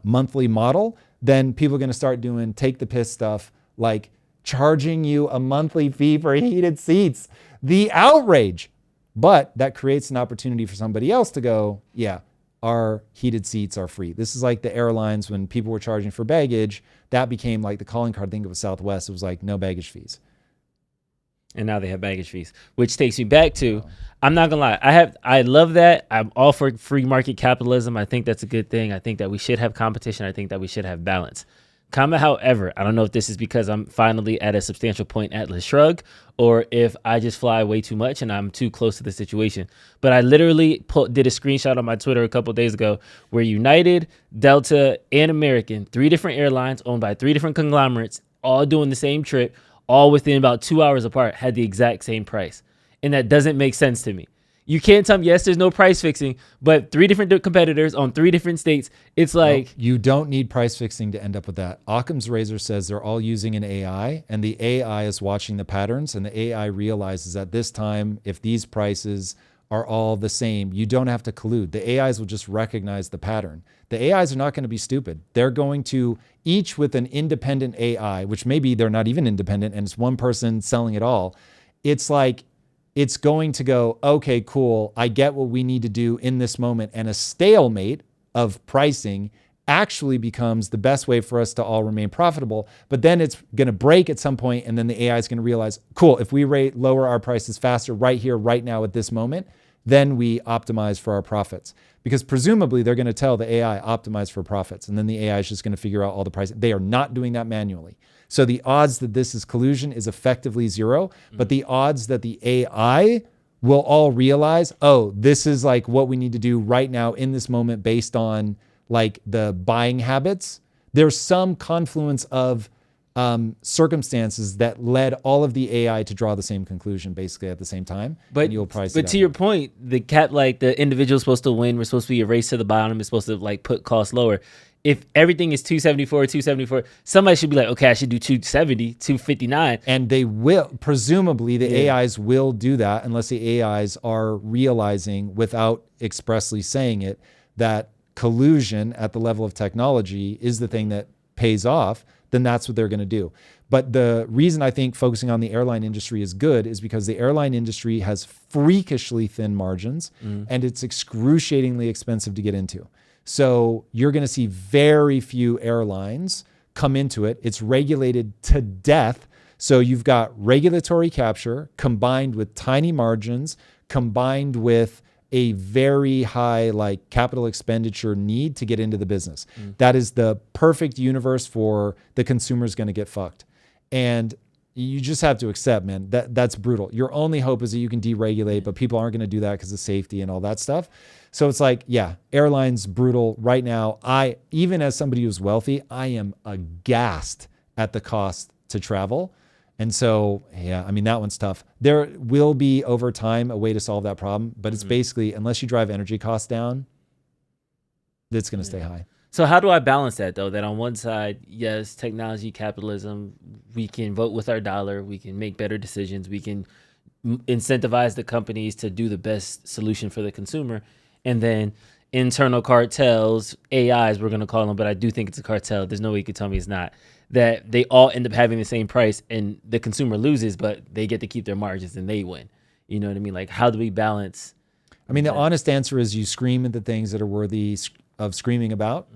monthly model, then people are going to start doing take the piss stuff, like charging you a monthly fee for heated seats. The outrage. But that creates an opportunity for somebody else to go, yeah, our heated seats are free. This is like the airlines when people were charging for baggage. That became like the calling card. I think it was Southwest. It was like no baggage fees. And now they have baggage fees, which takes me back to, I'm not gonna lie, I love that. I'm all for free market capitalism. I think that's a good thing. I think that we should have competition. I think that we should have balance. Comment, however, I don't know if this is because I'm finally at a substantial point Atlas Shrug, or if I just fly way too much and I'm too close to the situation. But I literally did a screenshot on my Twitter a couple of days ago where United, Delta, and American, 3 different airlines owned by 3 different conglomerates, all doing the same trip, all within about 2 hours apart, had the exact same price. And that doesn't make sense to me. You can't tell me, yes, there's no price fixing, but 3 different competitors on 3 different states. It's like... No, you don't need price fixing to end up with that. Occam's razor says they're all using an AI, and the AI is watching the patterns, and the AI realizes at this time, if these prices are all the same, you don't have to collude. The AIs will just recognize the pattern. The AIs are not going to be stupid. They're going to, each with an independent AI, which maybe they're not even independent, and it's one person selling it all. It's like... it's going to go, okay, cool, I get what we need to do in this moment. And a stalemate of pricing actually becomes the best way for us to all remain profitable. But then it's going to break at some point, and then the AI is going to realize, cool, if we lower our prices faster right here, right now at this moment, then we optimize for our profits. Because presumably they're going to tell the AI optimize for profits. And then the AI is just going to figure out all the pricing. They are not doing that manually. So the odds that this is collusion is effectively 0, but the odds that the AI will all realize, oh, this is like what we need to do right now in this moment based on like the buying habits. There's some confluence of circumstances that led all of the AI to draw the same conclusion basically at the same time. But you'll probably but to your point, the the individual's supposed to win. We're supposed to be a race to the bottom. It's supposed to like put costs lower. If everything is 274, somebody should be like, okay, I should do 270, 259. And they will, presumably the AIs will do that unless the AIs are realizing without expressly saying it, that collusion at the level of technology is the thing that pays off, then that's what they're going to do. But the reason I think focusing on the airline industry is good is because the airline industry has freakishly thin margins and it's excruciatingly expensive to get into. So you're going to see very few airlines come into it. It's regulated to death. So you've got regulatory capture combined with tiny margins, combined with a very high like capital expenditure need to get into the business. That is the perfect universe for the consumer's going to get fucked. And you just have to accept, man, that's brutal. Your only hope is that you can deregulate, but people aren't going to do that because of safety and all that stuff. So it's like, yeah, airlines brutal right now. Even as somebody who's wealthy, I am aghast at the cost to travel. And so, yeah, I mean, that one's tough. There will be over time a way to solve that problem, but it's basically, unless you drive energy costs down, it's going to stay high. So how do I balance that though? That on one side, yes, technology, capitalism, we can vote with our dollar, we can make better decisions, we can incentivize the companies to do the best solution for the consumer. And then internal cartels, AIs, we're going to call them, but I do think it's a cartel. There's no way you could tell me it's not. That they all end up having the same price and the consumer loses, but they get to keep their margins and they win. You know what I mean? Like, how do we balance? I mean, the honest answer is you scream at the things that are worthy of screaming about.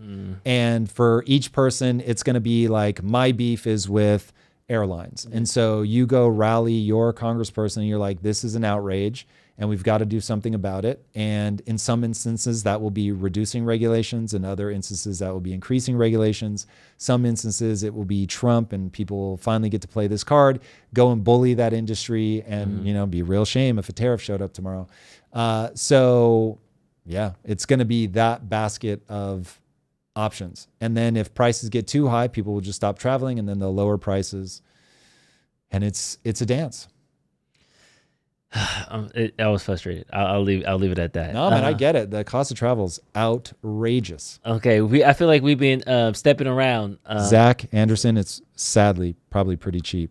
And for each person, it's going to be like, my beef is with airlines. And so you go rally your congressperson and you're like, this is an outrage and we've got to do something about it. And in some instances that will be reducing regulations. In other instances that will be increasing regulations. Some instances it will be Trump and people will finally get to play this card, go and bully that industry and, you know, be a real shame if a tariff showed up tomorrow. So yeah, it's going to be that basket of options. And then if prices get too high, people will just stop traveling and then they'll lower prices. And it's a dance. I was frustrated. I'll leave it at that. No, man, I get it. The cost of travel is outrageous. Okay, I feel like we've been stepping around. Zach Anderson, it's sadly probably pretty cheap.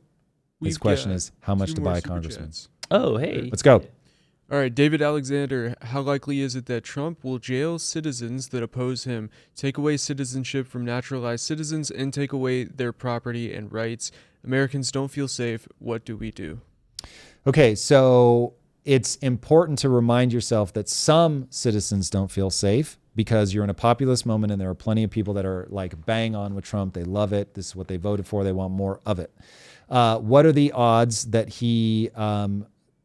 His question is how much to buy a congressman. Oh, hey. Let's go. All right, David Alexander, how likely is it that Trump will jail citizens that oppose him, take away citizenship from naturalized citizens, and take away their property and rights? Americans don't feel safe. What do we do? Okay, so it's important to remind yourself that some citizens don't feel safe because you're in a populist moment and there are plenty of people that are like bang on with Trump. They love it. This is what they voted for. They want more of it. What are the odds that he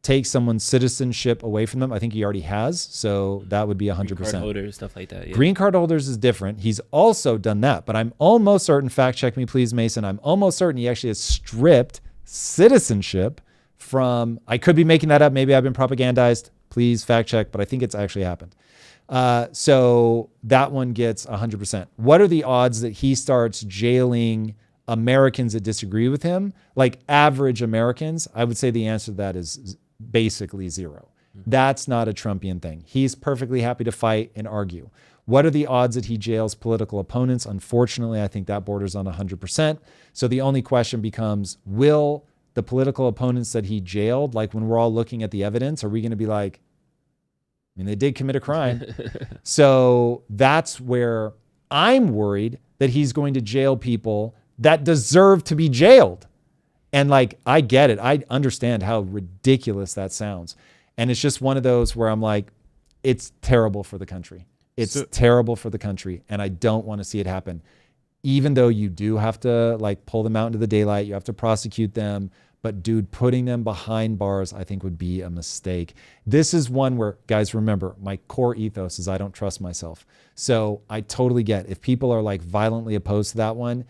take someone's citizenship away from them? I think he already has. So that would be 100%. Green card holders, stuff like that. Yeah. Green card holders is different. He's also done that, but I'm almost certain, fact check me please, Mason, I'm almost certain he actually has stripped citizenship from, I could be making that up. Maybe I've been propagandized. Please fact check, but I think it's actually happened. So that one gets 100%. What are the odds that he starts jailing Americans that disagree with him? Like average Americans, I would say the answer to that is basically zero. That's not a Trumpian thing. He's perfectly happy to fight and argue. What are the odds that he jails political opponents? Unfortunately, I think that borders on 100%. So the only question becomes, will the political opponents that he jailed, like when we're all looking at the evidence, are we going to be like, I mean, they did commit a crime. So that's where I'm worried that he's going to jail people that deserve to be jailed. And like, I get it. I understand how ridiculous that sounds. And it's just one of those where I'm like, it's terrible for the country. It's terrible for the country. And I don't want to see it happen. Even though you do have to like pull them out into the daylight, you have to prosecute them. But dude, putting them behind bars, I think would be a mistake. This is one where, guys, remember, my core ethos is I don't trust myself. So I totally get if people are like violently opposed to that one,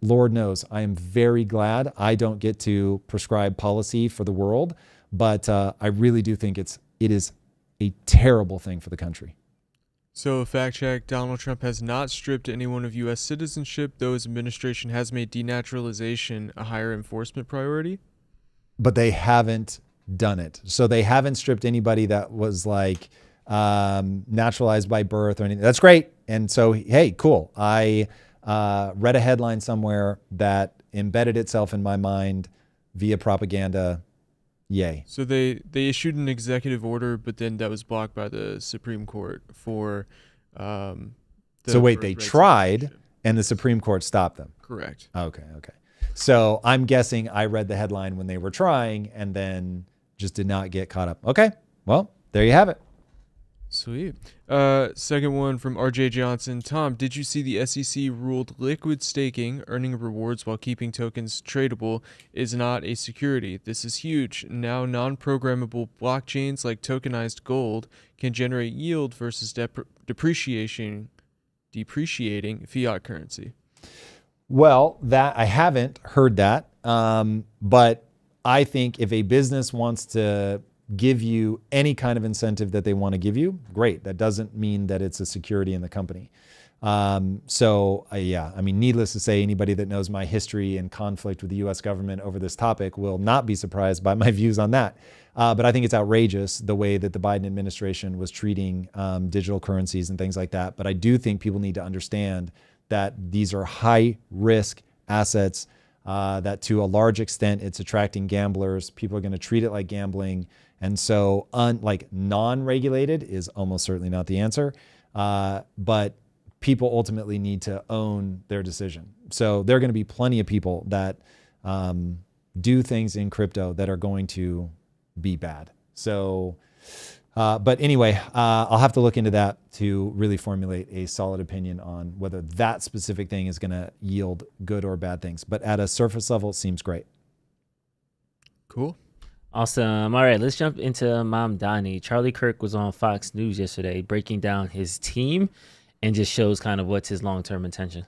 Lord knows, I am very glad I don't get to prescribe policy for the world. But I really do think it is a terrible thing for the country. So, a fact check, Donald Trump has not stripped anyone of U.S. citizenship, though his administration has made denaturalization a higher enforcement priority. But they haven't done it. So they haven't stripped anybody that was like naturalized by birth or anything. That's great. And so, hey, cool. I read a headline somewhere that embedded itself in my mind via propaganda. Yay. So they issued an executive order, but then that was blocked by the Supreme Court for So wait, they tried and the Supreme Court stopped them. Correct. Okay. So I'm guessing I read the headline when they were trying and then just did not get caught up. Okay. Well, there you have it. Sweet. Second one from RJ Johnson. Tom, did you see the SEC ruled liquid staking, earning rewards while keeping tokens tradable, is not a security? This is huge. Now non-programmable blockchains like tokenized gold can generate yield versus depreciating fiat currency. Well, that I haven't heard that. But I think if a business wants to give you any kind of incentive that they want to give you, great. That doesn't mean that it's a security in the company. Yeah, I mean, needless to say, anybody that knows my history and conflict with the US government over this topic will not be surprised by my views on that. But I think it's outrageous the way that the Biden administration was treating digital currencies and things like that. But I do think people need to understand that these are high risk assets, that to a large extent, it's attracting gamblers. People are going to treat it like gambling. And so like non-regulated is almost certainly not the answer. But people ultimately need to own their decision. So there are going to be plenty of people that do things in crypto that are going to be bad. So, but anyway, I'll have to look into that to really formulate a solid opinion on whether that specific thing is going to yield good or bad things. But at a surface level, it seems great. Cool. Awesome. All right, let's jump into Mamdani. Charlie Kirk was on Fox News yesterday breaking down his team and just shows kind of what's his long-term intention.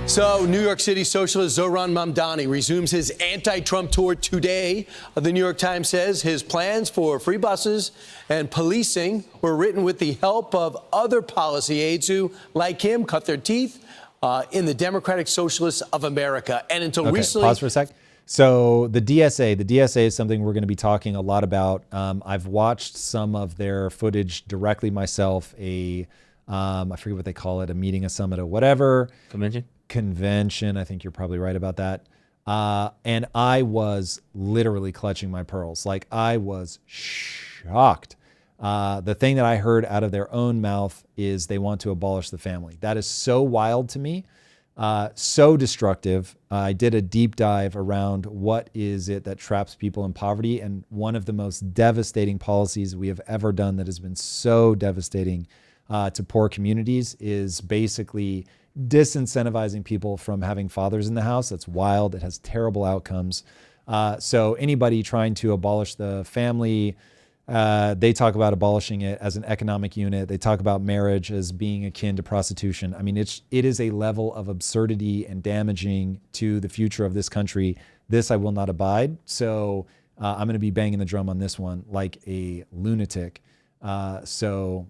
So, New York City socialist Zohran Mamdani resumes his anti-Trump tour today. The New York Times says his plans for free buses and policing were written with the help of other policy aides who, like him, cut their teeth in the Democratic Socialists of America. And until recently... Pause for a sec. So the DSA is something we're going to be talking a lot about. I've watched some of their footage directly myself, I forget what they call it, a meeting, a summit, or whatever. Convention. I think you're probably right about that. And I was literally clutching my pearls. Like, I was shocked. The thing that I heard out of their own mouth is they want to abolish the family. That is so wild to me. So destructive. I did a deep dive around what is it that traps people in poverty. And one of the most devastating policies we have ever done that has been so devastating to poor communities is basically disincentivizing people from having fathers in the house. That's wild. It has terrible outcomes. So anybody trying to abolish the family, they talk about abolishing it as an economic unit. They talk about marriage as being akin to prostitution. I mean, it is a level of absurdity and damaging to the future of this country. This I will not abide. So I'm going to be banging the drum on this one like a lunatic. So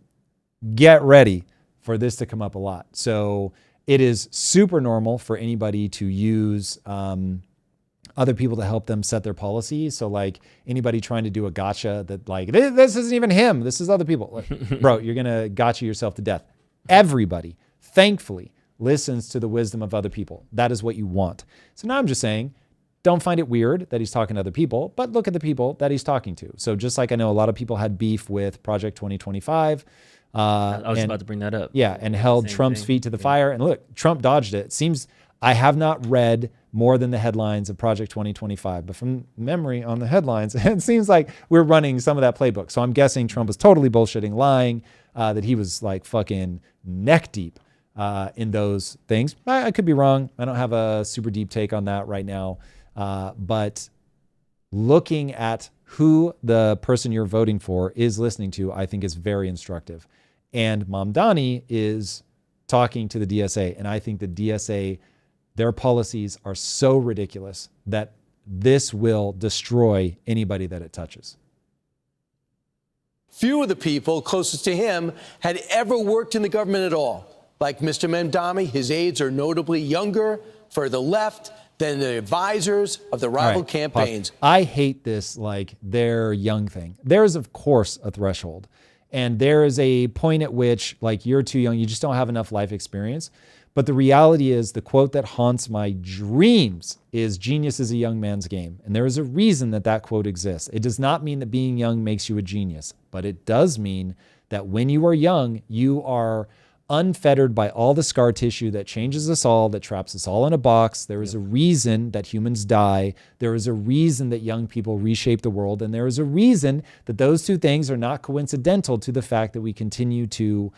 get ready for this to come up a lot. So it is super normal for anybody to use other people to help them set their policy. So like anybody trying to do a gotcha that like, this isn't even him, this is other people. Like, bro, you're going to gotcha yourself to death. Everybody, thankfully, listens to the wisdom of other people. That is what you want. So now I'm just saying, don't find it weird that he's talking to other people, but look at the people that he's talking to. So just like I know a lot of people had beef with Project 2025. I was about to bring that up. Yeah, and held Trump's feet to the fire. And look, Trump dodged it. It seems I have not read more than the headlines of Project 2025, but from memory on the headlines, it seems like we're running some of that playbook. So I'm guessing Trump was totally bullshitting, lying, that he was like fucking neck deep in those things. I could be wrong. I don't have a super deep take on that right now. But looking at who the person you're voting for is listening to, I think is very instructive. And Mamdani is talking to the DSA. And I think the DSA, their policies are so ridiculous that this will destroy anybody that it touches. Few of the people closest to him had ever worked in the government at all. Like Mr. Mamdani, his aides are notably younger, further left than the advisors of the rival campaigns. Pause. I hate this, like, their young thing. There is, of course, a threshold. And there is a point at which, like, you're too young, you just don't have enough life experience. But the reality is, the quote that haunts my dreams is genius is a young man's game. And there is a reason that that quote exists. It does not mean that being young makes you a genius, but it does mean that when you are young, you are unfettered by all the scar tissue that changes us all, that traps us all in a box. There is a reason that humans die. There is a reason that young people reshape the world. And there is a reason that those two things are not coincidental to the fact that we continue to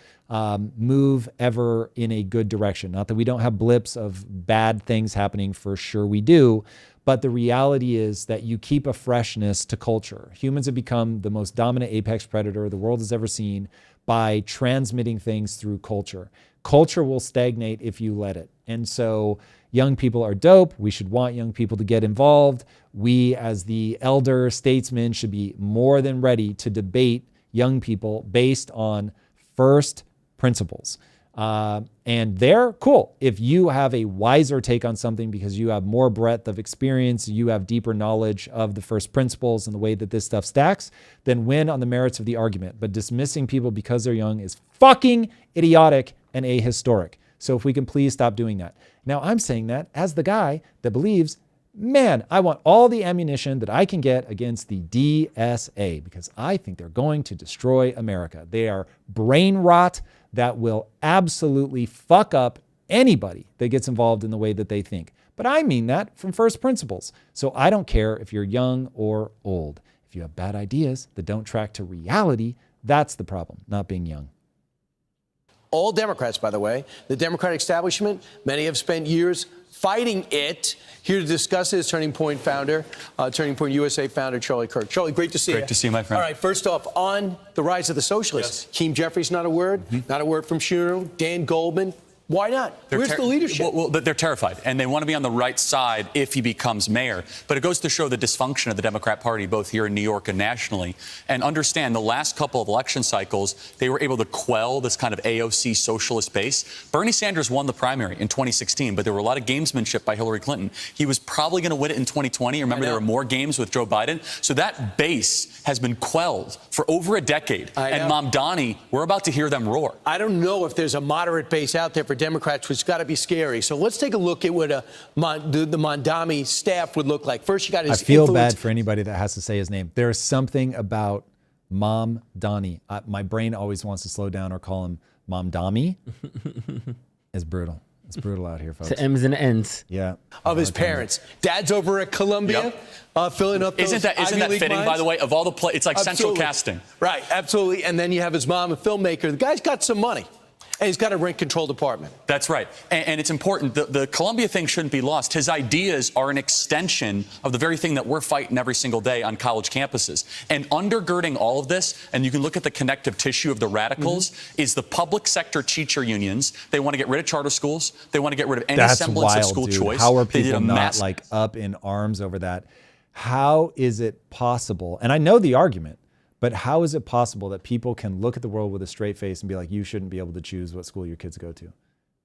move ever in a good direction. Not that we don't have blips of bad things happening, for sure we do. But the reality is that you keep a freshness to culture. Humans have become the most dominant apex predator the world has ever seen by transmitting things through culture. Culture will stagnate if you let it. And so young people are dope. We should want young people to get involved. We, as the elder statesmen, should be more than ready to debate young people based on first principles. And they're cool. If you have a wiser take on something because you have more breadth of experience, you have deeper knowledge of the first principles and the way that this stuff stacks, then win on the merits of the argument. But dismissing people because they're young is fucking idiotic and ahistoric. So if we can please stop doing that. Now, I'm saying that as the guy that believes, man, I want all the ammunition that I can get against the DSA because I think they're going to destroy America. They are brain rot that will absolutely fuck up anybody that gets involved in the way that they think. But I mean that from first principles. So I don't care if you're young or old. If you have bad ideas that don't track to reality, that's the problem, not being young. All Democrats, by the way, the Democratic establishment, many have spent years fighting it. Here to discuss it is Turning Point founder, Turning Point USA founder, Charlie Kirk. Charlie, great to see you. Great to see you, my friend. All right, first off, on the rise of the socialists, Keem Jeffries, not a word, not a word from Schumer, Dan Goldman. Why not? Where's the leadership? Well, they're terrified, and they want to be on the right side if he becomes mayor. But it goes to show the dysfunction of the Democrat Party, both here in New York and nationally. And understand, the last couple of election cycles, they were able to quell this kind of AOC socialist base. Bernie Sanders won the primary in 2016, but there were a lot of gamesmanship by Hillary Clinton. He was probably going to win it in 2020. Remember, there were more games with Joe Biden. So that base has been quelled for over a decade. And Mamdani, we're about to hear them roar. I don't know if there's a moderate base out there for Democrats, which has got to be scary. So let's take a look at what the Mamdani staff would look like. First, you got his I feel influence. bad for anybody that has to say his name. There's something about Mamdani. My brain always wants to slow down or call him Mamdami. It's brutal. It's brutal out here, folks. To M's and N's. Yeah. Of his parents. Dad's over at Columbia, filling up those Isn't that Ivy fitting, minds? by the way, of all the it's like central Absolutely. casting. Right, absolutely. And then you have his mom, a filmmaker. The guy's got some money. And he's got a rent-control department. That's right. And it's important. The Columbia thing shouldn't be lost. His ideas are an extension of the very thing that we're fighting every single day on college campuses. And undergirding all of this, and you can look at the connective tissue of the radicals, is the public sector teacher unions. They want to get rid of charter schools. They want to get rid of any semblance of school choice. How are They did people a not mass- like up in arms over that? How is it possible? And I know the argument. But how is it possible that people can look at the world with a straight face and be like, you shouldn't be able to choose what school your kids go to?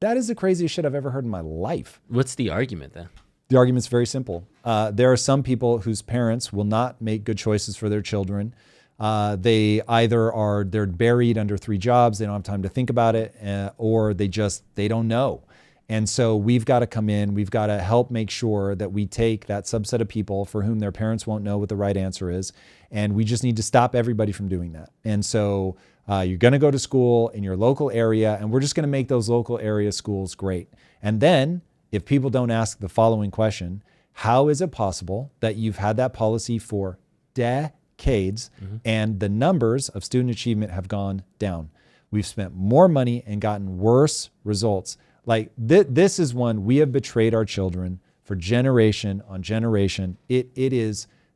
That is the craziest shit I've ever heard in my life. What's the argument then? The argument's very simple. There are some people whose parents will not make good choices for their children. They either they're buried under 3 jobs, they don't have time to think about it, or they don't know. And so we've got to come in, we've got to help make sure that we take that subset of people for whom their parents won't know what the right answer is. And we just need to stop everybody from doing that. And so you're going to go to school in your local area, and we're just going to make those local area schools great. And then if people don't ask the following question, how is it possible that you've had that policy for decades and the numbers of student achievement have gone down? We've spent more money and gotten worse results. Like this is one we have betrayed our children for generation on generation.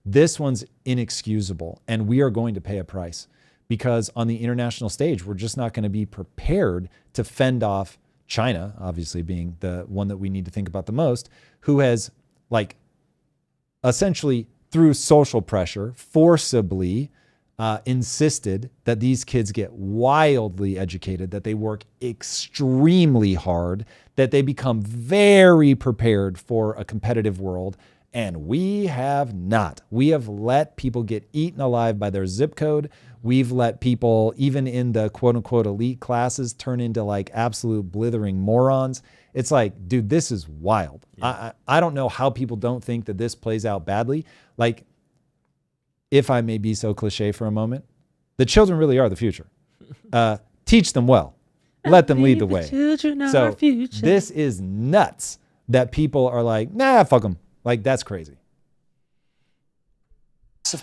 This one's inexcusable, and we are going to pay a price because on the international stage, we're just not going to be prepared to fend off China, obviously being the one that we need to think about the most, who has like essentially through social pressure, forcibly insisted that these kids get wildly educated, that they work extremely hard, that they become very prepared for a competitive world. And we have not. We have let people get eaten alive by their zip code. We've let people, even in the quote unquote elite classes, turn into like absolute blithering morons. It's like, dude, this is wild. Yeah. I don't know how people don't think that this plays out badly. Like, if I may be so cliche for a moment, the children really are the future. Teach them well. Let them lead the way. So this is nuts that people are like, nah, fuck them. Like, that's crazy.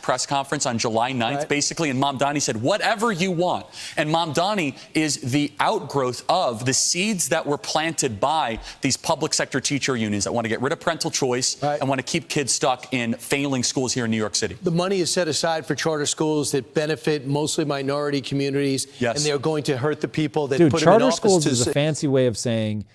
Press conference on July 9th, basically, and Mamdani said, whatever you want. And Mamdani is the outgrowth of the seeds that were planted by these public sector teacher unions that want to get rid of parental choice and want to keep kids stuck in failing schools here in New York City. The money is set aside for charter schools that benefit mostly minority communities, and they're going to hurt the people that put them in office. Charter schools is a fancy way of saying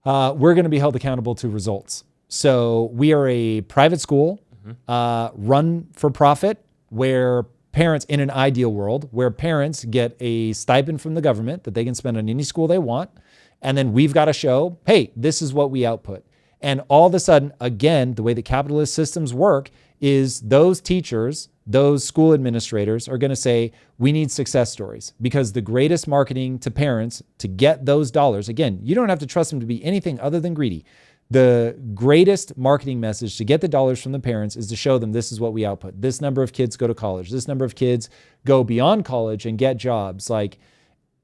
we're going to be held accountable to results. So we are a private school, run for profit, where parents, in an ideal world, where parents get a stipend from the government that they can spend on any school they want. And then we've got to show, hey, this is what we output. And all of a sudden, again, the way that capitalist systems work is those teachers, those school administrators are going to say, we need success stories, because the greatest marketing to parents to get those dollars, again, you don't have to trust them to be anything other than greedy. The greatest marketing message to get the dollars from the parents is to show them this is what we output. This number of kids go to college. This number of kids go beyond college and get jobs. Like,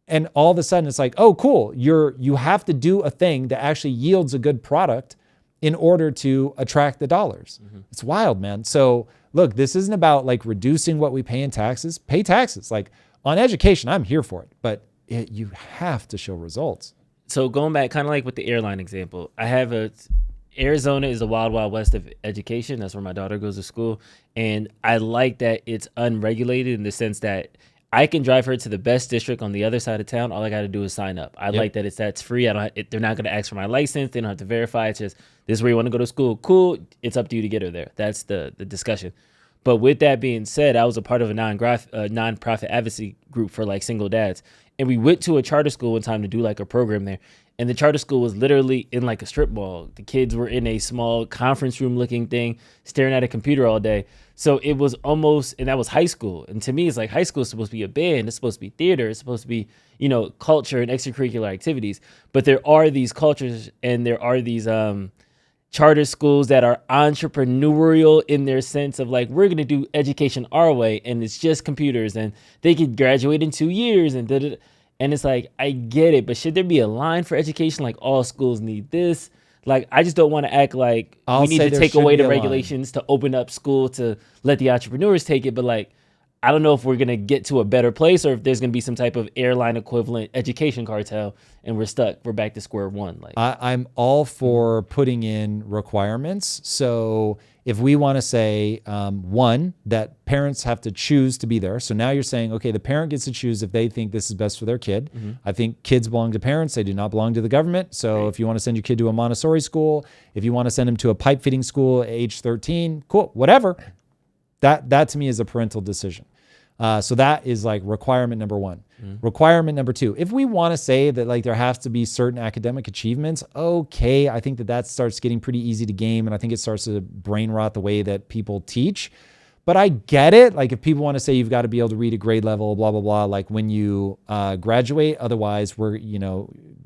and all of a sudden it's like, oh, cool. You have to do a thing that actually yields a good product in order to attract the dollars. It's wild, man. So look, this isn't about like reducing what we pay in taxes. Pay taxes. Like on education, I'm here for it, but you have to show results. So going back, kind of like with the airline example, Arizona is the wild, wild west of education. That's where my daughter goes to school. And I like that it's unregulated in the sense that I can drive her to the best district on the other side of town. All I got to do is sign up. I like that that's free. They're not going to ask for my license. They don't have to verify. It's just, this is where you want to go to school. Cool. It's up to you to get her there. That's the discussion. But with that being said, I was a part of a nonprofit advocacy group for like single dads. And we went to a charter school one time to do like a program there. And the charter school was literally in like a strip mall. The kids were in a small conference room looking thing, staring at a computer all day. So it was almost, and that was high school. And to me, it's like high school is supposed to be a band. It's supposed to be theater. It's supposed to be, culture and extracurricular activities. But there are these cultures and there are these charter schools that are entrepreneurial in their sense of like, we're going to do education our way, and it's just computers, and they could graduate in 2 years and da-da-da. And it's like, I get it, but should there be a line for education? Like all schools need this. Like, I just don't want to act like we need to take away the regulations to open up school to let the entrepreneurs take it. But like, I don't know if we're going to get to a better place or if there's going to be some type of airline equivalent education cartel and we're stuck. We're back to square one. Like, I'm all for putting in requirements. So if we want to say, one, that parents have to choose to be there. So now you're saying, okay, the parent gets to choose if they think this is best for their kid. I think kids belong to parents. They do not belong to the government. So if you want to send your kid to a Montessori school, if you want to send him to a pipe fitting school at age 13, cool, whatever. That to me is a parental decision. So that is like requirement number one. Requirement number two, if we want to say that like there has to be certain academic achievements, okay, I think that starts getting pretty easy to game, and I think it starts to brain rot the way that people teach. But I get it. Like if people want to say you've got to be able to read a grade level, blah, blah, blah, like when you graduate, otherwise we're,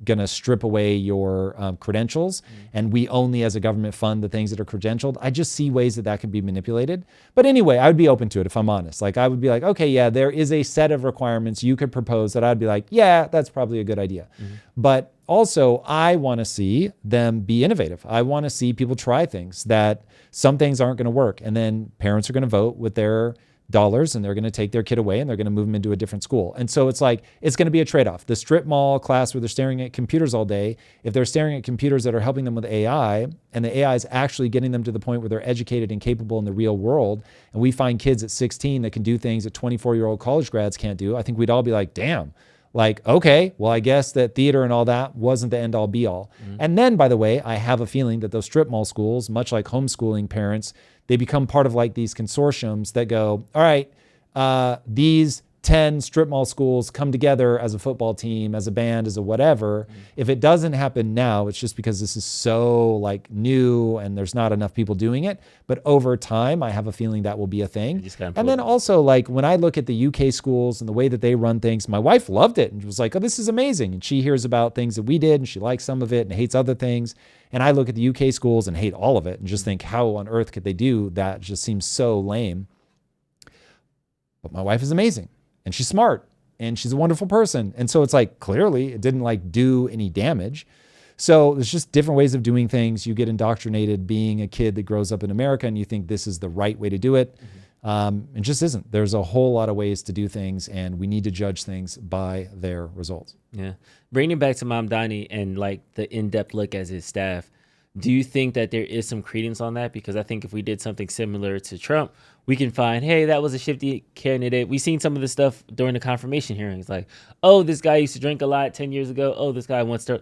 going to strip away your credentials, and we only as a government fund the things that are credentialed. I just see ways that can be manipulated. But anyway, I would be open to it if I'm honest. Like I would be like, okay, yeah, there is a set of requirements you could propose that I'd be like, yeah, that's probably a good idea. But also I want to see them be innovative. I want to see people try things that some things aren't going to work. And then parents are going to vote with their dollars and they're going to take their kid away and they're going to move them into a different school. And so it's like, it's going to be a trade-off. The strip mall class where they're staring at computers all day, if they're staring at computers that are helping them with AI, and the AI is actually getting them to the point where they're educated and capable in the real world, and we find kids at 16 that can do things that 24-year-old college grads can't do, I think we'd all be like, damn, like, okay, well, I guess that theater and all that wasn't the end all be all. And then, by the way, I have a feeling that those strip mall schools, much like homeschooling parents, they become part of like these consortiums that go, all right, these 10 strip mall schools come together as a football team, as a band, as a whatever. If it doesn't happen now, it's just because this is so like new and there's not enough people doing it. But over time, I have a feeling that will be a thing. And then also like when I look at the UK schools and the way that they run things, my wife loved it and was like, oh, this is amazing. And she hears about things that we did and she likes some of it and hates other things. And I look at the UK schools and hate all of it and just think, how on earth could they do that? It just seems so lame. But my wife is amazing. And she's smart and she's a wonderful person. And so it's like, clearly it didn't like do any damage. So there's just different ways of doing things. You get indoctrinated being a kid that grows up in America and you think this is the right way to do it. It just isn't. There's a whole lot of ways to do things and we need to judge things by their results. Yeah. Bringing it back to Mamdani and like the in-depth look as his staff, do you think that there is some credence on that? Because I think if we did something similar to Trump, we can find, hey, that was a shifty candidate. We've seen some of the stuff during the confirmation hearings. Like, oh, this guy used to drink a lot 10 years ago. Oh, this guy wants to...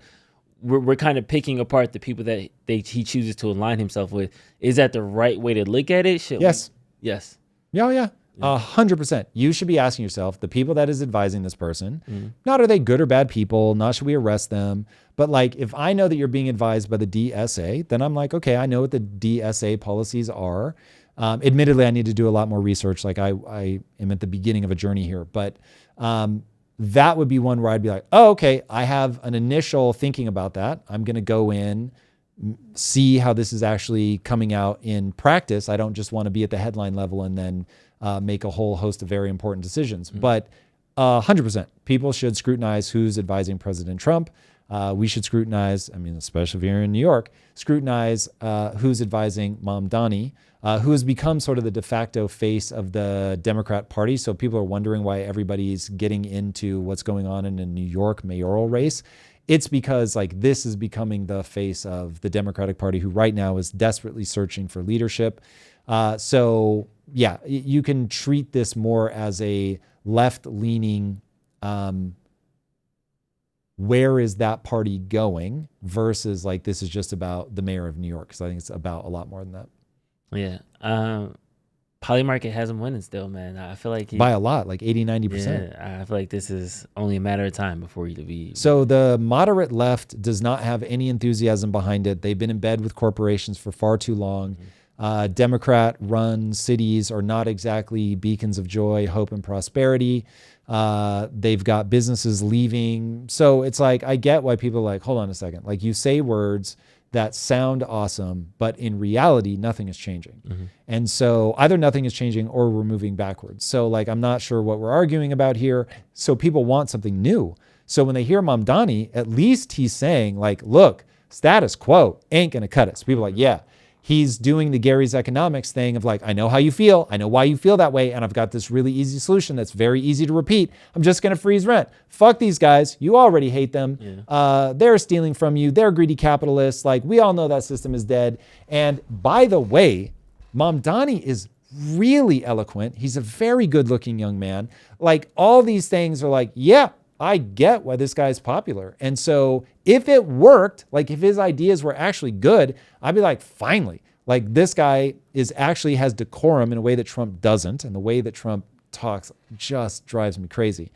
We're kind of picking apart the people that he chooses to align himself with. Is that the right way to look at it? Yes. Yes. Yeah. 100%. You should be asking yourself, the people that is advising this person, not are they good or bad people, not should we arrest them, but like if I know that you're being advised by the DSA, then I'm like, okay, I know what the DSA policies are. Admittedly, I need to do a lot more research. Like I am at the beginning of a journey here, but that would be one where I'd be like, oh, okay, I have an initial thinking about that. I'm going to go in, see how this is actually coming out in practice. I don't just want to be at the headline level and then make a whole host of very important decisions. But 100%, people should scrutinize who's advising President Trump. We should scrutinize, I mean, especially if you're in New York, scrutinize who's advising Mamdani, who has become sort of the de facto face of the Democrat Party. So people are wondering why everybody's getting into what's going on in a New York mayoral race. It's because like this is becoming the face of the Democratic Party, who right now is desperately searching for leadership. So yeah, you can treat this more as a left-leaning, where is that party going versus like this is just about the mayor of New York, because I think it's about a lot more than that. Yeah. Polymarket has him winning still, man. I feel like by a lot, like 80-90%. Yeah, I feel like this is only a matter of time before you be. So the moderate left does not have any enthusiasm behind it. They've been in bed with corporations for far too long. Democrat-run cities are not exactly beacons of joy, hope, and prosperity. They've got businesses leaving. So it's like, I get why people are like, hold on a second. Like you say words that sound awesome, but in reality, nothing is changing. And so either nothing is changing or we're moving backwards. So like, I'm not sure what we're arguing about here. So people want something new. So when they hear Mamdani, at least he's saying like, look, status quo ain't gonna cut it. So people are like, yeah. He's doing the Gary's economics thing of like, I know how you feel. I know why you feel that way. And I've got this really easy solution that's very easy to repeat. I'm just going to freeze rent. Fuck these guys. You already hate them. They're stealing from you. They're greedy capitalists. Like we all know that system is dead. And by the way, Mamdani is really eloquent. He's a very good looking young man. Like all these things are like, yeah, I get why this guy's popular. And so if it worked, like if his ideas were actually good, I'd be like, finally, like this guy actually has decorum in a way that Trump doesn't. And the way that Trump talks just drives me crazy.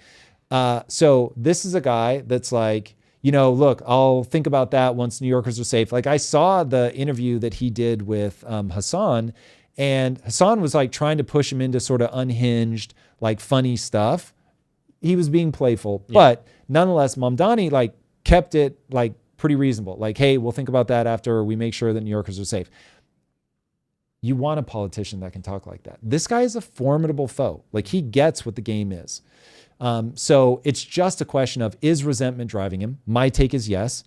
So this is a guy that's like, you know, look, I'll think about that once New Yorkers are safe. Like I saw the interview that he did with Hassan, and Hassan was like trying to push him into sort of unhinged, like funny stuff. He was being playful, but nonetheless, Mamdani like kept it like pretty reasonable. Like, hey, we'll think about that after we make sure that New Yorkers are safe. You want a politician that can talk like that. This guy is a formidable foe. Like he gets what the game is. So it's just a question of, is resentment driving him? My take is yes.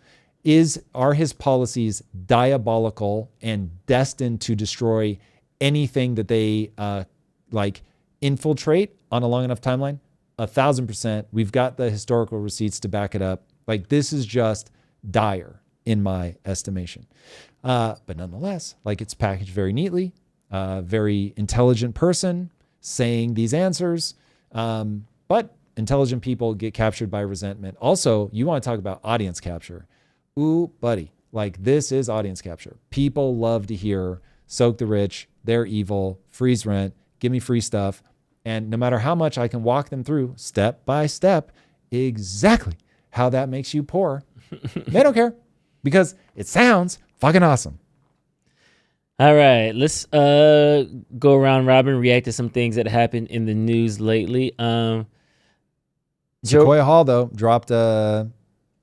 Are his policies diabolical and destined to destroy anything that they like infiltrate on a long enough timeline? 1,000%. We've got the historical receipts to back it up. Like this is just dire in my estimation. But nonetheless, like it's packaged very neatly, very intelligent person saying these answers. But intelligent people get captured by resentment. Also, you want to talk about audience capture. Ooh, buddy, like this is audience capture. People love to hear soak the rich, they're evil, freeze rent, give me free stuff. And no matter how much I can walk them through step by step exactly how that makes you poor, they don't care because it sounds fucking awesome. All right, let's go around robin, react to some things that happened in the news lately. Sequoia Hall, though, dropped a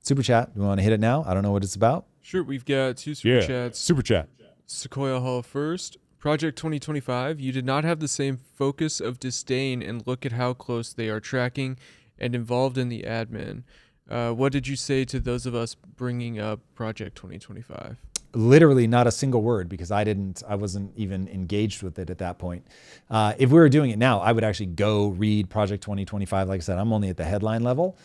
super chat. Do we want to hit it now? I don't know what it's about. Sure, we've got 2 super chats. Super chat. Sequoia Hall first. Project 2025, you did not have the same focus of disdain, and look at how close they are tracking and involved in the admin. What did you say to those of us bringing up Project 2025? Literally not a single word, because I wasn't even engaged with it at that point. If we were doing it now, I would actually go read Project 2025. Like I said, I'm only at the headline level.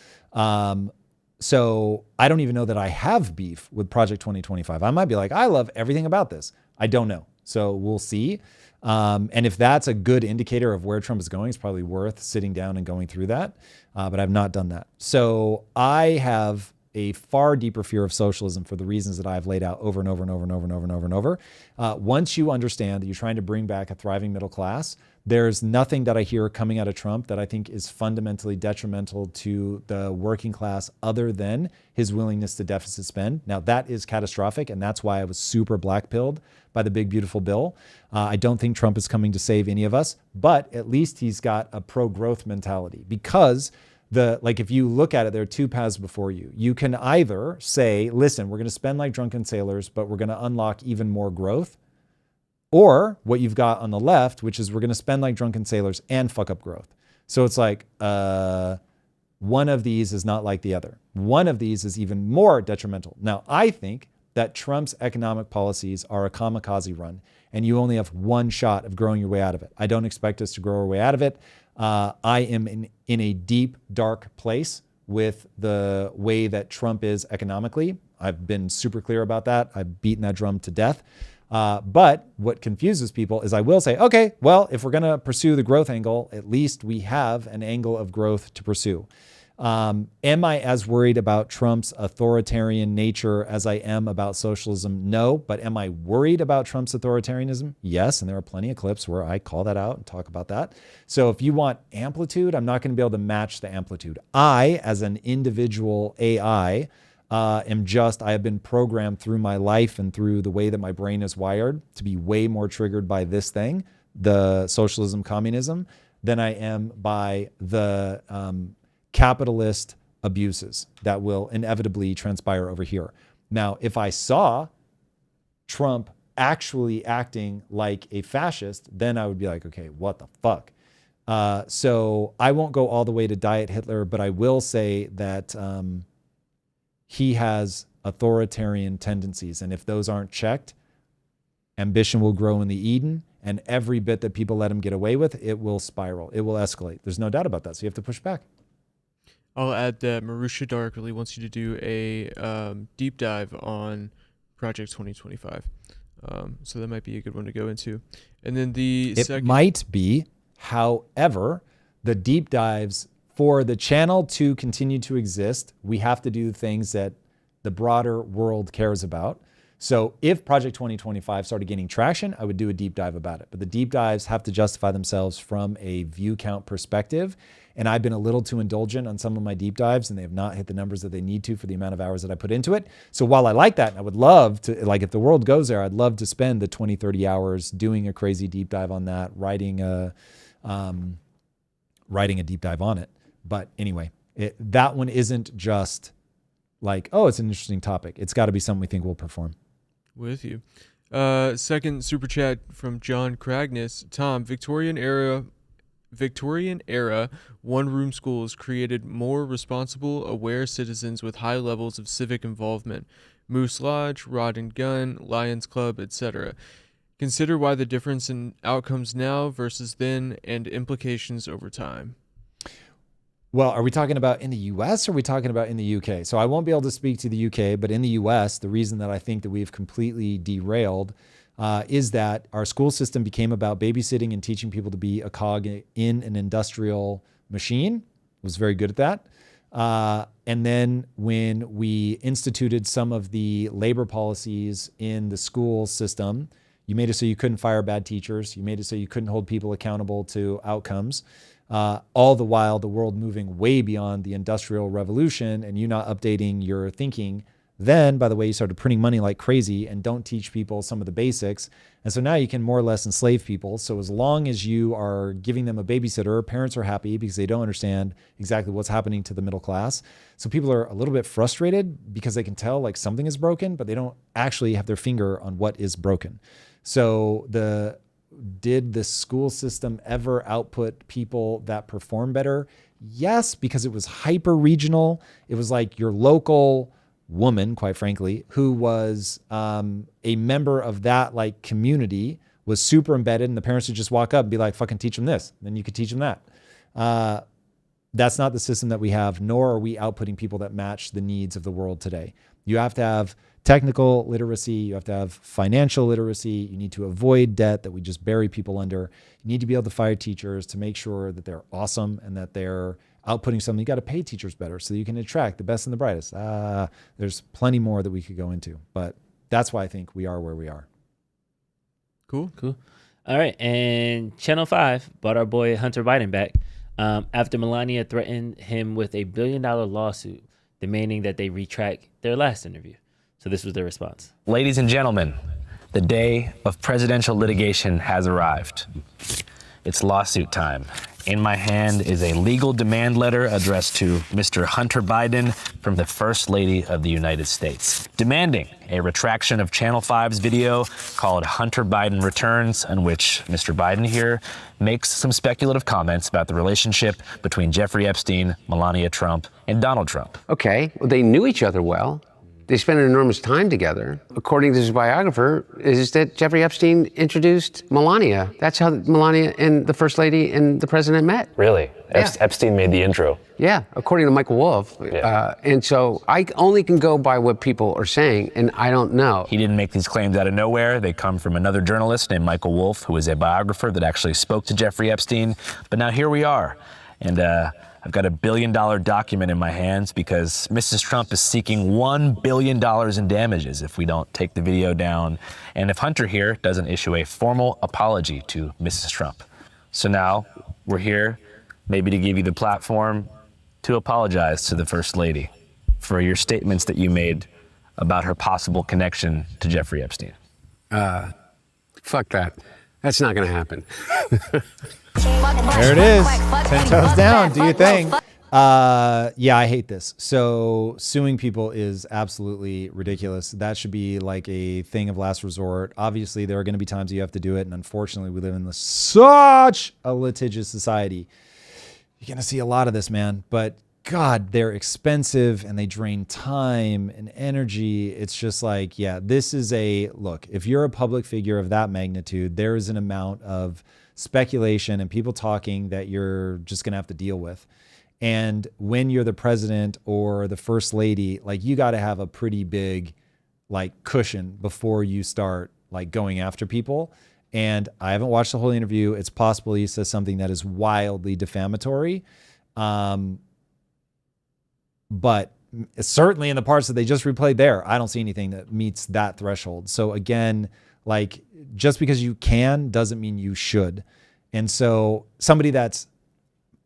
So I don't even know that I have beef with Project 2025. I might be like, I love everything about this. I don't know. So we'll see. And if that's a good indicator of where Trump is going, it's probably worth sitting down and going through that. But I've not done that. So I have a far deeper fear of socialism for the reasons that I've laid out over and over and over and over and over and over and over. Once you understand that you're trying to bring back a thriving middle class, there's nothing that I hear coming out of Trump that I think is fundamentally detrimental to the working class other than his willingness to deficit spend. Now, that is catastrophic, and that's why I was super black-pilled by the big, beautiful bill. I don't think Trump is coming to save any of us, but at least he's got a pro-growth mentality, because if you look at it, there are two paths before you. You can either say, listen, we're going to spend like drunken sailors, but we're going to unlock even more growth. Or what you've got on the left, which is we're going to spend like drunken sailors and fuck up growth. So it's like one of these is not like the other. One of these is even more detrimental. Now, I think that Trump's economic policies are a kamikaze run, and you only have one shot of growing your way out of it. I don't expect us to grow our way out of it. I am in a deep, dark place with the way that Trump is economically. I've been super clear about that. I've beaten that drum to death. But what confuses people is I will say, okay, well, if we're going to pursue the growth angle, at least we have an angle of growth to pursue. Am I as worried about Trump's authoritarian nature as I am about socialism? No. But am I worried about Trump's authoritarianism? Yes. And there are plenty of clips where I call that out and talk about that. So if you want amplitude, I'm not going to be able to match the amplitude. I, as an individual AI, I have been programmed through my life and through the way that my brain is wired to be way more triggered by this thing, the socialism, communism, than I am by the capitalist abuses that will inevitably transpire over here. Now, if I saw Trump actually acting like a fascist, then I would be like, okay, what the fuck? So I won't go all the way to Diet Hitler, but I will say that he has authoritarian tendencies. And if those aren't checked, ambition will grow in the Eden. And every bit that people let him get away with, it will spiral. It will escalate. There's no doubt about that. So you have to push back. I'll add that Marusha Dark really wants you to do a deep dive on Project 2025. So that might be a good one to go into. And then it might be, however, the deep dives for the channel to continue to exist, we have to do things that the broader world cares about. So if Project 2025 started gaining traction, I would do a deep dive about it. But the deep dives have to justify themselves from a view count perspective. And I've been a little too indulgent on some of my deep dives, and they have not hit the numbers that they need to for the amount of hours that I put into it. So while I like that, and I would love to, like if the world goes there, I'd love to spend the 20, 30 hours doing a crazy deep dive on that, writing a deep dive on it. But anyway, that one isn't just like, oh, it's an interesting topic. It's got to be something we think will perform. With you. Second super chat from John Cragness. Tom, Victorian era one-room schools created more responsible, aware citizens with high levels of civic involvement. Moose Lodge, Rod and Gun, Lions Club, etc. Consider why the difference in outcomes now versus then and implications over time. Well, are we talking about in the US or are we talking about in the UK? So I won't be able to speak to the UK, but in the US, the reason that I think that we've completely derailed is that our school system became about babysitting and teaching people to be a cog in an industrial machine. It was very good at that. And then when we instituted some of the labor policies in the school system, You made it so you couldn't fire bad teachers. You made it so you couldn't hold people accountable to outcomes. All the while, the world moving way beyond the Industrial Revolution and you not updating your thinking. Then, by the way, you started printing money like crazy and don't teach people some of the basics. And so now you can more or less enslave people. So as long as you are giving them a babysitter, parents are happy because they don't understand exactly what's happening to the middle class. So people are a little bit frustrated because they can tell like something is broken, but they don't actually have their finger on what is broken. So did the school system ever output people that perform better? Yes, because it was hyper regional. It was like your local woman, quite frankly, who was a member of that like community, was super embedded, and the parents would just walk up and be like, fucking teach them this. Then you could teach them that. That's not the system that we have, nor are we outputting people that match the needs of the world today. You have to have technical literacy. You have to have financial literacy. You need to avoid debt that we just bury people under. You need to be able to fire teachers to make sure that they're awesome and that they're outputting something. You got to pay teachers better so you can attract the best and the brightest. There's plenty more that we could go into, but that's why I think we are where we are. Cool. All right. And Channel 5 brought our boy Hunter Biden back after Melania threatened him with $1 billion lawsuit demanding that they retract their last interview. So this was their response. Ladies and gentlemen, the day of presidential litigation has arrived. It's lawsuit time. In my hand is a legal demand letter addressed to Mr. Hunter Biden from the First Lady of the United States, demanding a retraction of Channel 5's video called Hunter Biden Returns, in which Mr. Biden here makes some speculative comments about the relationship between Jeffrey Epstein, Melania Trump, and Donald Trump. Okay, well, they knew each other well. They spent an enormous time together. According to his biographer, is that Jeffrey Epstein introduced Melania. That's how Melania and the First Lady and the president met. Really? Yeah. Epstein made the intro. Yeah, according to Michael Wolff. Yeah. And so I only can go by what people are saying, and I don't know. He didn't make these claims out of nowhere. They come from another journalist named Michael Wolff, who is a biographer that actually spoke to Jeffrey Epstein. But now here we are. And I've got $1 billion document in my hands because Mrs. Trump is seeking $1 billion in damages if we don't take the video down and if Hunter here doesn't issue a formal apology to Mrs. Trump. So now we're here maybe to give you the platform to apologize to the First Lady for your statements that you made about her possible connection to Jeffrey Epstein. Fuck that. That's not going to happen. There it is. 10 toes down. Do your thing. Yeah, I hate this. So suing people is absolutely ridiculous. That should be like a thing of last resort. Obviously, there are going to be times you have to do it. And unfortunately, we live in such a litigious society. You're going to see a lot of this, man. But God, they're expensive and they drain time and energy. It's just like, yeah, this is look, if you're a public figure of that magnitude, there is an amount of speculation and people talking that you're just going to have to deal with. And when you're the president or the First Lady, like you got to have a pretty big like cushion before you start like going after people. And I haven't watched the whole interview. It's possible he says something that is wildly defamatory. But certainly in the parts that they just replayed there, I don't see anything that meets that threshold. So again, like just because you can doesn't mean you should. And so somebody that's,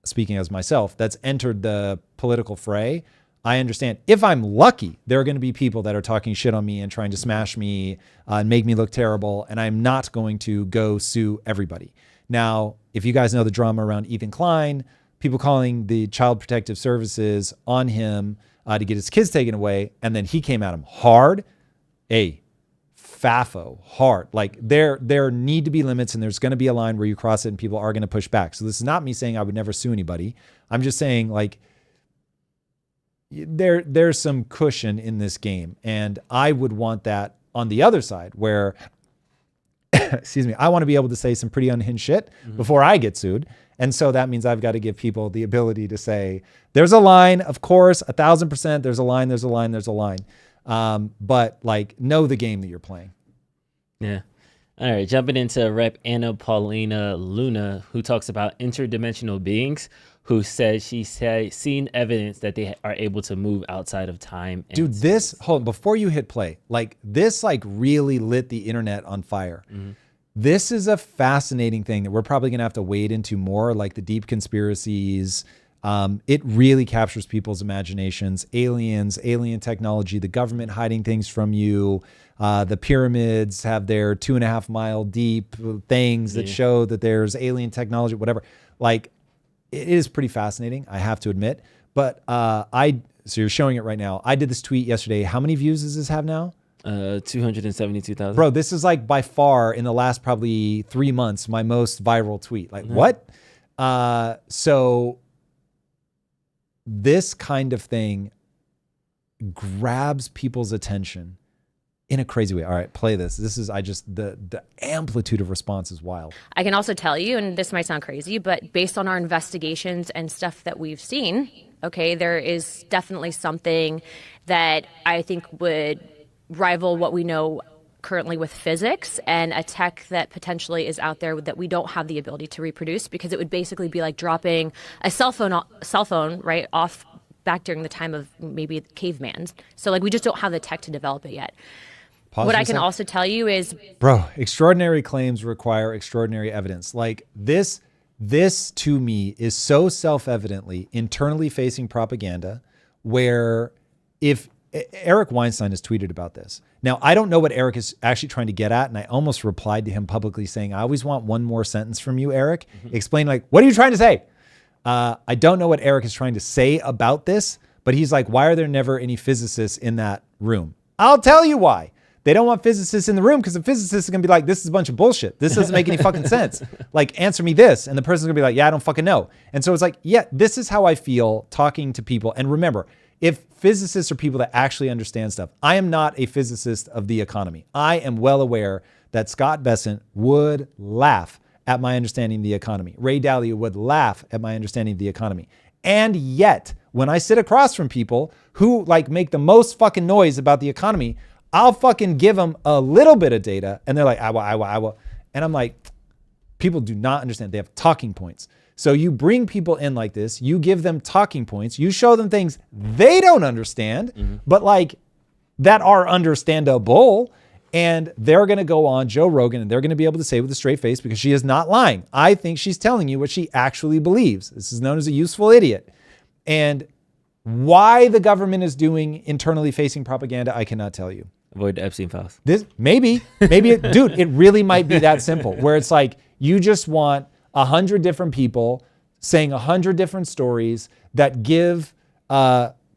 speaking as myself, that's entered the political fray, I understand. If I'm lucky, there are going to be people that are talking shit on me and trying to smash me and make me look terrible. And I'm not going to go sue everybody. Now, if you guys know the drama around Ethan Klein, people calling the Child Protective Services on him to get his kids taken away. And then he came at him hard. Fafo, hard. Like there need to be limits and there's going to be a line where you cross it and people are going to push back. So this is not me saying I would never sue anybody. I'm just saying like there's some cushion in this game. And I would want that on the other side where, excuse me, I want to be able to say some pretty unhinged shit before I get sued. And so that means I've got to give people the ability to say, there's a line, of course, 1,000%, there's a line, there's a line, there's a line. But like know the game that you're playing. Yeah. All right, jumping into Rep. Anna Paulina Luna, who talks about interdimensional beings, who said she's seen evidence that they are able to move outside of time. And Dude, this, hold on, before you hit play, like this like really lit the internet on fire. Mm-hmm. This is a fascinating thing that we're probably going to have to wade into more, like the deep conspiracies. It really captures people's imaginations, aliens, alien technology, the government hiding things from you. The pyramids have their 2.5 mile deep things that show that there's alien technology, whatever. Like, it is pretty fascinating, I have to admit. But so you're showing it right now. I did this tweet yesterday. How many views does this have now? 272,000. Bro, this is like by far in the last probably 3 months, my most viral tweet. Like what? So this kind of thing grabs people's attention in a crazy way. All right, play this. This is, the amplitude of response is wild. I can also tell you, and this might sound crazy, but based on our investigations and stuff that we've seen, okay, there is definitely something that I think would rival what we know currently with physics, and a tech that potentially is out there that we don't have the ability to reproduce, because it would basically be like dropping a cell phone right off back during the time of maybe caveman. So like we just don't have the tech to develop it yet. What I can also tell you is, bro, extraordinary claims require extraordinary evidence. Like this to me is so self-evidently internally facing propaganda, where if Eric Weinstein has tweeted about this. Now, I don't know what Eric is actually trying to get at, and I almost replied to him publicly saying, I always want one more sentence from you, Eric. Explain, like, what are you trying to say? I don't know what Eric is trying to say about this, but he's like, why are there never any physicists in that room? I'll tell you why. They don't want physicists in the room because the physicist is going to be like, this is a bunch of bullshit. This doesn't make any fucking sense. Like, answer me this. And the person's going to be like, yeah, I don't fucking know. And so it's like, yeah, this is how I feel talking to people. And remember, if physicists are people that actually understand stuff, I am not a physicist of the economy. I am well aware that Scott Bessent would laugh at my understanding of the economy. Ray Dalio would laugh at my understanding of the economy. And yet, when I sit across from people who like make the most fucking noise about the economy, I'll fucking give them a little bit of data and they're like, I will. And I'm like, people do not understand. They have talking points. So you bring people in like this, you give them talking points, you show them things they don't understand, but like that are understandable. And they're going to go on Joe Rogan and they're going to be able to say with a straight face, because she is not lying. I think she's telling you what she actually believes. This is known as a useful idiot. And why the government is doing internally facing propaganda, I cannot tell you. Avoid the Epstein files. Dude, it really might be that simple, where it's like, you just want 100 different people saying 100 different stories that give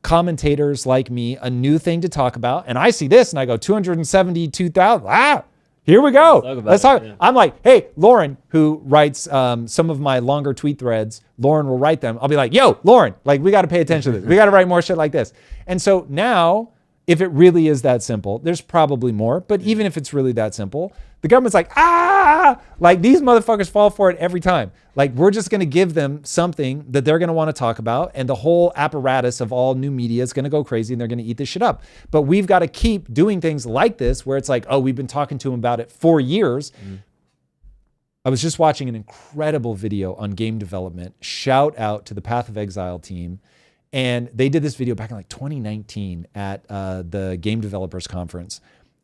commentators like me a new thing to talk about. And I see this and I go, 272,000. Here we go. Let's talk. Yeah. I'm like, hey, Lauren, who writes some of my longer tweet threads, Lauren will write them. I'll be like, yo, Lauren, like, we got to pay attention to this. We got to write more shit like this. And so now, if it really is that simple, there's probably more, but even if it's really that simple, the government's like, like these motherfuckers fall for it every time. Like, we're just going to give them something that they're going to want to talk about, and the whole apparatus of all new media is going to go crazy and they're going to eat this shit up. But we've got to keep doing things like this, where it's like, oh, we've been talking to them about it for years. I was just watching an incredible video on game development. Shout out to the Path of Exile team. And they did this video back in like 2019 at the Game Developers Conference.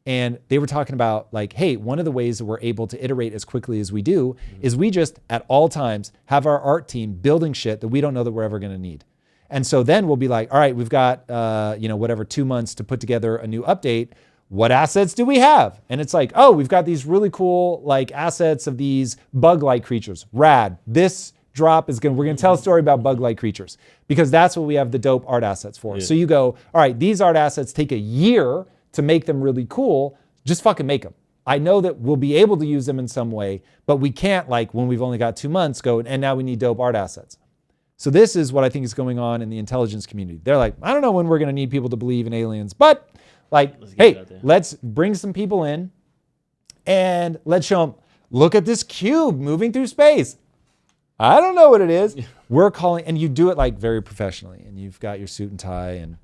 And they were talking about like, hey, one of the ways that we're able to iterate as quickly as we do is we just at all times have our art team building shit that we don't know that we're ever going to need. And so then we'll be like, all right, we've got, 2 months to put together a new update. What assets do we have? And it's like, oh, we've got these really cool like assets of these bug-like creatures. Rad. This drop is we're gonna tell a story about bug-like creatures, because that's what we have the dope art assets for. Yeah. So you go, all right, these art assets take a year to make them really cool. Just fucking make them. I know that we'll be able to use them in some way, but we can't, like, when we've only got 2 months, go, and now we need dope art assets. So this is what I think is going on in the intelligence community. They're like, I don't know when we're gonna need people to believe in aliens, but like, hey, let's bring some people in and let's show them, look at this cube moving through space. I don't know what it is. We're calling, and you do it like very professionally, and you've got your suit and tie, and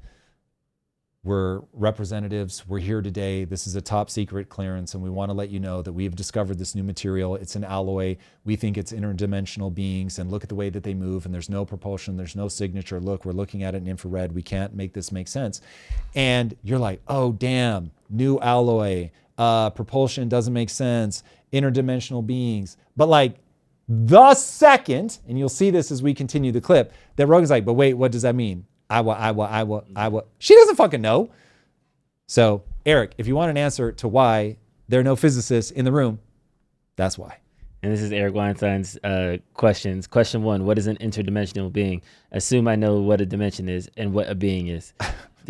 We're representatives. We're here today. This is a top secret clearance, and we want to let you know that we have discovered this new material. It's an alloy. We think it's interdimensional beings, and look at the way that they move, and there's no propulsion. There's no signature. Look, we're looking at it in infrared. We can't make this make sense. And you're like, oh, damn, new alloy. Propulsion doesn't make sense. Interdimensional beings. But like the second, and you'll see this as we continue the clip, that Rogan's like, but wait, what does that mean? I. She doesn't fucking know. So, Eric, if you want an answer to why there are no physicists in the room, that's why. And this is Eric Weinstein's questions. Question 1, what is an interdimensional being? Assume I know what a dimension is and what a being is.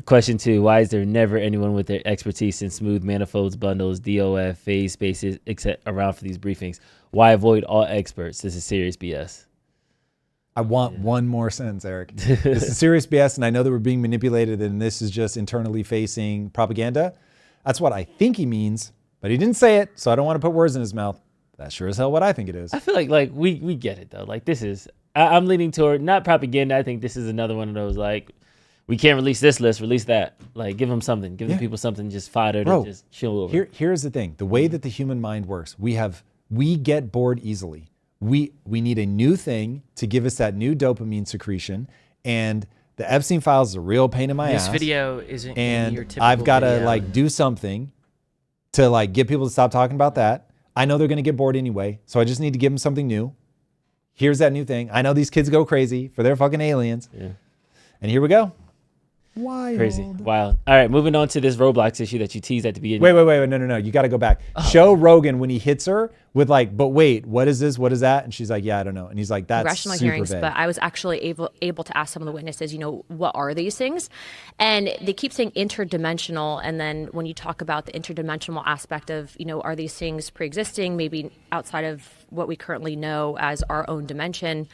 Question 2, why is there never anyone with their expertise in smooth manifolds, bundles, DOF, phase spaces, etc. around for these briefings? Why avoid all experts? This is serious BS. I want one more sentence, Eric. This is serious BS, and I know that we're being manipulated, and this is just internally facing propaganda. That's what I think he means, but he didn't say it, so I don't want to put words in his mouth. That's sure as hell what I think it is. I feel like we get it, though. Like, this is, I'm leaning toward, not propaganda. I think this is another one of those, like, we can't release this list, release that. Like, give them something. Give the people something just fodder to just chill over. Here's the thing. The way that the human mind works, we get bored easily. We need a new thing to give us that new dopamine secretion, and the Epstein files is a real pain in my ass. This video isn't and your typical I've got to video. like do something to like get people to stop talking about that. I know they're going to get bored anyway, so I just need to give them something new. Here's that new thing. I know these kids go crazy for their fucking aliens. Yeah. And here we go. Wild. Crazy. Wild. All right, moving on to this Roblox issue that you teased at the beginning. Wait. No. You got to go back. Show Rogan when he hits her with like, but wait, what is this? What is that? And she's like, yeah, I don't know. And he's like, that's congressional super hearings, vague. but I was actually able to ask some of the witnesses, what are these things? And they keep saying interdimensional. And then when you talk about the interdimensional aspect of, are these things pre-existing, maybe outside of what we currently know as our own dimension?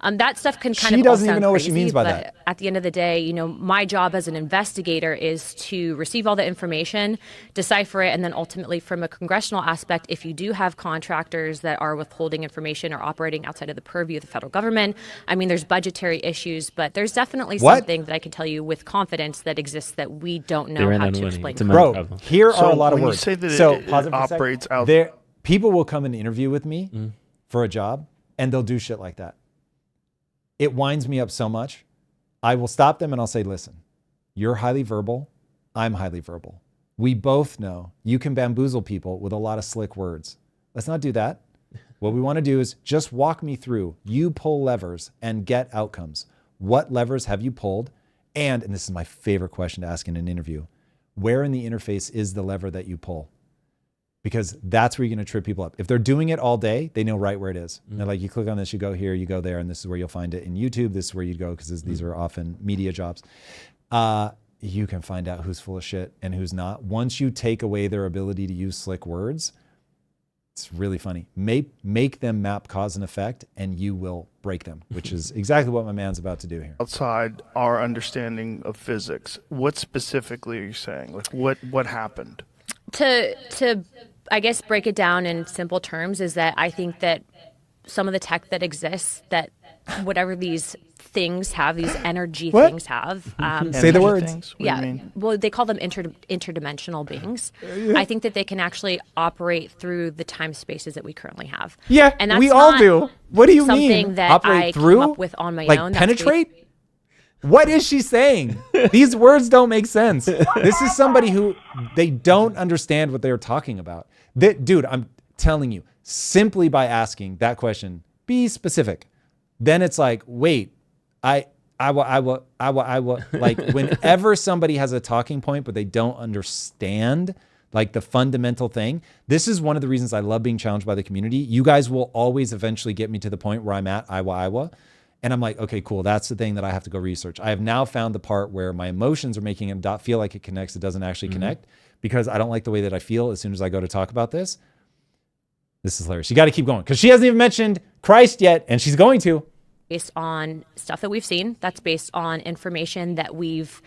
That stuff can kind of all sound crazy. She doesn't even know what she means by that. At the end of the day, my job as an investigator is to receive all the information, decipher it, and then ultimately from a congressional aspect, if you do have contractors that are withholding information or operating outside of the purview of the federal government, I mean, there's budgetary issues, but there's definitely something that I can tell you with confidence that exists that we don't know how to explain. Bro, here are a lot of words. So when you say that it operates out there, people will come and interview with me for a job, and they'll do shit like that. It winds me up so much. I will stop them and I'll say, listen, you're highly verbal. I'm highly verbal. We both know you can bamboozle people with a lot of slick words. Let's not do that. What we want to do is just walk me through. You pull levers and get outcomes. What levers have you pulled? And this is my favorite question to ask in an interview, where in the interface is the lever that you pull? Because that's where you're going to trip people up. If they're doing it all day, they know right where it is. They're like, you click on this, you go here, you go there, and this is where you'll find it in YouTube. This is where you'd go because these are often media jobs. You can find out who's full of shit and who's not. Once you take away their ability to use slick words, it's really funny. Make them map cause and effect, and you will break them, which is exactly what my man's about to do here. Outside our understanding of physics, what specifically are you saying? Like, what happened? To I guess break it down in simple terms is that I think that some of the tech that exists, that whatever these things have, these energy things have. Say the words. Well, they call them interdimensional beings. I think that they can actually operate through the time spaces that we currently have. Yeah, and that's we all do. What do you mean? Something that operate I through? came up with on my like own. Penetrate? What is she saying? These words don't make sense. This is somebody who they don't understand what they're talking about. Dude, I'm telling you, simply by asking that question, be specific. Then it's like, wait, I will. Like whenever somebody has a talking point, but they don't understand like the fundamental thing. This is one of the reasons I love being challenged by the community. You guys will always eventually get me to the point where I'm at, Iowa. And I'm like, okay, cool. That's the thing that I have to go research. I have now found the part where my emotions are making it feel like it connects. It doesn't actually connect because I don't like the way that I feel as soon as I go to talk about this. This is hilarious. You got to keep going because she hasn't even mentioned Christ yet, and she's going to. Based on stuff that we've seen, that's based on information that we've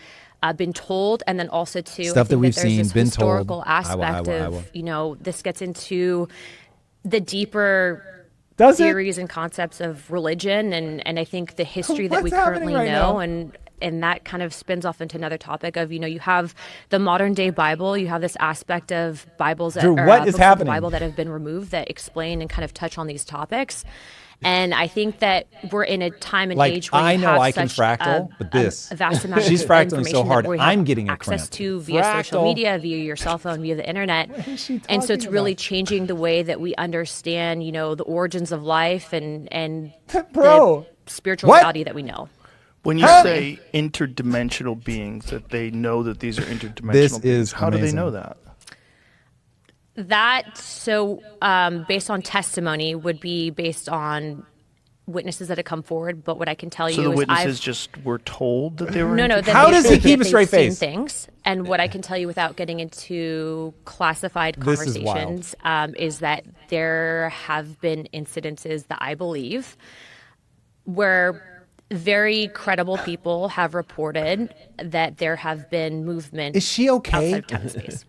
been told, and then also too, stuff that we've seen, this been historical told. aspect of, this gets into the deeper theories and concepts of religion, and I think the history that we currently know, and and that kind of spins off into another topic of, you have the modern day Bible, you have this aspect of Bibles that, Drew, what is books of happening? the Bible that have been removed that explain and kind of touch on these topics. And I think that we're in a time and age where I you know have I can such fractal, but this a vast amount she's of fractaling information so hard. that we have I'm getting a access cramp. to via social media, via your cell phone, via the internet. And so it's really changing the way that we understand, the origins of life and Bro, the spiritual reality that we know. When you say interdimensional beings, that they know that these are interdimensional This beings, is how do they amazing. know that? Based on testimony would be based on witnesses that have come forward. But what I can tell So you the is witnesses just were told that they were that How they does he think keep that a straight they've seen face? things. And what I can tell you without getting into classified This is wild. conversations is that there have been incidences that I believe where very credible people have reported that there have been movement. Is she okay? Outside of time and space.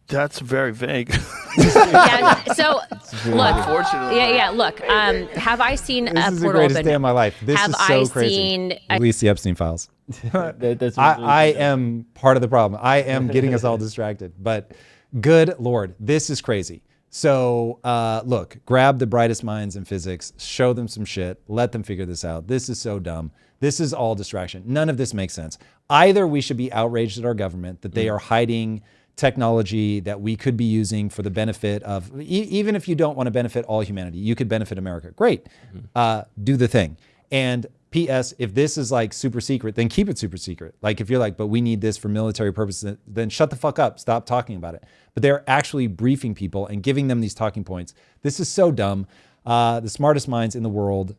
That's very vague. Yeah, so look, Unfortunately. look. Have I seen This a is the portal greatest open? day of my life. This have is so I crazy. seen? Release the Epstein files. That's I am part of the problem. I am getting us all distracted. But good Lord, this is crazy. So look, grab the brightest minds in physics, show them some shit, let them figure this out. This is so dumb. This is all distraction. None of this makes sense. Either we should be outraged at our government that they are hiding technology that we could be using for the benefit of, even if you don't want to benefit all humanity, you could benefit America. Great. Do the thing. And P.S. if this is like super secret, then keep it super secret. Like if you're like, but we need this for military purposes, then shut the fuck up. Stop talking about it. But they're actually briefing people and giving them these talking points. This is so dumb. The smartest minds in the world,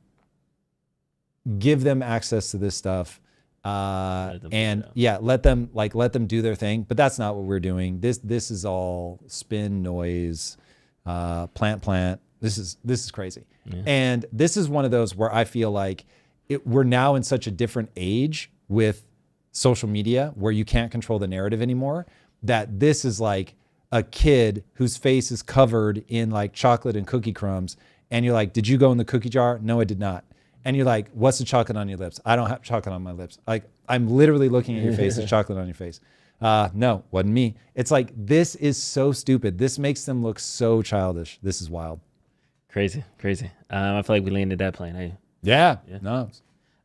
give them access to this stuff. Let them do their thing. But that's not what we're doing. This is all spin, noise, plant. This is crazy. Yeah. And this is one of those where I feel like we're now in such a different age with social media where you can't control the narrative anymore, that this is like a kid whose face is covered in like chocolate and cookie crumbs. And you're like, did you go in the cookie jar? No, I did not. And you're like, what's the chocolate on your lips? I don't have chocolate on my lips. Like, I'm literally looking at your face, there's chocolate on your face. No, wasn't me. It's like, this is so stupid. This makes them look so childish. This is wild. Crazy. I feel like we landed that plane. No,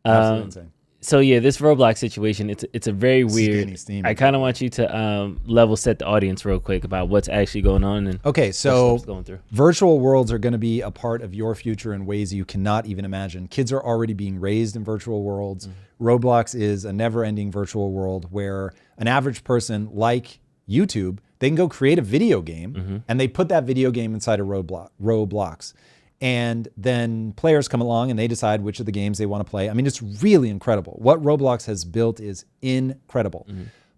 absolutely insane. So yeah, this Roblox situation, it's a very weird. Steamy. I kind of want you to level set the audience real quick about what's actually going on. And okay, so what's going through. Virtual worlds are going to be a part of your future in ways you cannot even imagine. Kids are already being raised in virtual worlds. Roblox is a never-ending virtual world where an average person like YouTube, they can go create a video game and they put that video game inside a Roblox. And then players come along and they decide which of the games they want to play. I mean, it's really incredible. What Roblox has built is incredible.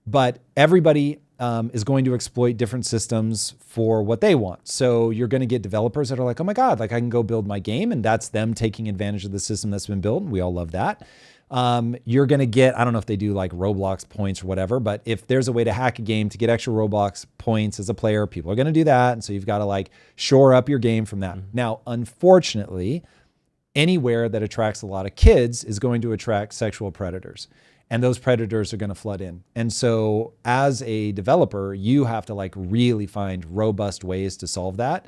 But everybody is going to exploit different systems for what they want. So you're going to get developers that are like, oh my God, like I can go build my game. And that's them taking advantage of the system that's been built. And we all love that. You're going to get, I don't know if they do like Roblox points or whatever, but if there's a way to hack a game to get extra Roblox points as a player, people are going to do that. And so you've got to like shore up your game from that. Now, unfortunately, anywhere that attracts a lot of kids is going to attract sexual predators. And those predators are going to flood in. And so as a developer, you have to like really find robust ways to solve that.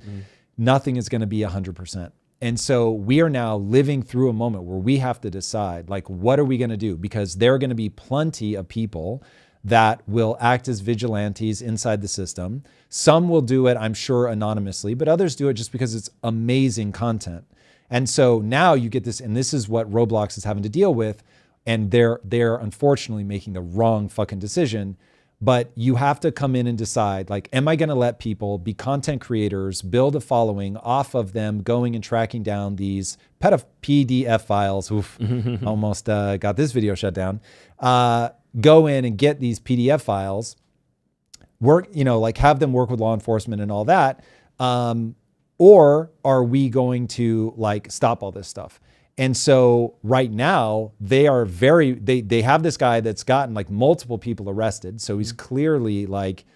Nothing is going to be 100%. And so we are now living through a moment where we have to decide, like, what are we going to do? Because there are going to be plenty of people that will act as vigilantes inside the system. Some will do it, I'm sure, anonymously, but others do it just because it's amazing content. And so now you get this, and this is what Roblox is having to deal with. And they're unfortunately making the wrong fucking decision. But you have to come in and decide, like, am I going to let people be content creators, build a following off of them going and tracking down these PDF files? Oof, almost got this video shut down. Go in and get these PDF files, work, like have them work with law enforcement and all that. Or are we going to like stop all this stuff? And so right now they are they have this guy that's gotten like multiple people arrested. So he's clearly like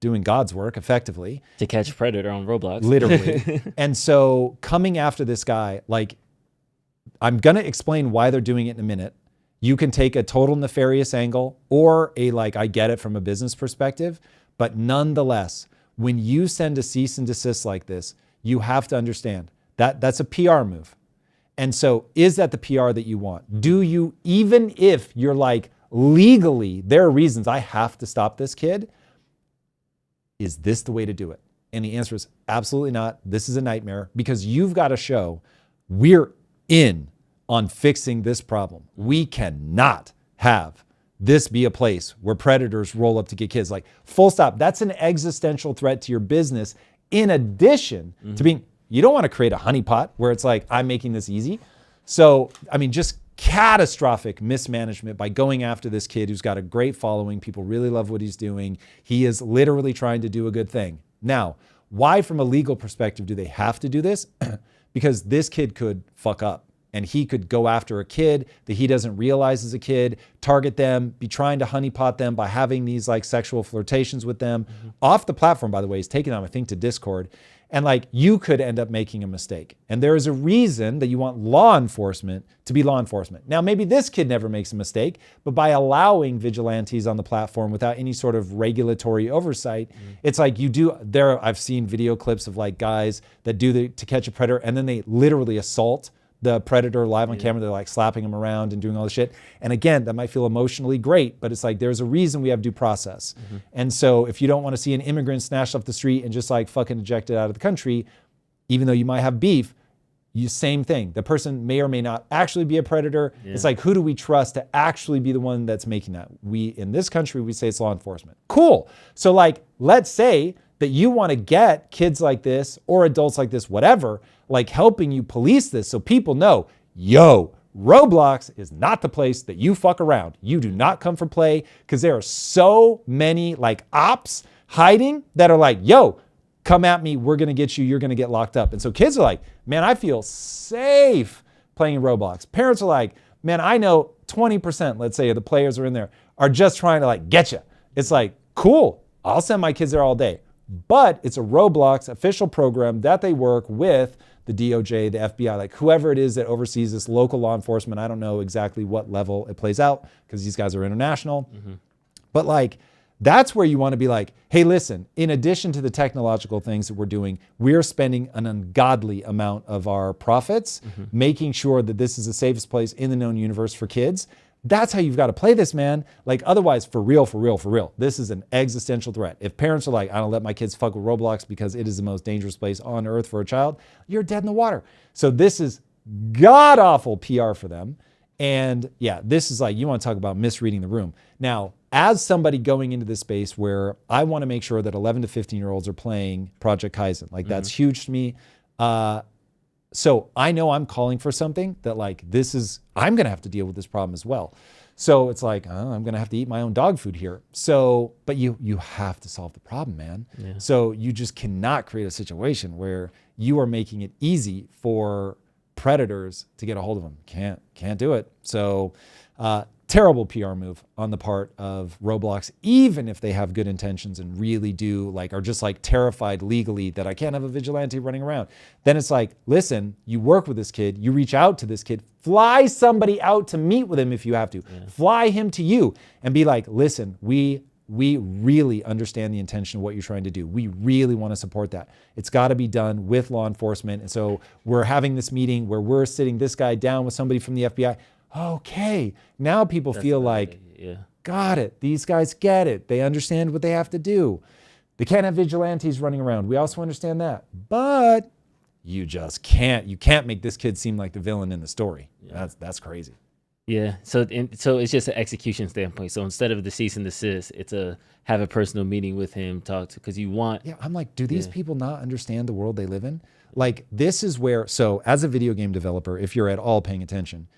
doing God's work effectively. To catch a predator on Roblox. Literally. And so coming after this guy, like I'm going to explain why they're doing it in a minute. You can take a total nefarious angle or a like, I get it from a business perspective, but nonetheless, when you send a cease and desist like this, you have to understand that that's a PR move. And so is that the PR that you want? Do you, even if you're like legally, there are reasons I have to stop this kid, is this the way to do it? And the answer is absolutely not. This is a nightmare because you've got to show we're in on fixing this problem. We cannot have this be a place where predators roll up to get kids. Like, full stop. That's an existential threat to your business in addition to being, you don't want to create a honeypot where it's like, I'm making this easy. So, I mean, just catastrophic mismanagement by going after this kid who's got a great following. People really love what he's doing. He is literally trying to do a good thing. Now, why from a legal perspective do they have to do this? Because this kid could fuck up and he could go after a kid that he doesn't realize is a kid, target them, be trying to honeypot them by having these like sexual flirtations with them. Off the platform, by the way, he's taking them, I think, to Discord. And like, you could end up making a mistake. And there is a reason that you want law enforcement to be law enforcement. Now, maybe this kid never makes a mistake, but by allowing vigilantes on the platform without any sort of regulatory oversight, it's like you do, I've seen video clips of like guys that do to catch a predator and then they literally assault the predator live on camera. They're like slapping him around and doing all this shit. And again, that might feel emotionally great, but it's like, there's a reason we have due process. And so if you don't want to see an immigrant snatched off the street and just like fucking ejected out of the country, even though you might have beef, same thing. The person may or may not actually be a predator. It's like, who do we trust to actually be the one that's making that? In this country, we say it's law enforcement. Cool. So like, let's say that you want to get kids like this or adults like this, whatever, like helping you police this so people know, yo, Roblox is not the place that you fuck around. You do not come for play, because there are so many like ops hiding that are like, yo, come at me, we're gonna get you, you're gonna get locked up. And so kids are like, man, I feel safe playing in Roblox. Parents are like, man, I know 20%, let's say, of the players are in there are just trying to like get you. It's like, cool, I'll send my kids there all day. But it's a Roblox official program that they work with the DOJ, the FBI, like whoever it is that oversees this local law enforcement. I don't know exactly what level it plays out because these guys are international. But like, that's where you want to be like, hey, listen, in addition to the technological things that we're doing, we're spending an ungodly amount of our profits making sure that this is the safest place in the known universe for kids. That's how you've got to play this, man. Like, otherwise, for real, this is an existential threat. If parents are like, I don't let my kids fuck with Roblox because it is the most dangerous place on earth for a child, you're dead in the water. So this is god-awful PR for them. And yeah, this is like, you want to talk about misreading the room. Now, as somebody going into this space where I want to make sure that 11 to 15-year-olds are playing Project Kaizen, like that's huge to me. So I know I'm calling for something that like, I'm going to have to deal with this problem as well. So it's like, I'm going to have to eat my own dog food here. So, but you have to solve the problem, man. So you just cannot create a situation where you are making it easy for predators to get a hold of them. Can't do it. So terrible PR move on the part of Roblox, even if they have good intentions and really do like, are just like terrified legally that I can't have a vigilante running around. Then it's like, listen, you work with this kid, you reach out to this kid, fly somebody out to meet with him if you have to, fly him to you and be like, listen, we really understand the intention of what you're trying to do. We really want to support that. It's got to be done with law enforcement. And so we're having this meeting where we're sitting this guy down with somebody from the FBI. Okay, now people feel like, got it. These guys get it. They understand what they have to do. They can't have vigilantes running around. We also understand that. But you just can't. You can't make this kid seem like the villain in the story. That's crazy. Yeah. So it's just an execution standpoint. So instead of the cease and desist, it's have a personal meeting with him, talk to, because you want. Yeah, I'm like, do these people not understand the world they live in? Like, this is where, so as a video game developer, if you're at all paying attention,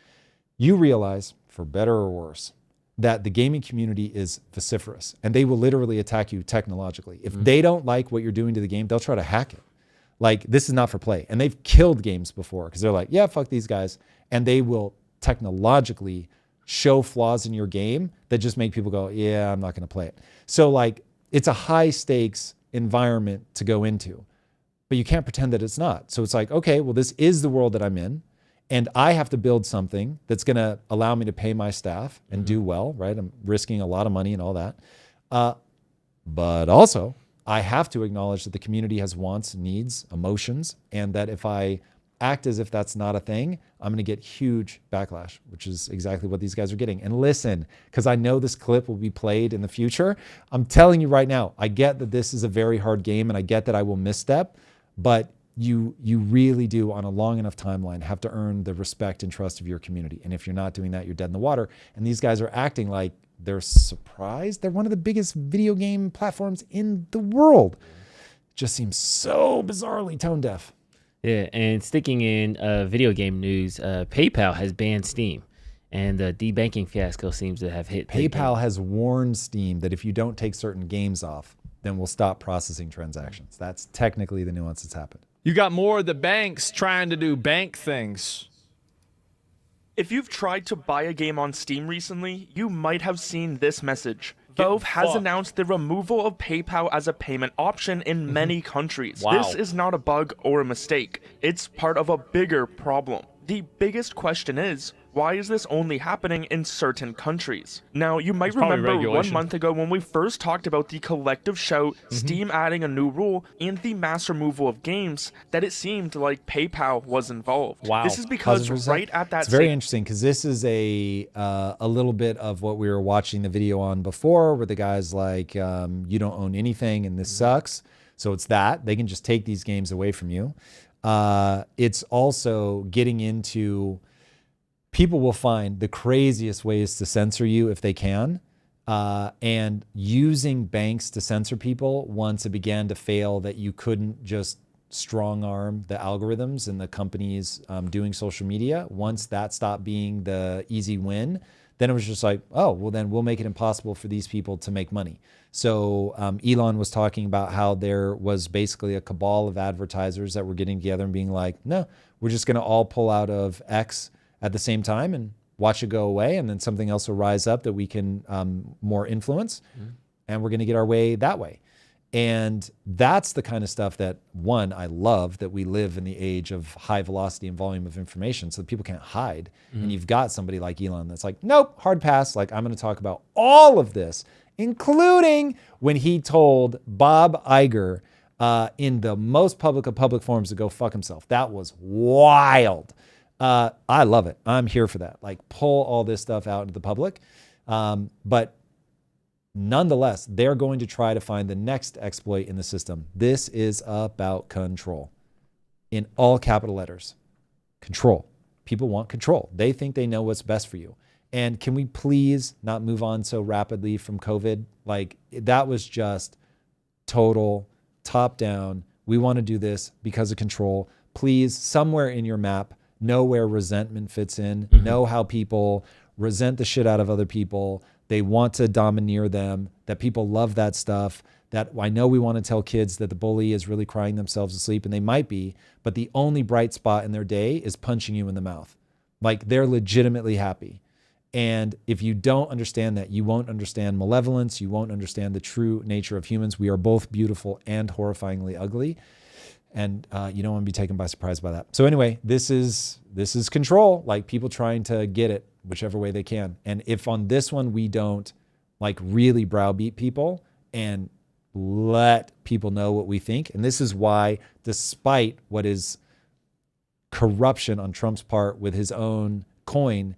you realize, for better or worse, that the gaming community is vociferous and they will literally attack you technologically. If they don't like what you're doing to the game, they'll try to hack it. Like, this is not for play. And they've killed games before because they're like, yeah, fuck these guys. And they will technologically show flaws in your game that just make people go, yeah, I'm not going to play it. So like, it's a high stakes environment to go into, but you can't pretend that it's not. So it's like, okay, well, this is the world that I'm in. And I have to build something that's going to allow me to pay my staff and do well, right? I'm risking a lot of money and all that. But also, I have to acknowledge that the community has wants, needs, emotions, and that if I act as if that's not a thing, I'm going to get huge backlash, which is exactly what these guys are getting. And listen, because I know this clip will be played in the future, I'm telling you right now, I get that this is a very hard game, and I get that I will misstep, but you really do, on a long enough timeline, have to earn the respect and trust of your community. And if you're not doing that, you're dead in the water. And these guys are acting like they're surprised. They're one of the biggest video game platforms in the world. It just seems so bizarrely tone deaf. Yeah, and sticking in video game news, PayPal has banned Steam, and the debanking fiasco seems to have hit. PayPal has warned Steam that if you don't take certain games off, then we'll stop processing transactions. That's technically the nuance that's happened. You got more of the banks trying to do bank things. If you've tried to buy a game on Steam recently, you might have seen this message. Valve has announced the removal of PayPal as a payment option in many countries. Wow. This is not a bug or a mistake. It's part of a bigger problem. The biggest question is, why is this only happening in certain countries? Now, you might remember 1 month ago when we first talked about the collective shout, Steam adding a new rule, and the mass removal of games, that it seemed like PayPal was involved. Wow. This is because right at that it's very interesting, because this is a little bit of what we were watching the video on before, where the guy's like, you don't own anything and this sucks. So it's that. They can just take these games away from you. It's also getting into... People will find the craziest ways to censor you if they can. And using banks to censor people once it began to fail that you couldn't just strong arm the algorithms and the companies doing social media. Once that stopped being the easy win, then it was just like, oh, well, then we'll make it impossible for these people to make money. So Elon was talking about how there was basically a cabal of advertisers that were getting together and being like, no, we're just going to all pull out of X at the same time and watch it go away, and then something else will rise up that we can more influence, and we're going to get our way that way. And that's the kind of stuff that, one, I love, that we live in the age of high velocity and volume of information so that people can't hide. And you've got somebody like Elon that's like, nope, hard pass. Like, I'm going to talk about all of this, including when he told Bob Iger in the most public of public forums to go fuck himself. That was wild. I love it. I'm here for that. Like, pull all this stuff out into the public. But nonetheless, they're going to try to find the next exploit in the system. This is about control. In all capital letters. Control. People want control. They think they know what's best for you. And can we please not move on so rapidly from COVID? Like, that was just total top down. We want to do this because of control. Please, somewhere in your map, know where resentment fits in, know how people resent the shit out of other people. They want to domineer them, that people love that stuff, that I know we want to tell kids that the bully is really crying themselves to sleep, and they might be, but the only bright spot in their day is punching you in the mouth. Like, they're legitimately happy. And if you don't understand that, you won't understand malevolence, you won't understand the true nature of humans. We are both beautiful and horrifyingly ugly. And you don't want to be taken by surprise by that. So anyway, this is control, like people trying to get it whichever way they can. And if on this one we don't like really browbeat people and let people know what we think, and this is why, despite what is corruption on Trump's part with his own coin,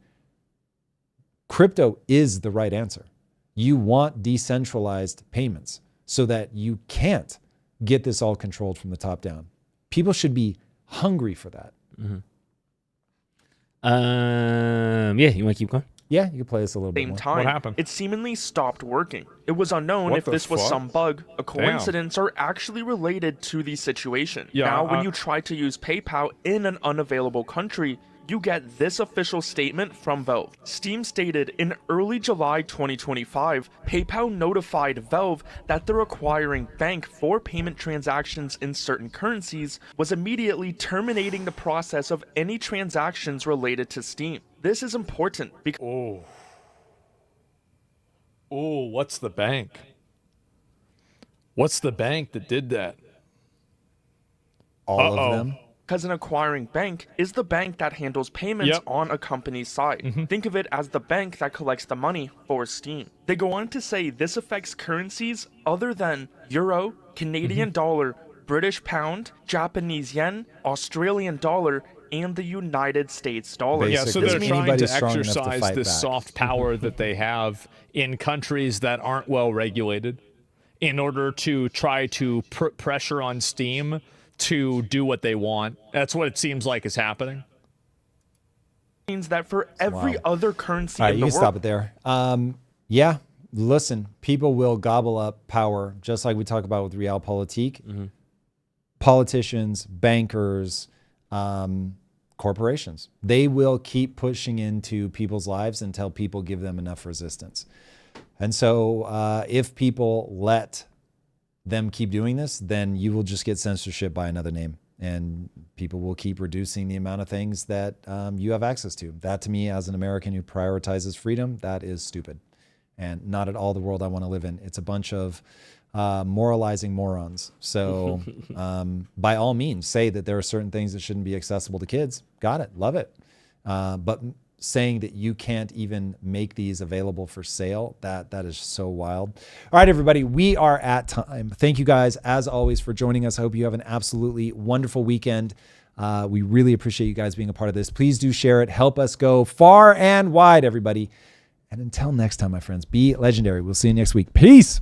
crypto is the right answer. You want decentralized payments so that you can't get this all controlled from the top down. People should be hungry for that. Yeah, you want to keep going? Yeah, you can play this a little bit more. Time, what happened? It seemingly stopped working. It was unknown What if the this was fuck? some bug, a coincidence, or actually related to the situation. Yeah, now, when you try to use PayPal in an unavailable country, you get this official statement from Valve. Steam stated in early July 2025, PayPal notified Valve that the requiring bank for payment transactions in certain currencies was immediately terminating the process of any transactions related to Steam. This is important because... Oh, what's the bank? What's the bank that did that? All of them. Because an acquiring bank is the bank that handles payments on a company's side. Think of it as the bank that collects the money for Steam. They go on to say this affects currencies other than euro, Canadian dollar, British pound, Japanese yen, Australian dollar, and the United States dollar. Yeah, so they're trying to exercise this soft power that they have in countries that aren't well regulated in order to try to put pressure on Steam to do what they want. That's what it seems like is happening. Means that for every other currency All right, in you the can world. stop it there. Yeah, listen, people will gobble up power, just like we talk about with realpolitik. Politicians, bankers, corporations. They will keep pushing into people's lives until people give them enough resistance. And so if people let them keep doing this, then you will just get censorship by another name. And people will keep reducing the amount of things that you have access to. That, to me, as an American who prioritizes freedom, that is stupid. And not at all the world I want to live in. It's a bunch of moralizing morons. So by all means, say that there are certain things that shouldn't be accessible to kids. Got it. Love it. But saying that you can't even make these available for sale, that is so wild. All right, everybody, we are at time. Thank you guys, as always, for joining us. I hope you have an absolutely wonderful weekend. We really appreciate you guys being a part of this. Please do share it. Help us go far and wide, everybody. And until next time, my friends, be legendary. We'll see you next week. Peace.